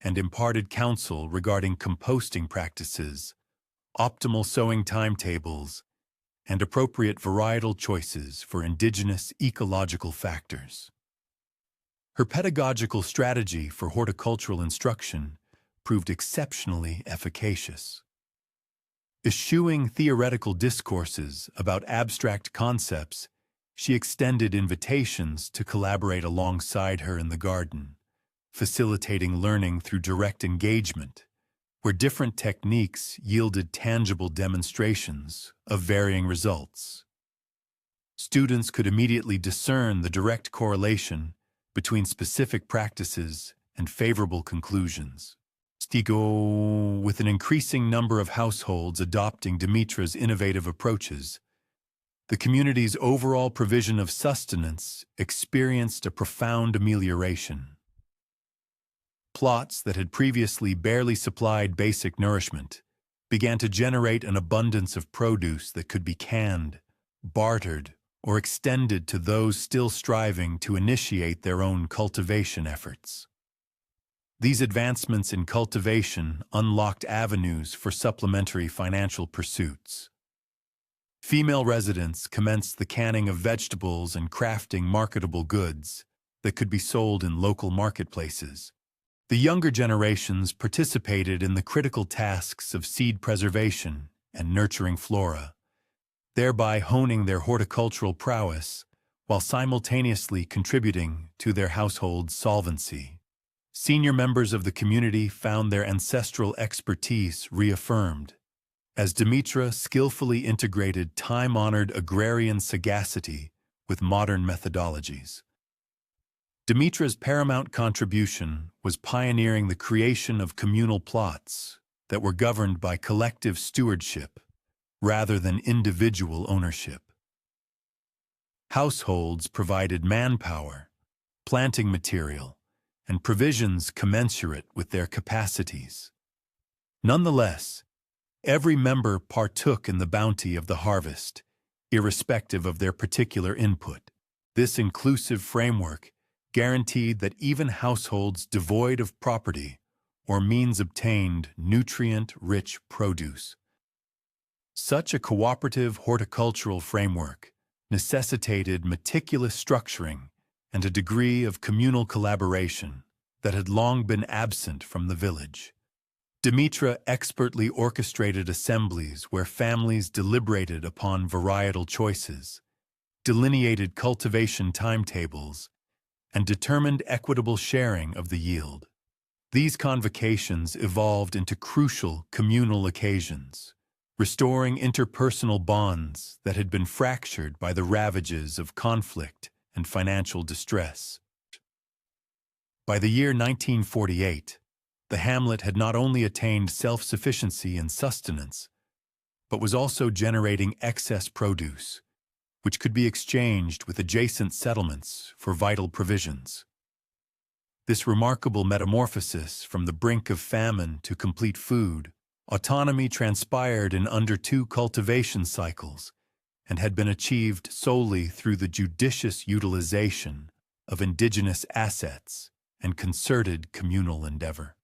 and imparted counsel regarding composting practices, optimal sowing timetables, and appropriate varietal choices for indigenous ecological factors. Her pedagogical strategy for horticultural instruction proved exceptionally efficacious. Eschewing theoretical discourses about abstract concepts, she extended invitations to collaborate alongside her in the garden, facilitating learning through direct engagement, where different techniques yielded tangible demonstrations of varying results. Students could immediately discern the direct correlation between specific practices and favorable conclusions. With an increasing number of households adopting Dimitra's innovative approaches, the community's overall provision of sustenance experienced a profound amelioration. Plots that had previously barely supplied basic nourishment began to generate an abundance of produce that could be canned, bartered, or extended to those still striving to initiate their own cultivation efforts. These advancements in cultivation unlocked avenues for supplementary financial pursuits. Female residents commenced the canning of vegetables and crafting marketable goods that could be sold in local marketplaces. The younger generations participated in the critical tasks of seed preservation and nurturing flora, thereby honing their horticultural prowess while simultaneously contributing to their household's solvency. Senior members of the community found their ancestral expertise reaffirmed, as Dimitra skillfully integrated time-honored agrarian sagacity with modern methodologies. Dimitra's paramount contribution was pioneering the creation of communal plots that were governed by collective stewardship rather than individual ownership. Households provided manpower, planting material, and provisions commensurate with their capacities. Nonetheless, every member partook in the bounty of the harvest, irrespective of their particular input. This inclusive framework guaranteed that even households devoid of property or means obtained nutrient-rich produce. Such a cooperative horticultural framework necessitated meticulous structuring and a degree of communal collaboration that had long been absent from the village. Dimitra expertly orchestrated assemblies where families deliberated upon varietal choices, delineated cultivation timetables, and determined equitable sharing of the yield. These convocations evolved into crucial communal occasions, restoring interpersonal bonds that had been fractured by the ravages of conflict and financial distress. By the year 1948, the hamlet had not only attained self-sufficiency in sustenance, but was also generating excess produce, which could be exchanged with adjacent settlements for vital provisions. This remarkable metamorphosis from the brink of famine to complete food, autonomy transpired in under 2 cultivation cycles and had been achieved solely through the judicious utilization of indigenous assets and concerted communal endeavor.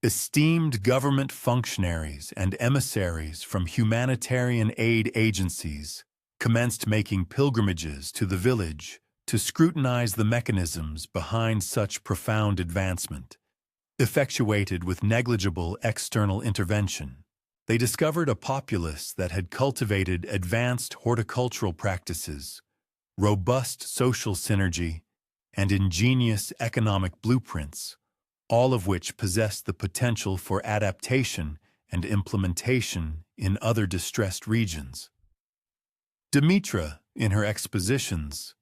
Esteemed government functionaries and emissaries from humanitarian aid agencies commenced making pilgrimages to the village to scrutinize the mechanisms behind such profound advancement. Effectuated with negligible external intervention, they discovered a populace that had cultivated advanced horticultural practices, robust social synergy, and ingenious economic blueprints, all of which possessed the potential for adaptation and implementation in other distressed regions. Dimitra, in her expositions,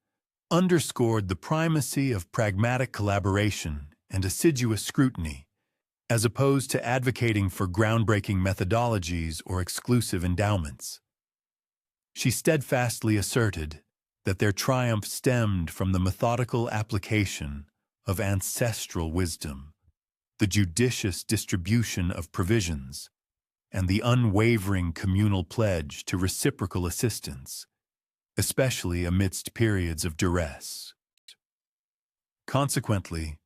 underscored the primacy of pragmatic collaboration and assiduous scrutiny, as opposed to advocating for groundbreaking methodologies or exclusive endowments. She steadfastly asserted that their triumph stemmed from the methodical application of ancestral wisdom, the judicious distribution of provisions, and the unwavering communal pledge to reciprocal assistance, especially amidst periods of duress. Consequently,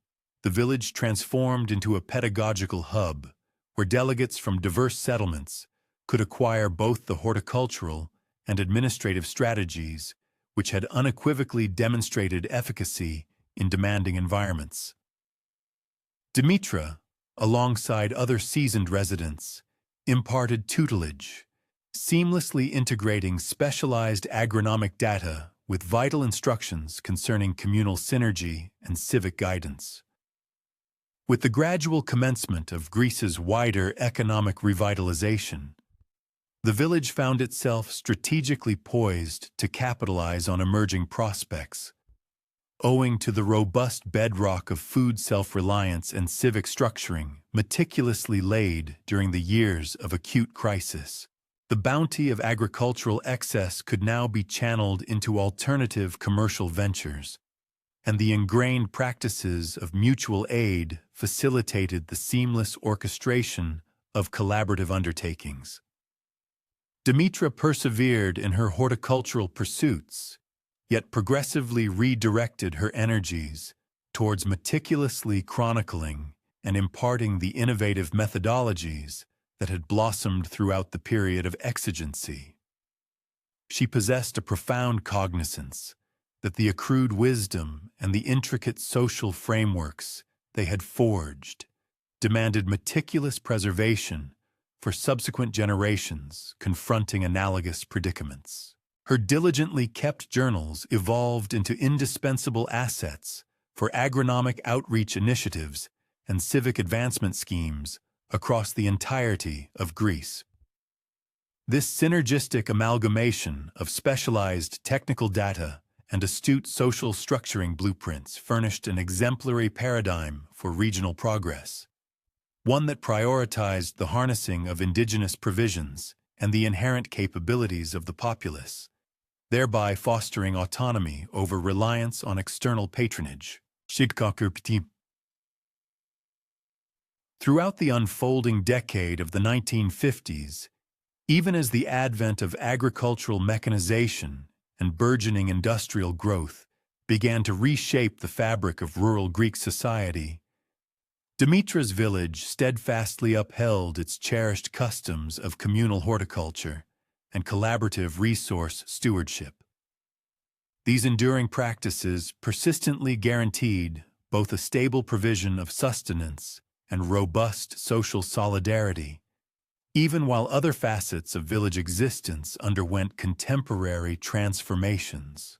the village transformed into a pedagogical hub where delegates from diverse settlements could acquire both the horticultural and administrative strategies which had unequivocally demonstrated efficacy in demanding environments. Dimitra, alongside other seasoned residents, imparted tutelage, seamlessly integrating specialized agronomic data with vital instructions concerning communal synergy and civic guidance. With the gradual commencement of Greece's wider economic revitalization, the village found itself strategically poised to capitalize on emerging prospects, owing to the robust bedrock of food self-reliance and civic structuring meticulously laid during the years of acute crisis. The bounty of agricultural excess could now be channeled into alternative commercial ventures, and the ingrained practices of mutual aid facilitated the seamless orchestration of collaborative undertakings. Dimitra persevered in her horticultural pursuits, yet progressively redirected her energies towards meticulously chronicling and imparting the innovative methodologies that had blossomed throughout the period of exigency. She possessed a profound cognizance that the accrued wisdom and the intricate social frameworks they had forged demanded meticulous preservation for subsequent generations confronting analogous predicaments. Her diligently kept journals evolved into indispensable assets for agronomic outreach initiatives and civic advancement schemes across the entirety of Greece. This synergistic amalgamation of specialized technical data and astute social structuring blueprints furnished an exemplary paradigm for regional progress, one that prioritized the harnessing of indigenous provisions and the inherent capabilities of the populace, thereby fostering autonomy over reliance on external patronage. Throughout the unfolding decade of the 1950s, even as the advent of agricultural mechanization and burgeoning industrial growth began to reshape the fabric of rural Greek society, Dimitra's village steadfastly upheld its cherished customs of communal horticulture and collaborative resource stewardship. These enduring practices persistently guaranteed both a stable provision of sustenance and robust social solidarity, even while other facets of village existence underwent contemporary transformations.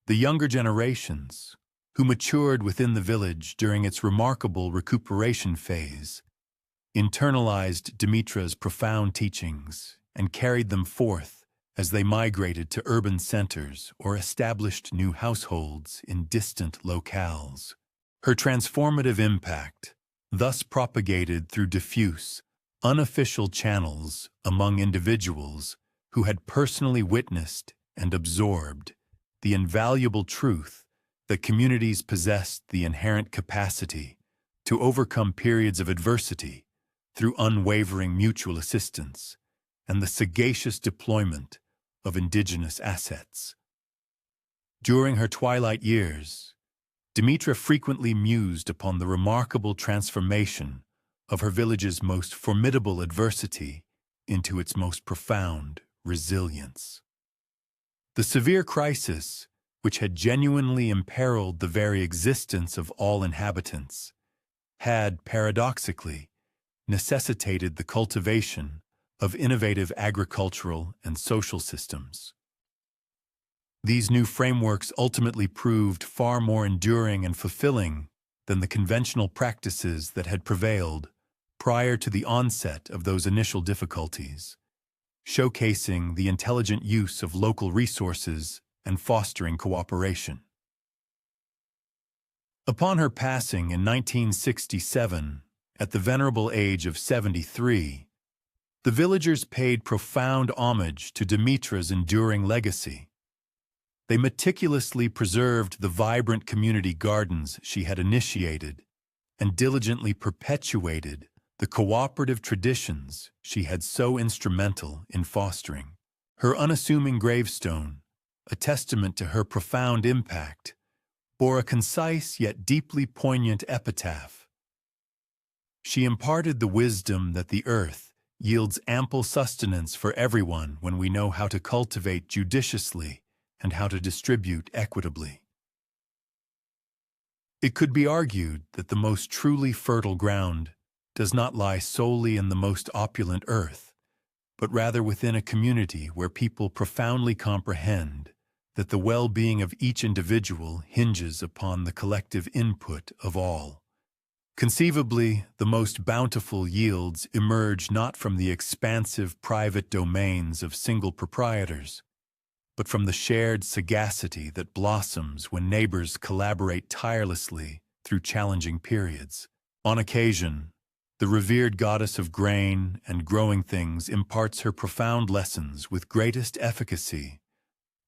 The younger generations, who matured within the village during its remarkable recuperation phase, internalized Dimitra's profound teachings and carried them forth as they migrated to urban centers or established new households in distant locales. Her transformative impact, thus propagated through diffuse, unofficial channels among individuals who had personally witnessed and absorbed the invaluable truth that communities possessed the inherent capacity to overcome periods of adversity through unwavering mutual assistance and the sagacious deployment of indigenous assets. During her twilight years, Dimitra frequently mused upon the remarkable transformation of her village's most formidable adversity into its most profound resilience. The severe crisis, which had genuinely imperiled the very existence of all inhabitants, had, paradoxically, necessitated the cultivation of innovative agricultural and social systems. These new frameworks ultimately proved far more enduring and fulfilling than the conventional practices that had prevailed prior to the onset of those initial difficulties, showcasing the intelligent use of local resources and fostering cooperation. Upon her passing in 1967, at the venerable age of 73, the villagers paid profound homage to Dimitra's enduring legacy. They meticulously preserved the vibrant community gardens she had initiated and diligently perpetuated the cooperative traditions she had so instrumental in fostering. Her unassuming gravestone, a testament to her profound impact, bore a concise yet deeply poignant epitaph. She imparted the wisdom that the earth yields ample sustenance for everyone when we know how to cultivate judiciously and how to distribute equitably. It could be argued that the most truly fertile ground does not lie solely in the most opulent earth, but rather within a community where people profoundly comprehend that the well-being of each individual hinges upon the collective input of all. Conceivably, the most bountiful yields emerge not from the expansive private domains of single proprietors, but from the shared sagacity that blossoms when neighbors collaborate tirelessly through challenging periods. On occasion, the revered goddess of grain and growing things imparts her profound lessons with greatest efficacy,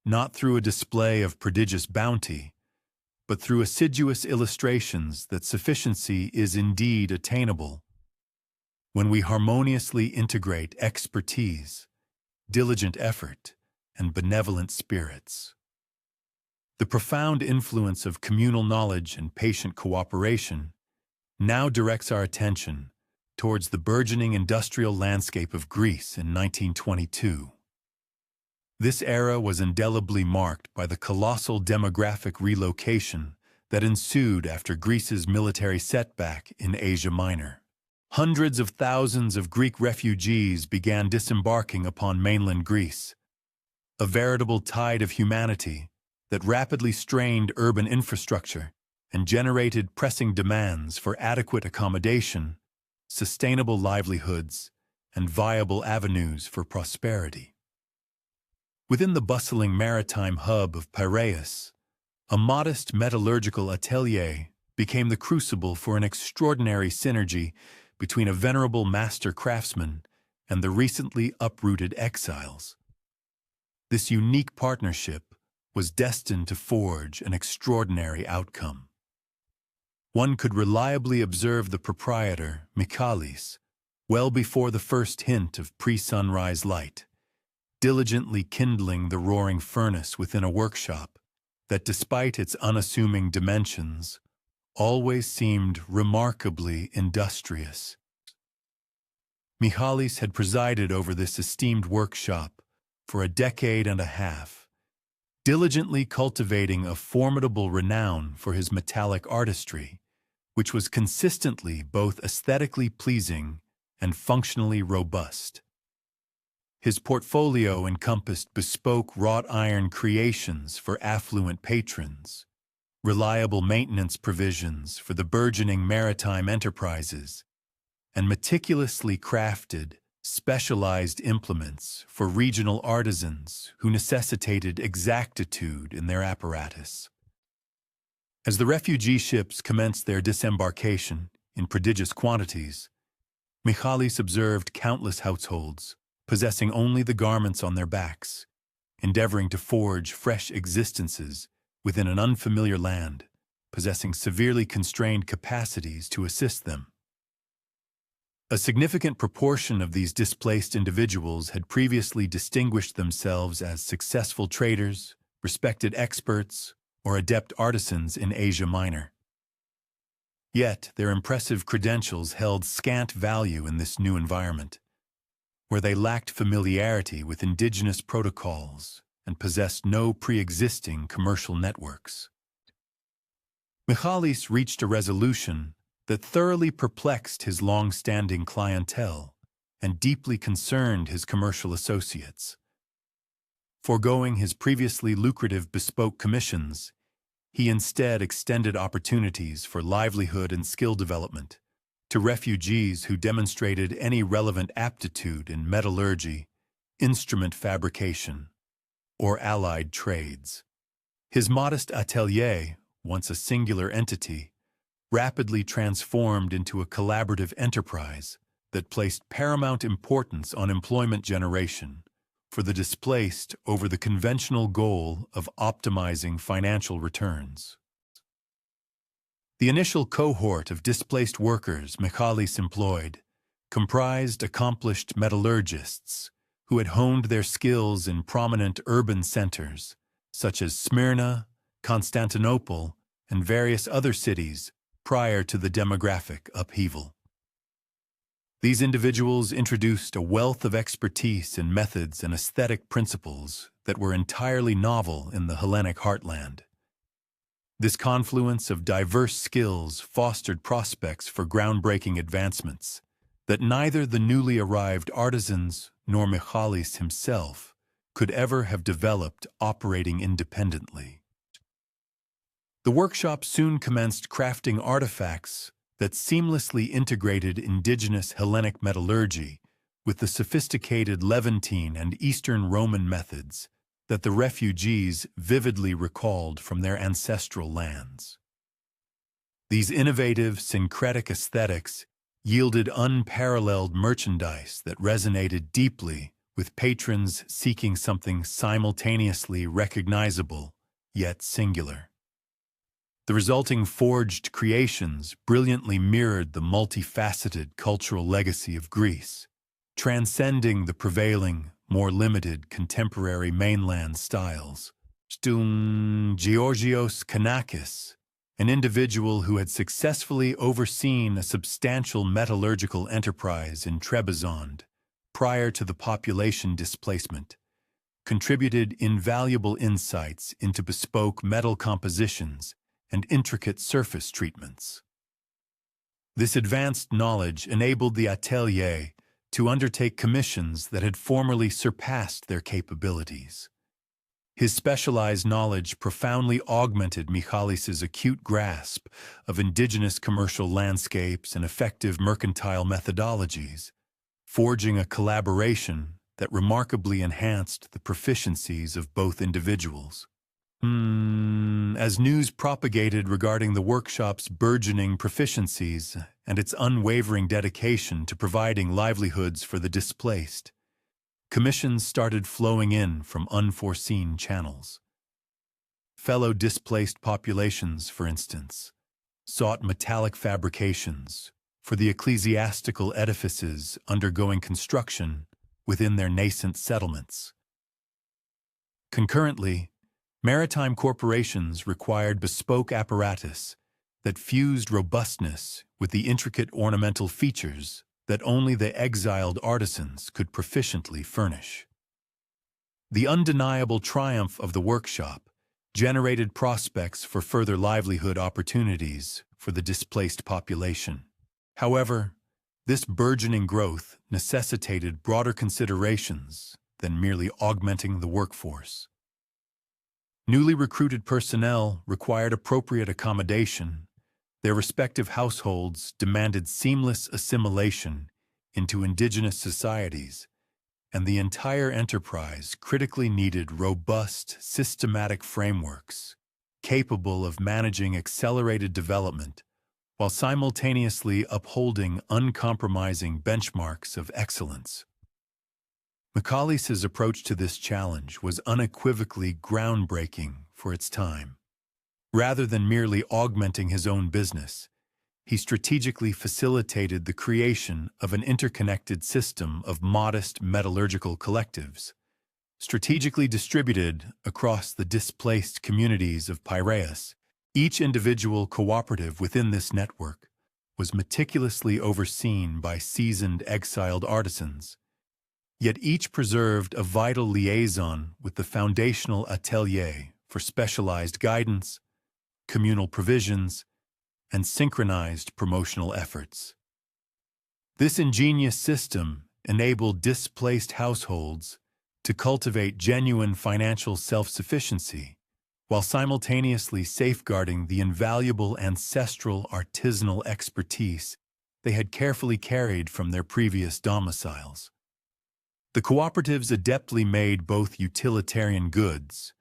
not through a display of prodigious bounty, but through assiduous illustrations that sufficiency is indeed attainable. When we harmoniously integrate expertise, diligent effort, and benevolent spirits. The profound influence of communal knowledge and patient cooperation now directs our attention towards the burgeoning industrial landscape of Greece in 1922. This era was indelibly marked by the colossal demographic relocation that ensued after Greece's military setback in Asia Minor. Hundreds of thousands of Greek refugees began disembarking upon mainland Greece, a veritable tide of humanity that rapidly strained urban infrastructure and generated pressing demands for adequate accommodation, sustainable livelihoods, and viable avenues for prosperity. Within the bustling maritime hub of Piraeus, a modest metallurgical atelier became the crucible for an extraordinary synergy between a venerable master craftsman and the recently uprooted exiles. This unique partnership was destined to forge an extraordinary outcome. One could reliably observe the proprietor, Michalis, well before the first hint of pre-sunrise light, diligently kindling the roaring furnace within a workshop that, despite its unassuming dimensions, always seemed remarkably industrious. Michalis had presided over this esteemed workshop for a decade and a half, diligently cultivating a formidable renown for his metallic artistry, which was consistently both aesthetically pleasing and functionally robust. His portfolio encompassed bespoke wrought iron creations for affluent patrons, reliable maintenance provisions for the burgeoning maritime enterprises, and meticulously crafted, specialized implements for regional artisans who necessitated exactitude in their apparatus. As the refugee ships commenced their disembarkation in prodigious quantities, Michalis observed countless households possessing only the garments on their backs, endeavoring to forge fresh existences within an unfamiliar land, possessing severely constrained capacities to assist them. A significant proportion of these displaced individuals had previously distinguished themselves as successful traders, respected experts, or adept artisans in Asia Minor. Yet their impressive credentials held scant value in this new environment, where they lacked familiarity with indigenous protocols and possessed no pre-existing commercial networks. Michalis reached a resolution that thoroughly perplexed his long-standing clientele and deeply concerned his commercial associates. Foregoing his previously lucrative bespoke commissions, he instead extended opportunities for livelihood and skill development to refugees who demonstrated any relevant aptitude in metallurgy, instrument fabrication, or allied trades. His modest atelier, once a singular entity, rapidly transformed into a collaborative enterprise that placed paramount importance on employment generation for the displaced over the conventional goal of optimizing financial returns. The initial cohort of displaced workers Michalis employed comprised accomplished metallurgists who had honed their skills in prominent urban centers such as Smyrna, Constantinople, and various other cities prior to the demographic upheaval. These individuals introduced a wealth of expertise in methods and aesthetic principles that were entirely novel in the Hellenic heartland. This confluence of diverse skills fostered prospects for groundbreaking advancements that neither the newly arrived artisans nor Michalis himself could ever have developed operating independently. The workshop soon commenced crafting artifacts that seamlessly integrated indigenous Hellenic metallurgy with the sophisticated Levantine and Eastern Roman methods that the refugees vividly recalled from their ancestral lands. These innovative, syncretic aesthetics yielded unparalleled merchandise that resonated deeply with patrons seeking something simultaneously recognizable yet singular. The resulting forged creations brilliantly mirrored the multifaceted cultural legacy of Greece, transcending the prevailing, more limited contemporary mainland styles. Georgios Kanakis, an individual who had successfully overseen a substantial metallurgical enterprise in Trebizond prior to the population displacement, contributed invaluable insights into bespoke metal compositions and intricate surface treatments. This advanced knowledge enabled the atelier to undertake commissions that had formerly surpassed their capabilities. His specialized knowledge profoundly augmented Michalis's acute grasp of indigenous commercial landscapes and effective mercantile methodologies, forging a collaboration that remarkably enhanced the proficiencies of both individuals. As news propagated regarding the workshop's burgeoning proficiencies and its unwavering dedication to providing livelihoods for the displaced, commissions started flowing in from unforeseen channels. Fellow displaced populations, for instance, sought metallic fabrications for the ecclesiastical edifices undergoing construction within their nascent settlements. Concurrently, maritime corporations required bespoke apparatus that fused robustness with the intricate ornamental features that only the exiled artisans could proficiently furnish. The undeniable triumph of the workshop generated prospects for further livelihood opportunities for the displaced population. However, this burgeoning growth necessitated broader considerations than merely augmenting the workforce. Newly recruited personnel required appropriate accommodation. Their respective households demanded seamless assimilation into indigenous societies, and the entire enterprise critically needed robust, systematic frameworks capable of managing accelerated development while simultaneously upholding uncompromising benchmarks of excellence. Macaulay's approach to this challenge was unequivocally groundbreaking for its time. Rather than merely augmenting his own business, he strategically facilitated the creation of an interconnected system of modest metallurgical collectives, strategically distributed across the displaced communities of Piraeus. Each individual cooperative within this network was meticulously overseen by seasoned exiled artisans, yet each preserved a vital liaison with the foundational atelier for specialized guidance, communal provisions, and synchronized promotional efforts. This ingenious system enabled displaced households to cultivate genuine financial self-sufficiency while simultaneously safeguarding the invaluable ancestral artisanal expertise they had carefully carried from their previous domiciles. The cooperatives adeptly made both utilitarian goods,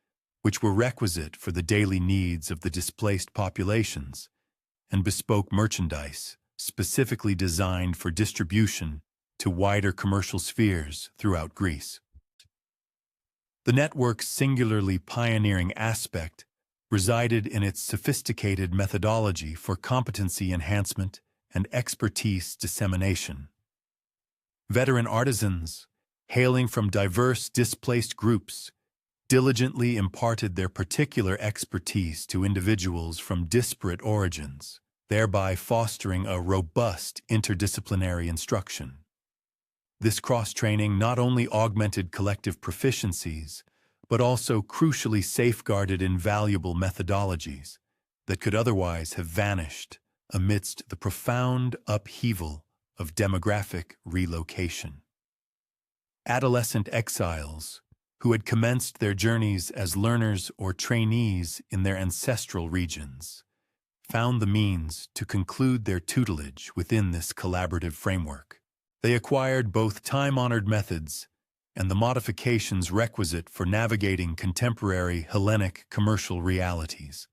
which were requisite for the daily needs of the displaced populations, and bespoke merchandise specifically designed for distribution to wider commercial spheres throughout Greece. The network's singularly pioneering aspect resided in its sophisticated methodology for competency enhancement and expertise dissemination. Veteran artisans, hailing from diverse displaced groups, diligently imparted their particular expertise to individuals from disparate origins, thereby fostering a robust interdisciplinary instruction. This cross-training not only augmented collective proficiencies, but also crucially safeguarded invaluable methodologies that could otherwise have vanished amidst the profound upheaval of demographic relocation. Adolescent exiles, who had commenced their journeys as learners or trainees in their ancestral regions, found the means to conclude their tutelage within this collaborative framework. They acquired both time-honored methods and the modifications requisite for navigating contemporary Hellenic commercial realities.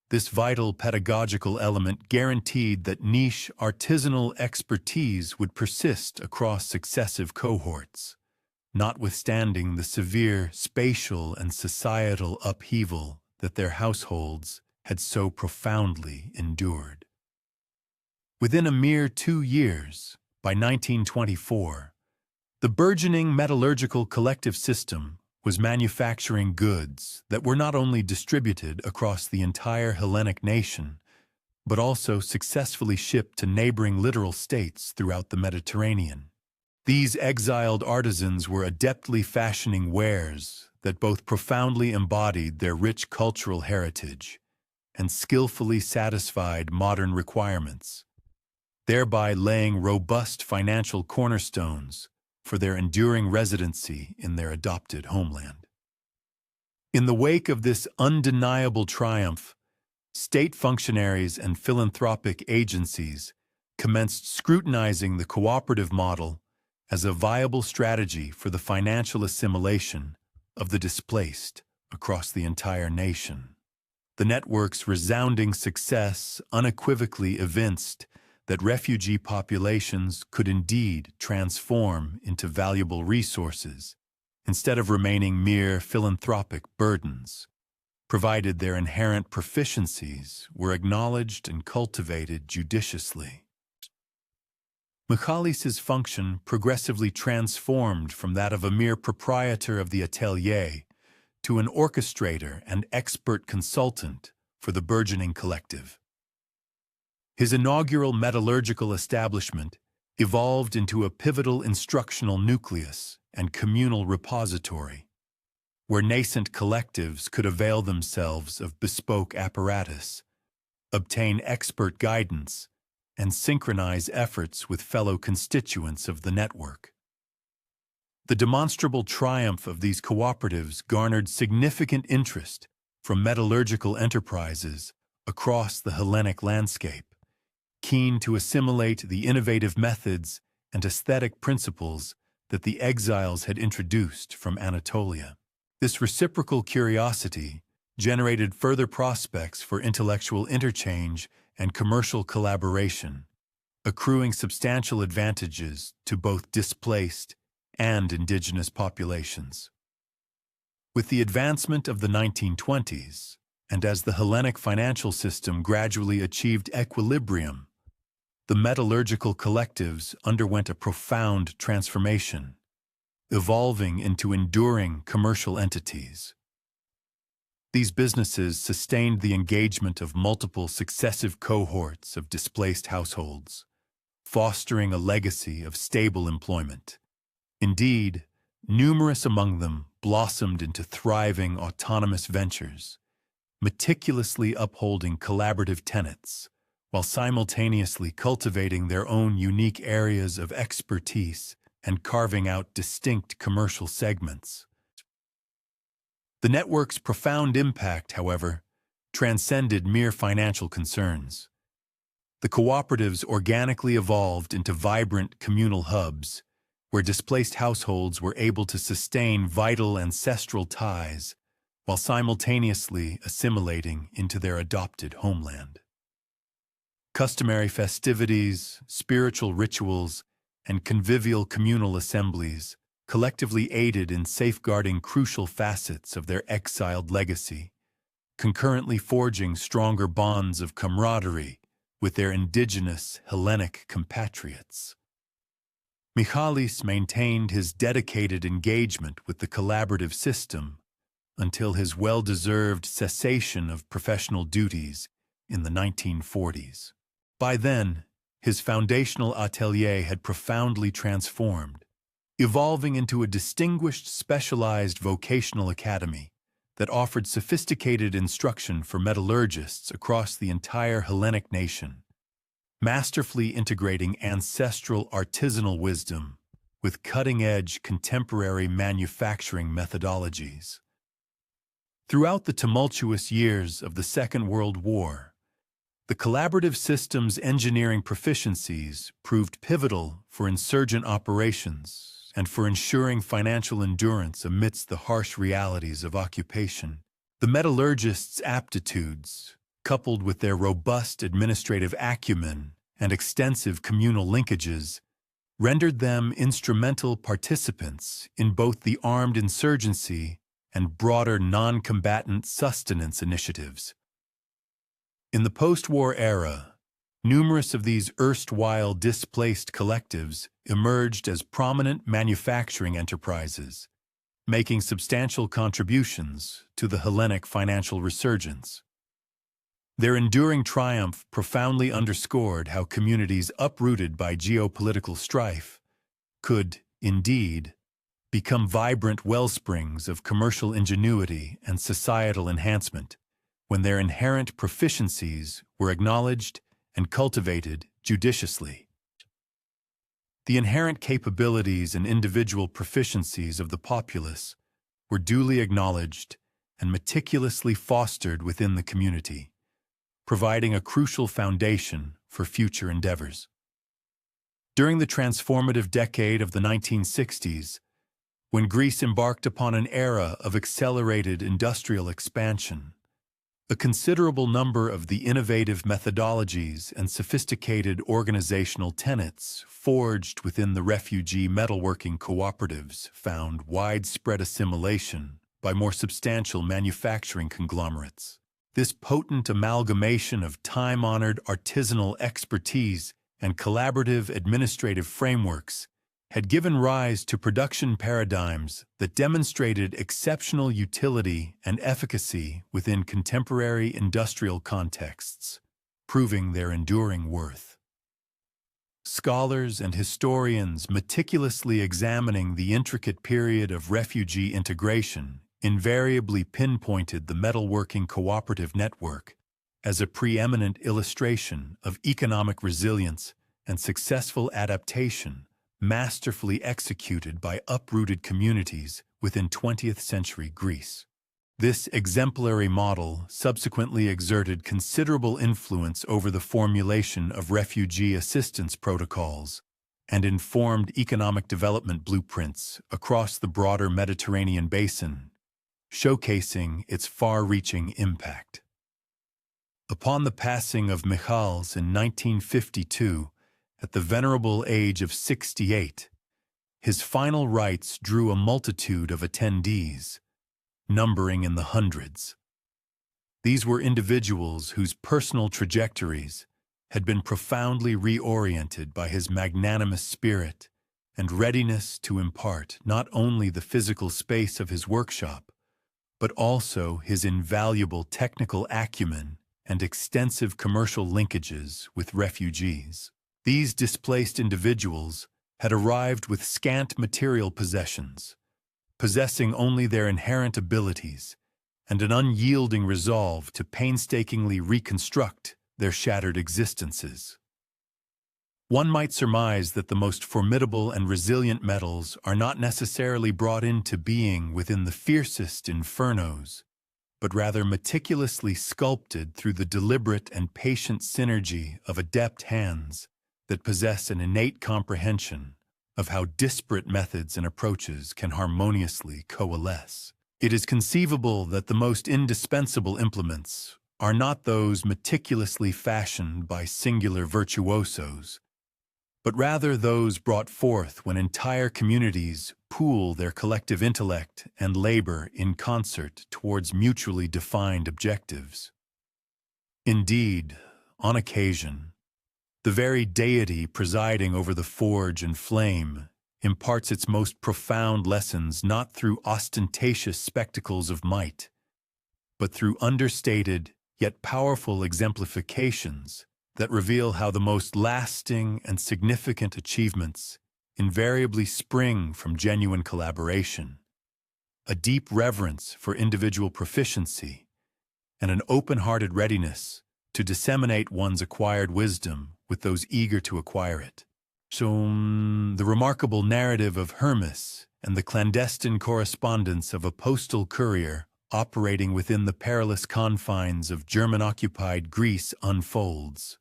This vital pedagogical element guaranteed that niche artisanal expertise would persist across successive cohorts, notwithstanding the severe spatial and societal upheaval that their households had so profoundly endured. Within a mere 2 years, by 1924, the burgeoning metallurgical collective system was manufacturing goods that were not only distributed across the entire Hellenic nation, but also successfully shipped to neighboring littoral states throughout the Mediterranean. These exiled artisans were adeptly fashioning wares that both profoundly embodied their rich cultural heritage and skillfully satisfied modern requirements, thereby laying robust financial cornerstones for their enduring residency in their adopted homeland. In the wake of this undeniable triumph, state functionaries and philanthropic agencies commenced scrutinizing the cooperative model as a viable strategy for the financial assimilation of the displaced across the entire nation. The network's resounding success unequivocally evinced that refugee populations could indeed transform into valuable resources instead of remaining mere philanthropic burdens, provided their inherent proficiencies were acknowledged and cultivated judiciously. Michalis's function progressively transformed from that of a mere proprietor of the atelier to an orchestrator and expert consultant for the burgeoning collective. His inaugural metallurgical establishment evolved into a pivotal instructional nucleus and communal repository, where nascent collectives could avail themselves of bespoke apparatus, obtain expert guidance, and synchronize efforts with fellow constituents of the network. The demonstrable triumph of these cooperatives garnered significant interest from metallurgical enterprises across the Hellenic landscape, keen to assimilate the innovative methods and aesthetic principles that the exiles had introduced from Anatolia. This reciprocal curiosity generated further prospects for intellectual interchange and commercial collaboration, accruing substantial advantages to both displaced and indigenous populations. With the advancement of the 1920s, and as the Hellenic financial system gradually achieved equilibrium, the metallurgical collectives underwent a profound transformation, evolving into enduring commercial entities. These businesses sustained the engagement of multiple successive cohorts of displaced households, fostering a legacy of stable employment. Indeed, numerous among them blossomed into thriving autonomous ventures, meticulously upholding collaborative tenets, while simultaneously cultivating their own unique areas of expertise and carving out distinct commercial segments. The network's profound impact, however, transcended mere financial concerns. The cooperatives organically evolved into vibrant communal hubs, where displaced households were able to sustain vital ancestral ties while simultaneously assimilating into their adopted homeland. Customary festivities, spiritual rituals, and convivial communal assemblies collectively aided in safeguarding crucial facets of their exiled legacy, concurrently forging stronger bonds of camaraderie with their indigenous Hellenic compatriots. Michalis maintained his dedicated engagement with the collaborative system until his well-deserved cessation of professional duties in the 1940s. By then, his foundational atelier had profoundly transformed, evolving into a distinguished specialized vocational academy that offered sophisticated instruction for metallurgists across the entire Hellenic nation, masterfully integrating ancestral artisanal wisdom with cutting-edge contemporary manufacturing methodologies. Throughout the tumultuous years of the Second World War, the collaborative system's engineering proficiencies proved pivotal for insurgent operations and for ensuring financial endurance amidst the harsh realities of occupation. The metallurgists' aptitudes, coupled with their robust administrative acumen and extensive communal linkages, rendered them instrumental participants in both the armed insurgency and broader non-combatant sustenance initiatives. In the post-war era, numerous of these erstwhile displaced collectives emerged as prominent manufacturing enterprises, making substantial contributions to the Hellenic financial resurgence. Their enduring triumph profoundly underscored how communities uprooted by geopolitical strife could, indeed, become vibrant wellsprings of commercial ingenuity and societal enhancement when their inherent proficiencies were acknowledged and cultivated judiciously. The inherent capabilities and individual proficiencies of the populace were duly acknowledged and meticulously fostered within the community, providing a crucial foundation for future endeavors. During the transformative decade of the 1960s, when Greece embarked upon an era of accelerated industrial expansion, a considerable number of the innovative methodologies and sophisticated organizational tenets forged within the refugee metalworking cooperatives found widespread assimilation by more substantial manufacturing conglomerates. This potent amalgamation of time-honored artisanal expertise and collaborative administrative frameworks had given rise to production paradigms that demonstrated exceptional utility and efficacy within contemporary industrial contexts, proving their enduring worth. Scholars and historians meticulously examining the intricate period of refugee integration invariably pinpointed the metalworking cooperative network as a preeminent illustration of economic resilience and successful adaptation masterfully executed by uprooted communities within 20th century Greece. This exemplary model subsequently exerted considerable influence over the formulation of refugee assistance protocols and informed economic development blueprints across the broader Mediterranean basin, showcasing its far-reaching impact. Upon the passing of Michals in 1952, at the venerable age of 68, his final rites drew a multitude of attendees, numbering in the hundreds. These were individuals whose personal trajectories had been profoundly reoriented by his magnanimous spirit and readiness to impart not only the physical space of his workshop, but also his invaluable technical acumen and extensive commercial linkages with refugees. These displaced individuals had arrived with scant material possessions, possessing only their inherent abilities and an unyielding resolve to painstakingly reconstruct their shattered existences. One might surmise that the most formidable and resilient metals are not necessarily brought into being within the fiercest infernos, but rather meticulously sculpted through the deliberate and patient synergy of adept hands that possess an innate comprehension of how disparate methods and approaches can harmoniously coalesce. It is conceivable that the most indispensable implements are not those meticulously fashioned by singular virtuosos, but rather those brought forth when entire communities pool their collective intellect and labor in concert towards mutually defined objectives. Indeed, on occasion, the very deity presiding over the forge and flame imparts its most profound lessons not through ostentatious spectacles of might, but through understated yet powerful exemplifications that reveal how the most lasting and significant achievements invariably spring from genuine collaboration, a deep reverence for individual proficiency, and an open-hearted readiness to disseminate one's acquired wisdom with those eager to acquire it. So, the remarkable narrative of Hermes and the clandestine correspondence of a postal courier operating within the perilous confines of German-occupied Greece unfolds.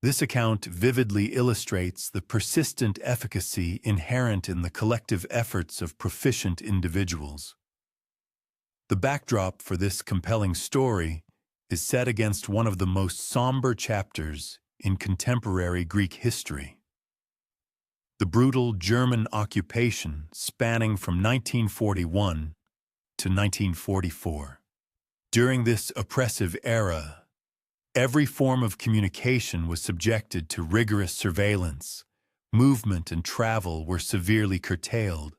This account vividly illustrates the persistent efficacy inherent in the collective efforts of proficient individuals. The backdrop for this compelling story is set against one of the most somber chapters in contemporary Greek history. The brutal German occupation spanning from 1941 to 1944. During this oppressive era, every form of communication was subjected to rigorous surveillance, movement and travel were severely curtailed,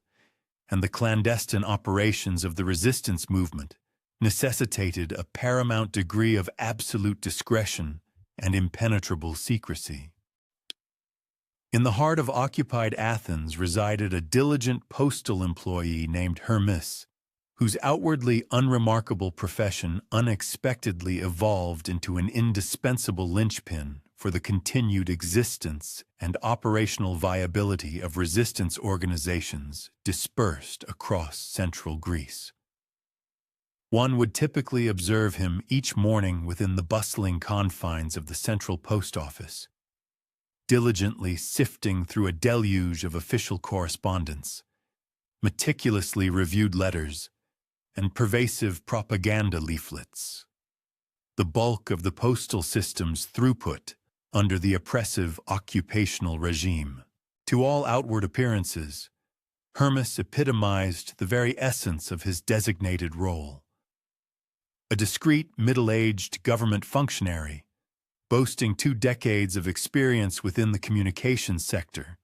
and the clandestine operations of the resistance movement necessitated a paramount degree of absolute discretion and impenetrable secrecy. In the heart of occupied Athens resided a diligent postal employee named Hermes, whose outwardly unremarkable profession unexpectedly evolved into an indispensable linchpin for the continued existence and operational viability of resistance organizations dispersed across central Greece. One would typically observe him each morning within the bustling confines of the central post office, diligently sifting through a deluge of official correspondence, meticulously reviewed letters, and pervasive propaganda leaflets. The bulk of the postal system's throughput under the oppressive occupational regime. To all outward appearances, Hermes epitomized the very essence of his designated role. A discreet, middle-aged government functionary, boasting 2 decades of experience within the communications sector,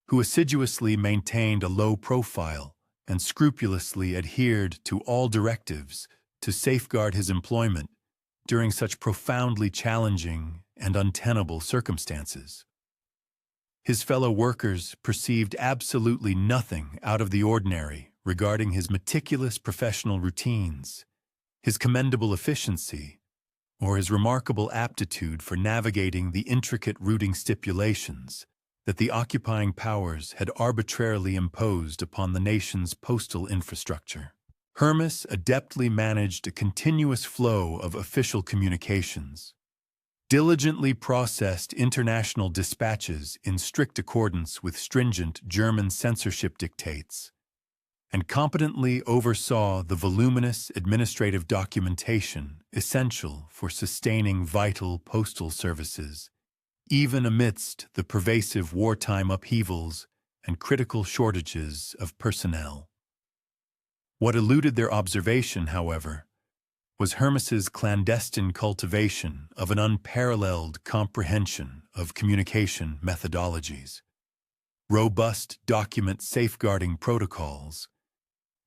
who assiduously maintained a low profile and scrupulously adhered to all directives to safeguard his employment during such profoundly challenging and untenable circumstances. His fellow workers perceived absolutely nothing out of the ordinary regarding his meticulous professional routines, his commendable efficiency, or his remarkable aptitude for navigating the intricate routing stipulations that the occupying powers had arbitrarily imposed upon the nation's postal infrastructure. Hermes adeptly managed a continuous flow of official communications, diligently processed international dispatches in strict accordance with stringent German censorship dictates, and competently oversaw the voluminous administrative documentation essential for sustaining vital postal services, even amidst the pervasive wartime upheavals and critical shortages of personnel. What eluded their observation, however, was Hermes's clandestine cultivation of an unparalleled comprehension of communication methodologies, robust document safeguarding protocols,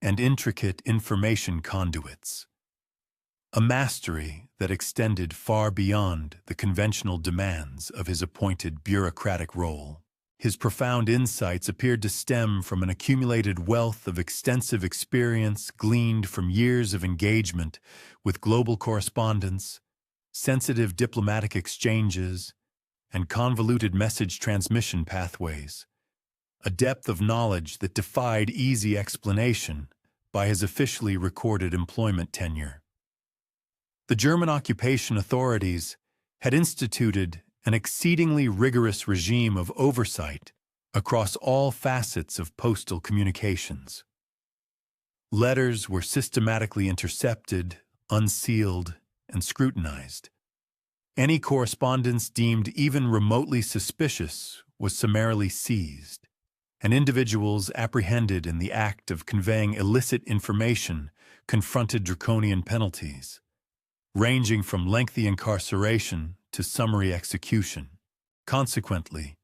and intricate information conduits, a mastery that extended far beyond the conventional demands of his appointed bureaucratic role. His profound insights appeared to stem from an accumulated wealth of extensive experience gleaned from years of engagement with global correspondence, sensitive diplomatic exchanges, and convoluted message transmission pathways, a depth of knowledge that defied easy explanation by his officially recorded employment tenure. The German occupation authorities had instituted an exceedingly rigorous regime of oversight across all facets of postal communications. Letters were systematically intercepted, unsealed, and scrutinized. Any correspondence deemed even remotely suspicious was summarily seized, and individuals apprehended in the act of conveying illicit information confronted draconian penalties, ranging from lengthy incarceration to summary execution. Consequently,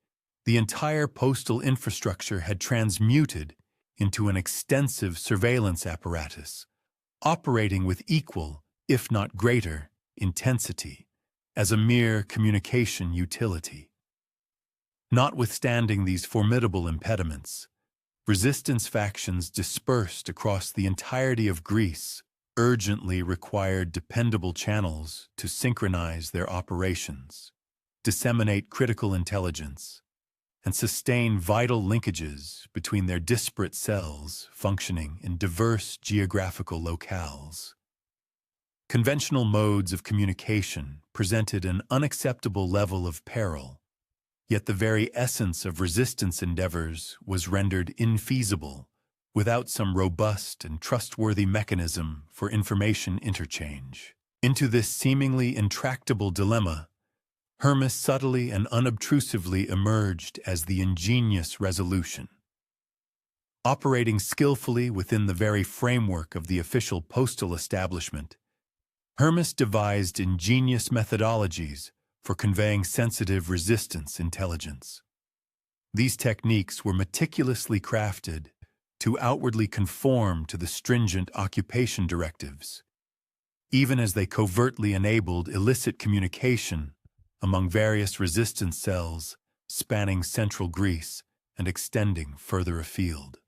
the entire postal infrastructure had transmuted into an extensive surveillance apparatus, operating with equal, if not greater, intensity, as a mere communication utility. Notwithstanding these formidable impediments, resistance factions dispersed across the entirety of Greece urgently required dependable channels to synchronize their operations, disseminate critical intelligence, and sustain vital linkages between their disparate cells functioning in diverse geographical locales. Conventional modes of communication presented an unacceptable level of peril, yet the very essence of resistance endeavors was rendered infeasible without some robust and trustworthy mechanism for information interchange. Into this seemingly intractable dilemma, Hermes subtly and unobtrusively emerged as the ingenious resolution. Operating skillfully within the very framework of the official postal establishment, Hermes devised ingenious methodologies for conveying sensitive resistance intelligence. These techniques were meticulously crafted to outwardly conform to the stringent occupation directives, even as they covertly enabled illicit communication among various resistance cells spanning central Greece and extending further afield.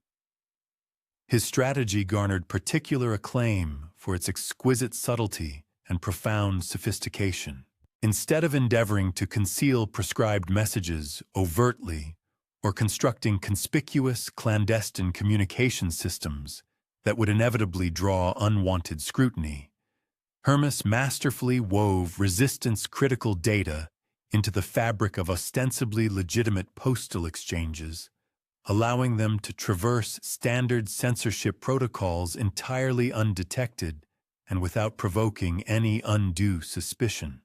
His strategy garnered particular acclaim for its exquisite subtlety and profound sophistication. Instead of endeavoring to conceal prescribed messages overtly or constructing conspicuous clandestine communication systems that would inevitably draw unwanted scrutiny, Hermes masterfully wove resistance-critical data into the fabric of ostensibly legitimate postal exchanges, allowing them to traverse standard censorship protocols entirely undetected and without provoking any undue suspicion.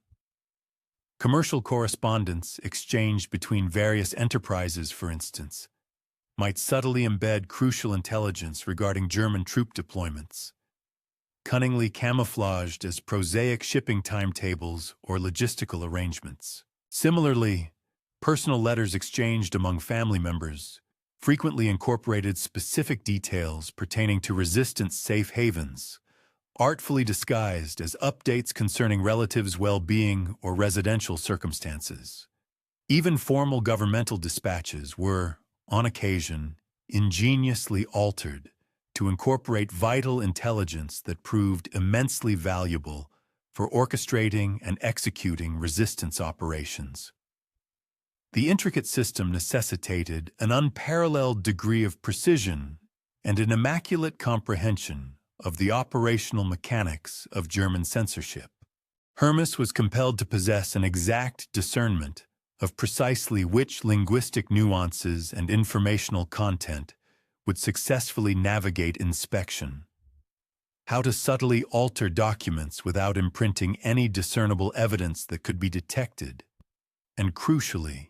Commercial correspondence exchanged between various enterprises, for instance, might subtly embed crucial intelligence regarding German troop deployments, cunningly camouflaged as prosaic shipping timetables or logistical arrangements. Similarly, personal letters exchanged among family members frequently incorporated specific details pertaining to resistance safe havens, artfully disguised as updates concerning relatives' well-being or residential circumstances. Even formal governmental dispatches were, on occasion, ingeniously altered to incorporate vital intelligence that proved immensely valuable for orchestrating and executing resistance operations. The intricate system necessitated an unparalleled degree of precision and an immaculate comprehension of the operational mechanics of German censorship. Hermes was compelled to possess an exact discernment of precisely which linguistic nuances and informational content would successfully navigate inspection, how to subtly alter documents without imprinting any discernible evidence that could be detected, and crucially,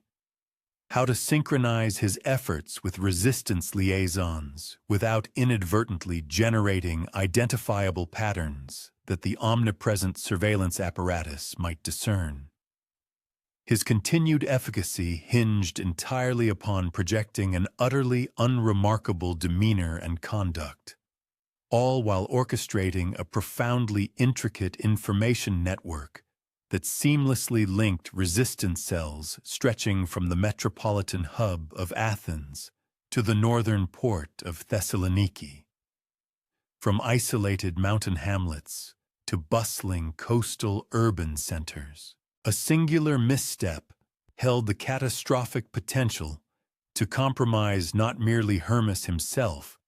how to synchronize his efforts with resistance liaisons without inadvertently generating identifiable patterns that the omnipresent surveillance apparatus might discern. His continued efficacy hinged entirely upon projecting an utterly unremarkable demeanor and conduct, all while orchestrating a profoundly intricate information network that seamlessly linked resistance cells stretching from the metropolitan hub of Athens to the northern port of Thessaloniki. From isolated mountain hamlets to bustling coastal urban centers, a singular misstep held the catastrophic potential to compromise not merely Hermes himself,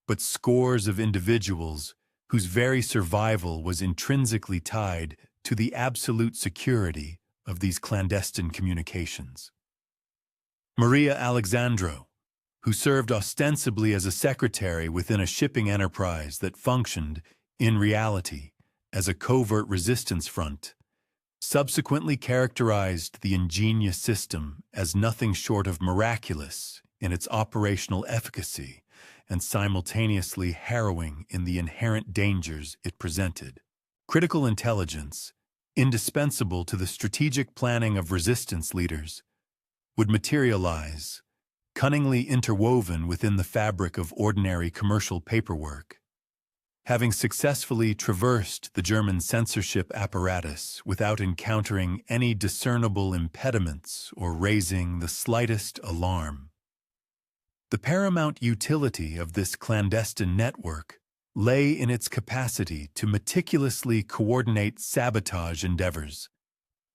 but scores of individuals whose very survival was intrinsically tied to the absolute security of these clandestine communications. Maria Alexandrou, who served ostensibly as a secretary within a shipping enterprise that functioned, in reality, as a covert resistance front, subsequently characterized the ingenious system as nothing short of miraculous in its operational efficacy and simultaneously harrowing in the inherent dangers it presented. Critical intelligence, indispensable to the strategic planning of resistance leaders, would materialize, cunningly interwoven within the fabric of ordinary commercial paperwork. Having successfully traversed the German censorship apparatus without encountering any discernible impediments or raising the slightest alarm, the paramount utility of this clandestine network lay in its capacity to meticulously coordinate sabotage endeavors,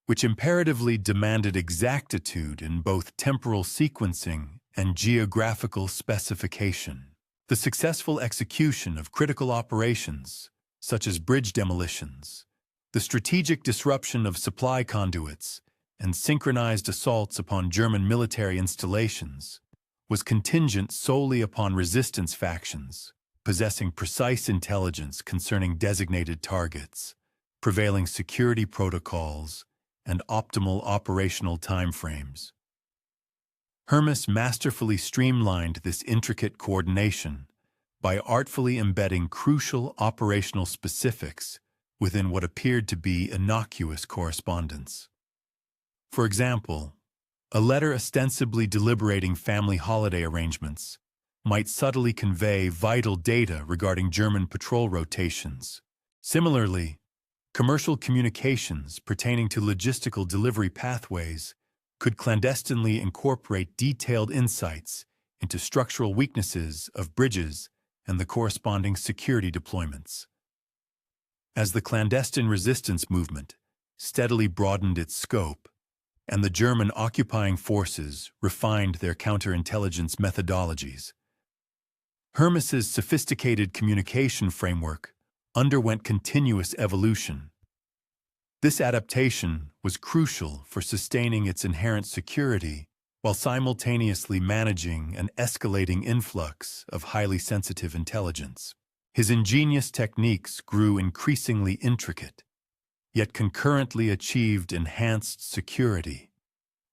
which imperatively demanded exactitude in both temporal sequencing and geographical specification. The successful execution of critical operations, such as bridge demolitions, the strategic disruption of supply conduits, and synchronized assaults upon German military installations, was contingent solely upon resistance factions, possessing precise intelligence concerning designated targets, prevailing security protocols, and optimal operational timeframes. Hermes masterfully streamlined this intricate coordination by artfully embedding crucial operational specifics within what appeared to be innocuous correspondence. For example, a letter ostensibly deliberating family holiday arrangements might subtly convey vital data regarding German patrol rotations. Similarly, commercial communications pertaining to logistical delivery pathways could clandestinely incorporate detailed insights into structural weaknesses of bridges and the corresponding security deployments. As the clandestine resistance movement steadily broadened its scope, and the German occupying forces refined their counterintelligence methodologies, Hermes's sophisticated communication framework underwent continuous evolution. This adaptation was crucial for sustaining its inherent security while simultaneously managing an escalating influx of highly sensitive intelligence. His ingenious techniques grew increasingly intricate, yet concurrently achieved enhanced security,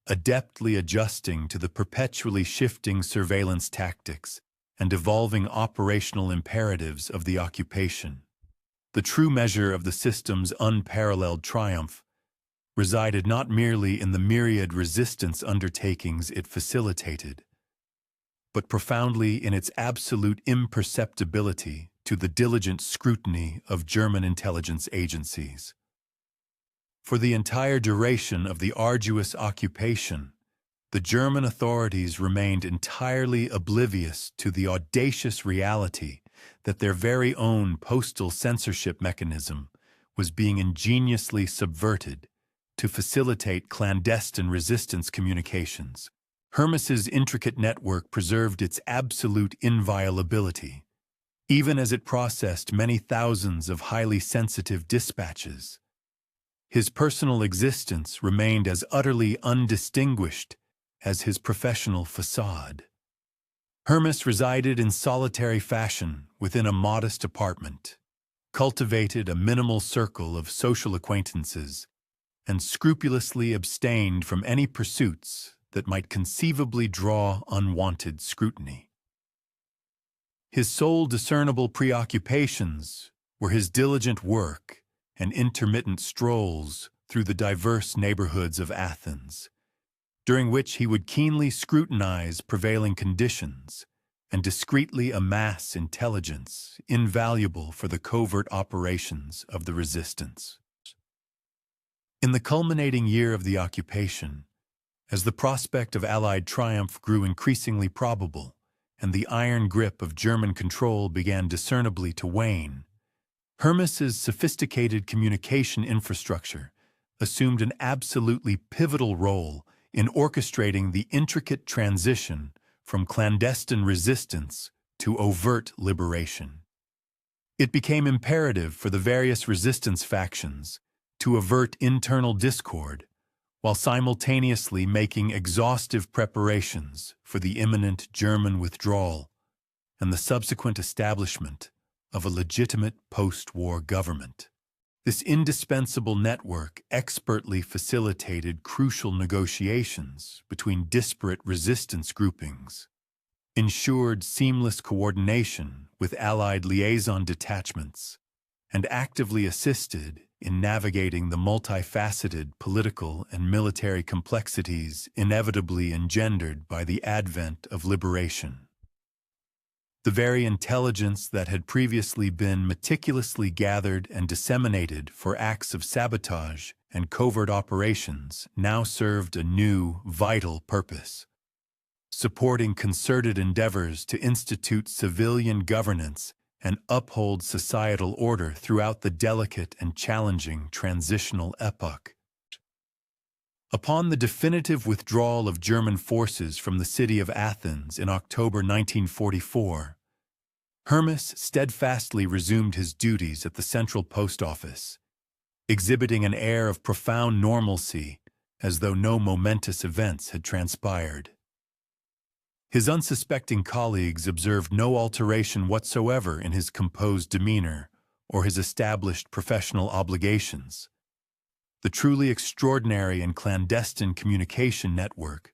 adeptly adjusting to the perpetually shifting surveillance tactics and evolving operational imperatives of the occupation. The true measure of the system's unparalleled triumph resided not merely in the myriad resistance undertakings it facilitated, but profoundly in its absolute imperceptibility to the diligent scrutiny of German intelligence agencies. For the entire duration of the arduous occupation, the German authorities remained entirely oblivious to the audacious reality that their very own postal censorship mechanism was being ingeniously subverted to facilitate clandestine resistance communications. Hermes's intricate network preserved its absolute inviolability, even as it processed many thousands of highly sensitive dispatches. His personal existence remained as utterly undistinguished as his professional facade. Hermes resided in solitary fashion within a modest apartment, cultivated a minimal circle of social acquaintances, and scrupulously abstained from any pursuits that might conceivably draw unwanted scrutiny. His sole discernible preoccupations were his diligent work and intermittent strolls through the diverse neighborhoods of Athens, during which he would keenly scrutinize prevailing conditions and discreetly amass intelligence invaluable for the covert operations of the resistance. In the culminating year of the occupation, as the prospect of Allied triumph grew increasingly probable and the iron grip of German control began discernibly to wane, Hermes's sophisticated communication infrastructure assumed an absolutely pivotal role in orchestrating the intricate transition from clandestine resistance to overt liberation. It became imperative for the various resistance factions to avert internal discord while simultaneously making exhaustive preparations for the imminent German withdrawal and the subsequent establishment of a legitimate post-war government. This indispensable network expertly facilitated crucial negotiations between disparate resistance groupings, ensured seamless coordination with Allied liaison detachments, and actively assisted in navigating the multifaceted political and military complexities inevitably engendered by the advent of liberation. The very intelligence that had previously been meticulously gathered and disseminated for acts of sabotage and covert operations now served a new, vital purpose, supporting concerted endeavors to institute civilian governance and uphold societal order throughout the delicate and challenging transitional epoch. Upon the definitive withdrawal of German forces from the city of Athens in October 1944, Hermes steadfastly resumed his duties at the Central Post Office, exhibiting an air of profound normalcy as though no momentous events had transpired. His unsuspecting colleagues observed no alteration whatsoever in his composed demeanor or his established professional obligations. The truly extraordinary and clandestine communication network,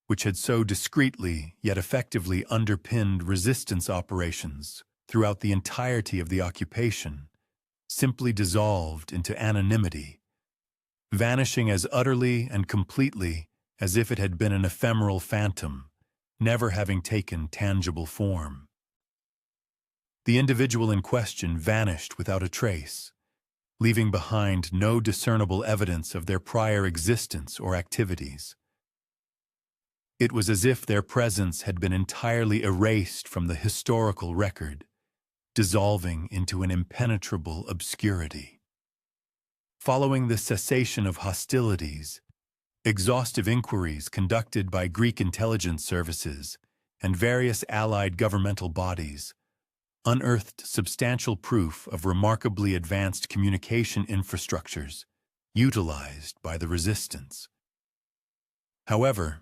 which had so discreetly yet effectively underpinned resistance operations throughout the entirety of the occupation, simply dissolved into anonymity, vanishing as utterly and completely as if it had been an ephemeral phantom, never having taken tangible form. The individual in question vanished without a trace, leaving behind no discernible evidence of their prior existence or activities. It was as if their presence had been entirely erased from the historical record, dissolving into an impenetrable obscurity. Following the cessation of hostilities, exhaustive inquiries conducted by Greek intelligence services and various Allied governmental bodies unearthed substantial proof of remarkably advanced communication infrastructures utilized by the resistance. However,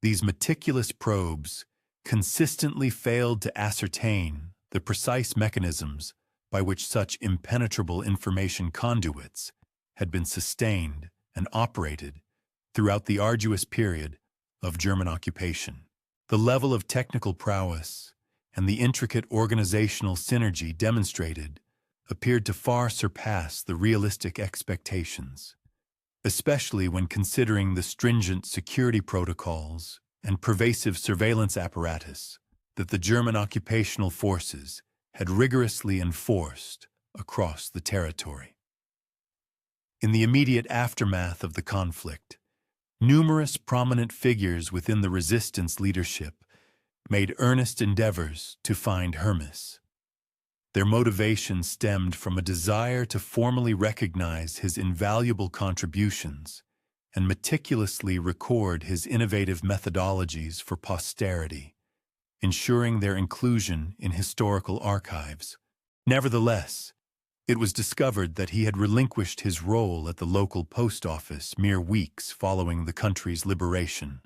these meticulous probes consistently failed to ascertain the precise mechanisms by which such impenetrable information conduits had been sustained and operated throughout the arduous period of German occupation. The level of technical prowess and the intricate organizational synergy demonstrated appeared to far surpass the realistic expectations, especially when considering the stringent security protocols and pervasive surveillance apparatus that the German occupational forces had rigorously enforced across the territory. In the immediate aftermath of the conflict, numerous prominent figures within the resistance leadership made earnest endeavors to find Hermes. Their motivation stemmed from a desire to formally recognize his invaluable contributions and meticulously record his innovative methodologies for posterity, ensuring their inclusion in historical archives. Nevertheless, it was discovered that he had relinquished his role at the local post office mere weeks following the country's liberation,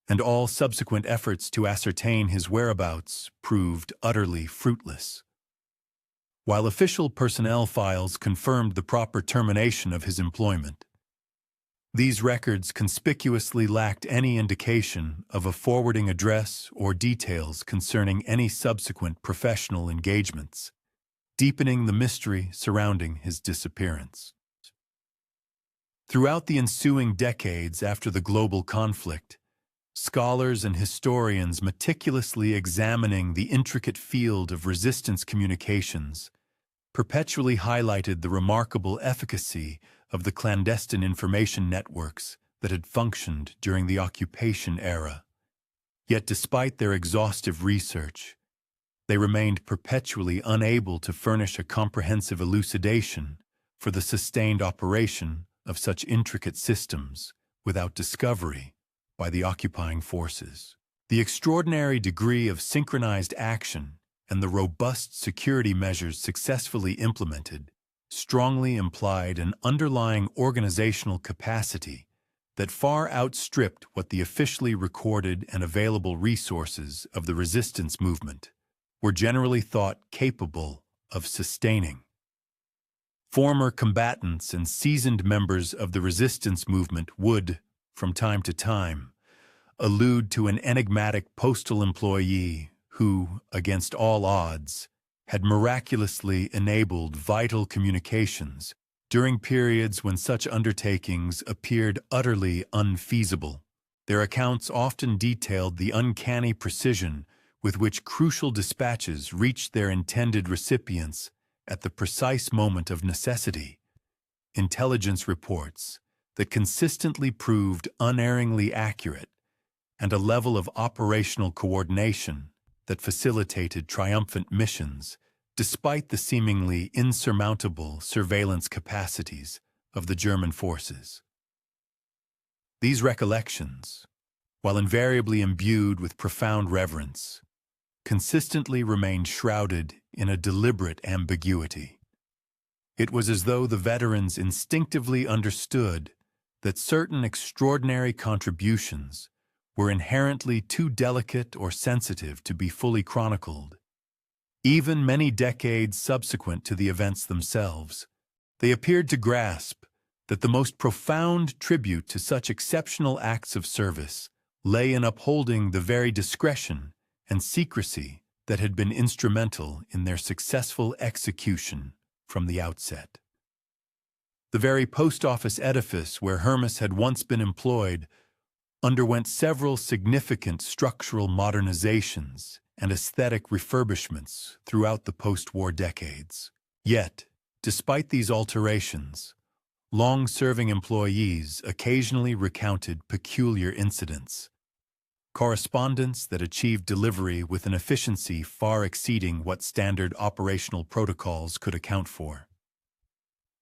and all subsequent efforts to ascertain his whereabouts proved utterly fruitless. While official personnel files confirmed the proper termination of his employment, these records conspicuously lacked any indication of a forwarding address or details concerning any subsequent professional engagements, deepening the mystery surrounding his disappearance. Throughout the ensuing decades after the global conflict, scholars and historians meticulously examining the intricate field of resistance communications perpetually highlighted the remarkable efficacy of the clandestine information networks that had functioned during the occupation era. Yet despite their exhaustive research, they remained perpetually unable to furnish a comprehensive elucidation for the sustained operation of such intricate systems without discovery by the occupying forces. The extraordinary degree of synchronized action and the robust security measures successfully implemented strongly implied an underlying organizational capacity that far outstripped what the officially recorded and available resources of the resistance movement were generally thought capable of sustaining. Former combatants and seasoned members of the resistance movement would, from time to time, allude to an enigmatic postal employee who, against all odds, had miraculously enabled vital communications during periods when such undertakings appeared utterly unfeasible. Their accounts often detailed the uncanny precision with which crucial dispatches reached their intended recipients at the precise moment of necessity. Intelligence reports that consistently proved unerringly accurate, and a level of operational coordination that facilitated triumphant missions despite the seemingly insurmountable surveillance capacities of the German forces. These recollections, while invariably imbued with profound reverence, consistently remained shrouded in a deliberate ambiguity. It was as though the veterans instinctively understood that certain extraordinary contributions were inherently too delicate or sensitive to be fully chronicled. Even many decades subsequent to the events themselves, they appeared to grasp that the most profound tribute to such exceptional acts of service lay in upholding the very discretion and secrecy that had been instrumental in their successful execution from the outset. The very post office edifice where Hermes had once been employed underwent several significant structural modernizations and aesthetic refurbishments throughout the post-war decades. Yet, despite these alterations, long-serving employees occasionally recounted peculiar incidents, correspondence that achieved delivery with an efficiency far exceeding what standard operational protocols could account for.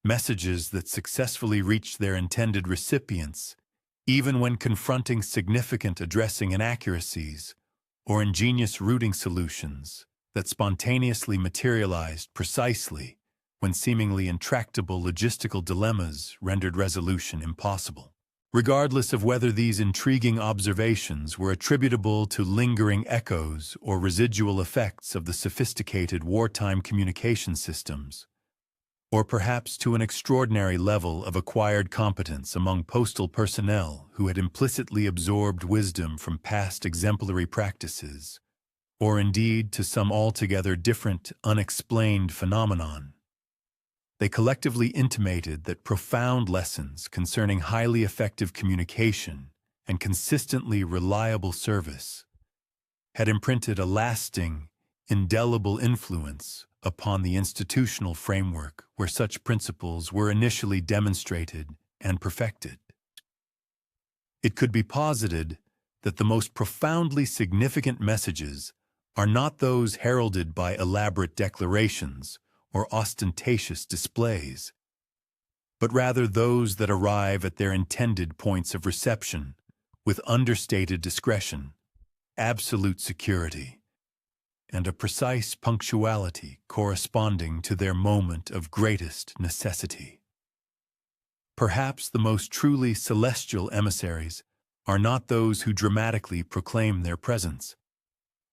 Messages that successfully reached their intended recipients, even when confronting significant addressing inaccuracies or ingenious routing solutions that spontaneously materialized precisely when seemingly intractable logistical dilemmas rendered resolution impossible. Regardless of whether these intriguing observations were attributable to lingering echoes or residual effects of the sophisticated wartime communication systems, or perhaps to an extraordinary level of acquired competence among postal personnel who had implicitly absorbed wisdom from past exemplary practices, or indeed to some altogether different, unexplained phenomenon, they collectively intimated that profound lessons concerning highly effective communication and consistently reliable service had imprinted a lasting, indelible influence upon the institutional framework where such principles were initially demonstrated and perfected. It could be posited that the most profoundly significant messages are not those heralded by elaborate declarations or ostentatious displays, but rather those that arrive at their intended points of reception with understated discretion, absolute security, and a precise punctuality corresponding to their moment of greatest necessity. Perhaps the most truly celestial emissaries are not those who dramatically proclaim their presence,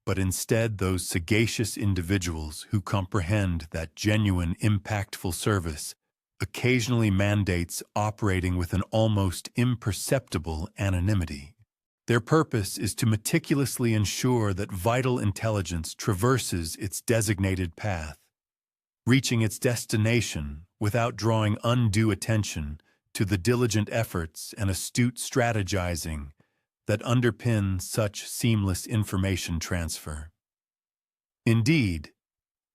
but instead those sagacious individuals who comprehend that genuine, impactful service occasionally mandates operating with an almost imperceptible anonymity. Their purpose is to meticulously ensure that vital intelligence traverses its designated path, reaching its destination without drawing undue attention to the diligent efforts and astute strategizing that underpin such seamless information transfer. Indeed,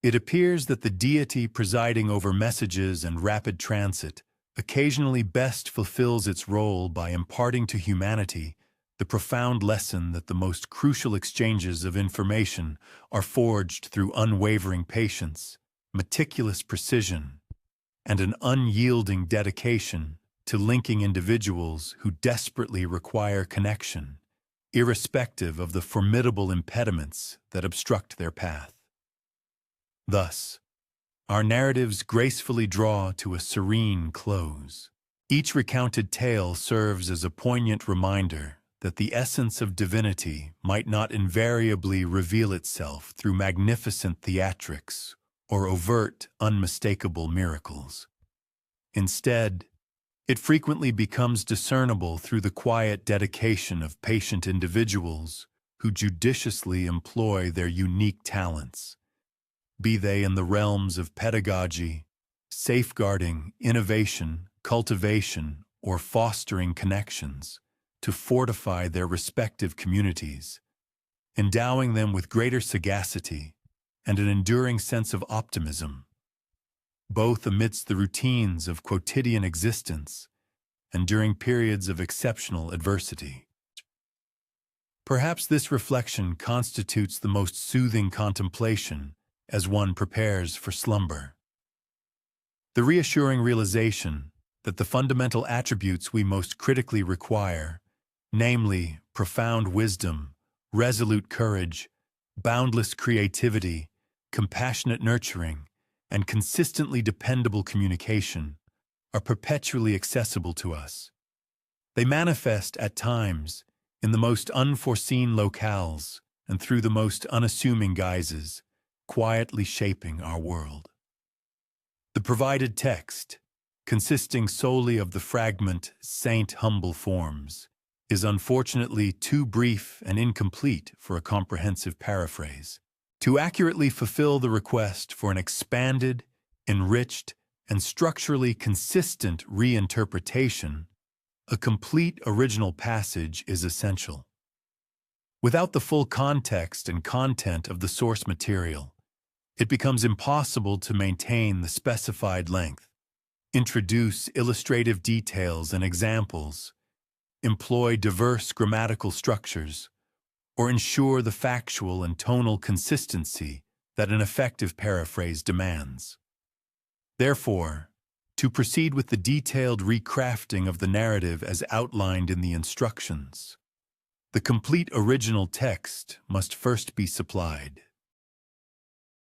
it appears that the deity presiding over messages and rapid transit occasionally best fulfills its role by imparting to humanity the profound lesson that the most crucial exchanges of information are forged through unwavering patience, meticulous precision, and an unyielding dedication to linking individuals who desperately require connection, irrespective of the formidable impediments that obstruct their path. Thus, our narratives gracefully draw to a serene close. Each recounted tale serves as a poignant reminder that the essence of divinity might not invariably reveal itself through magnificent theatrics or overt, unmistakable miracles. Instead, it frequently becomes discernible through the quiet dedication of patient individuals who judiciously employ their unique talents, be they in the realms of pedagogy, safeguarding, innovation, cultivation, or fostering connections, to fortify their respective communities, endowing them with greater sagacity and an enduring sense of optimism, both amidst the routines of quotidian existence and during periods of exceptional adversity. Perhaps this reflection constitutes the most soothing contemplation as one prepares for slumber. The reassuring realization that the fundamental attributes we most critically require, namely profound wisdom, resolute courage, boundless creativity, compassionate nurturing, and consistently dependable communication, are perpetually accessible to us. They manifest at times in the most unforeseen locales and through the most unassuming guises, quietly shaping our world. The provided text, consisting solely of the fragment "Saint Humble Forms," is unfortunately too brief and incomplete for a comprehensive paraphrase. To accurately fulfill the request for an expanded, enriched, and structurally consistent reinterpretation, a complete original passage is essential. Without the full context and content of the source material, it becomes impossible to maintain the specified length, introduce illustrative details and examples, employ diverse grammatical structures, or ensure the factual and tonal consistency that an effective paraphrase demands. Therefore, to proceed with the detailed recrafting of the narrative as outlined in the instructions, the complete original text must first be supplied.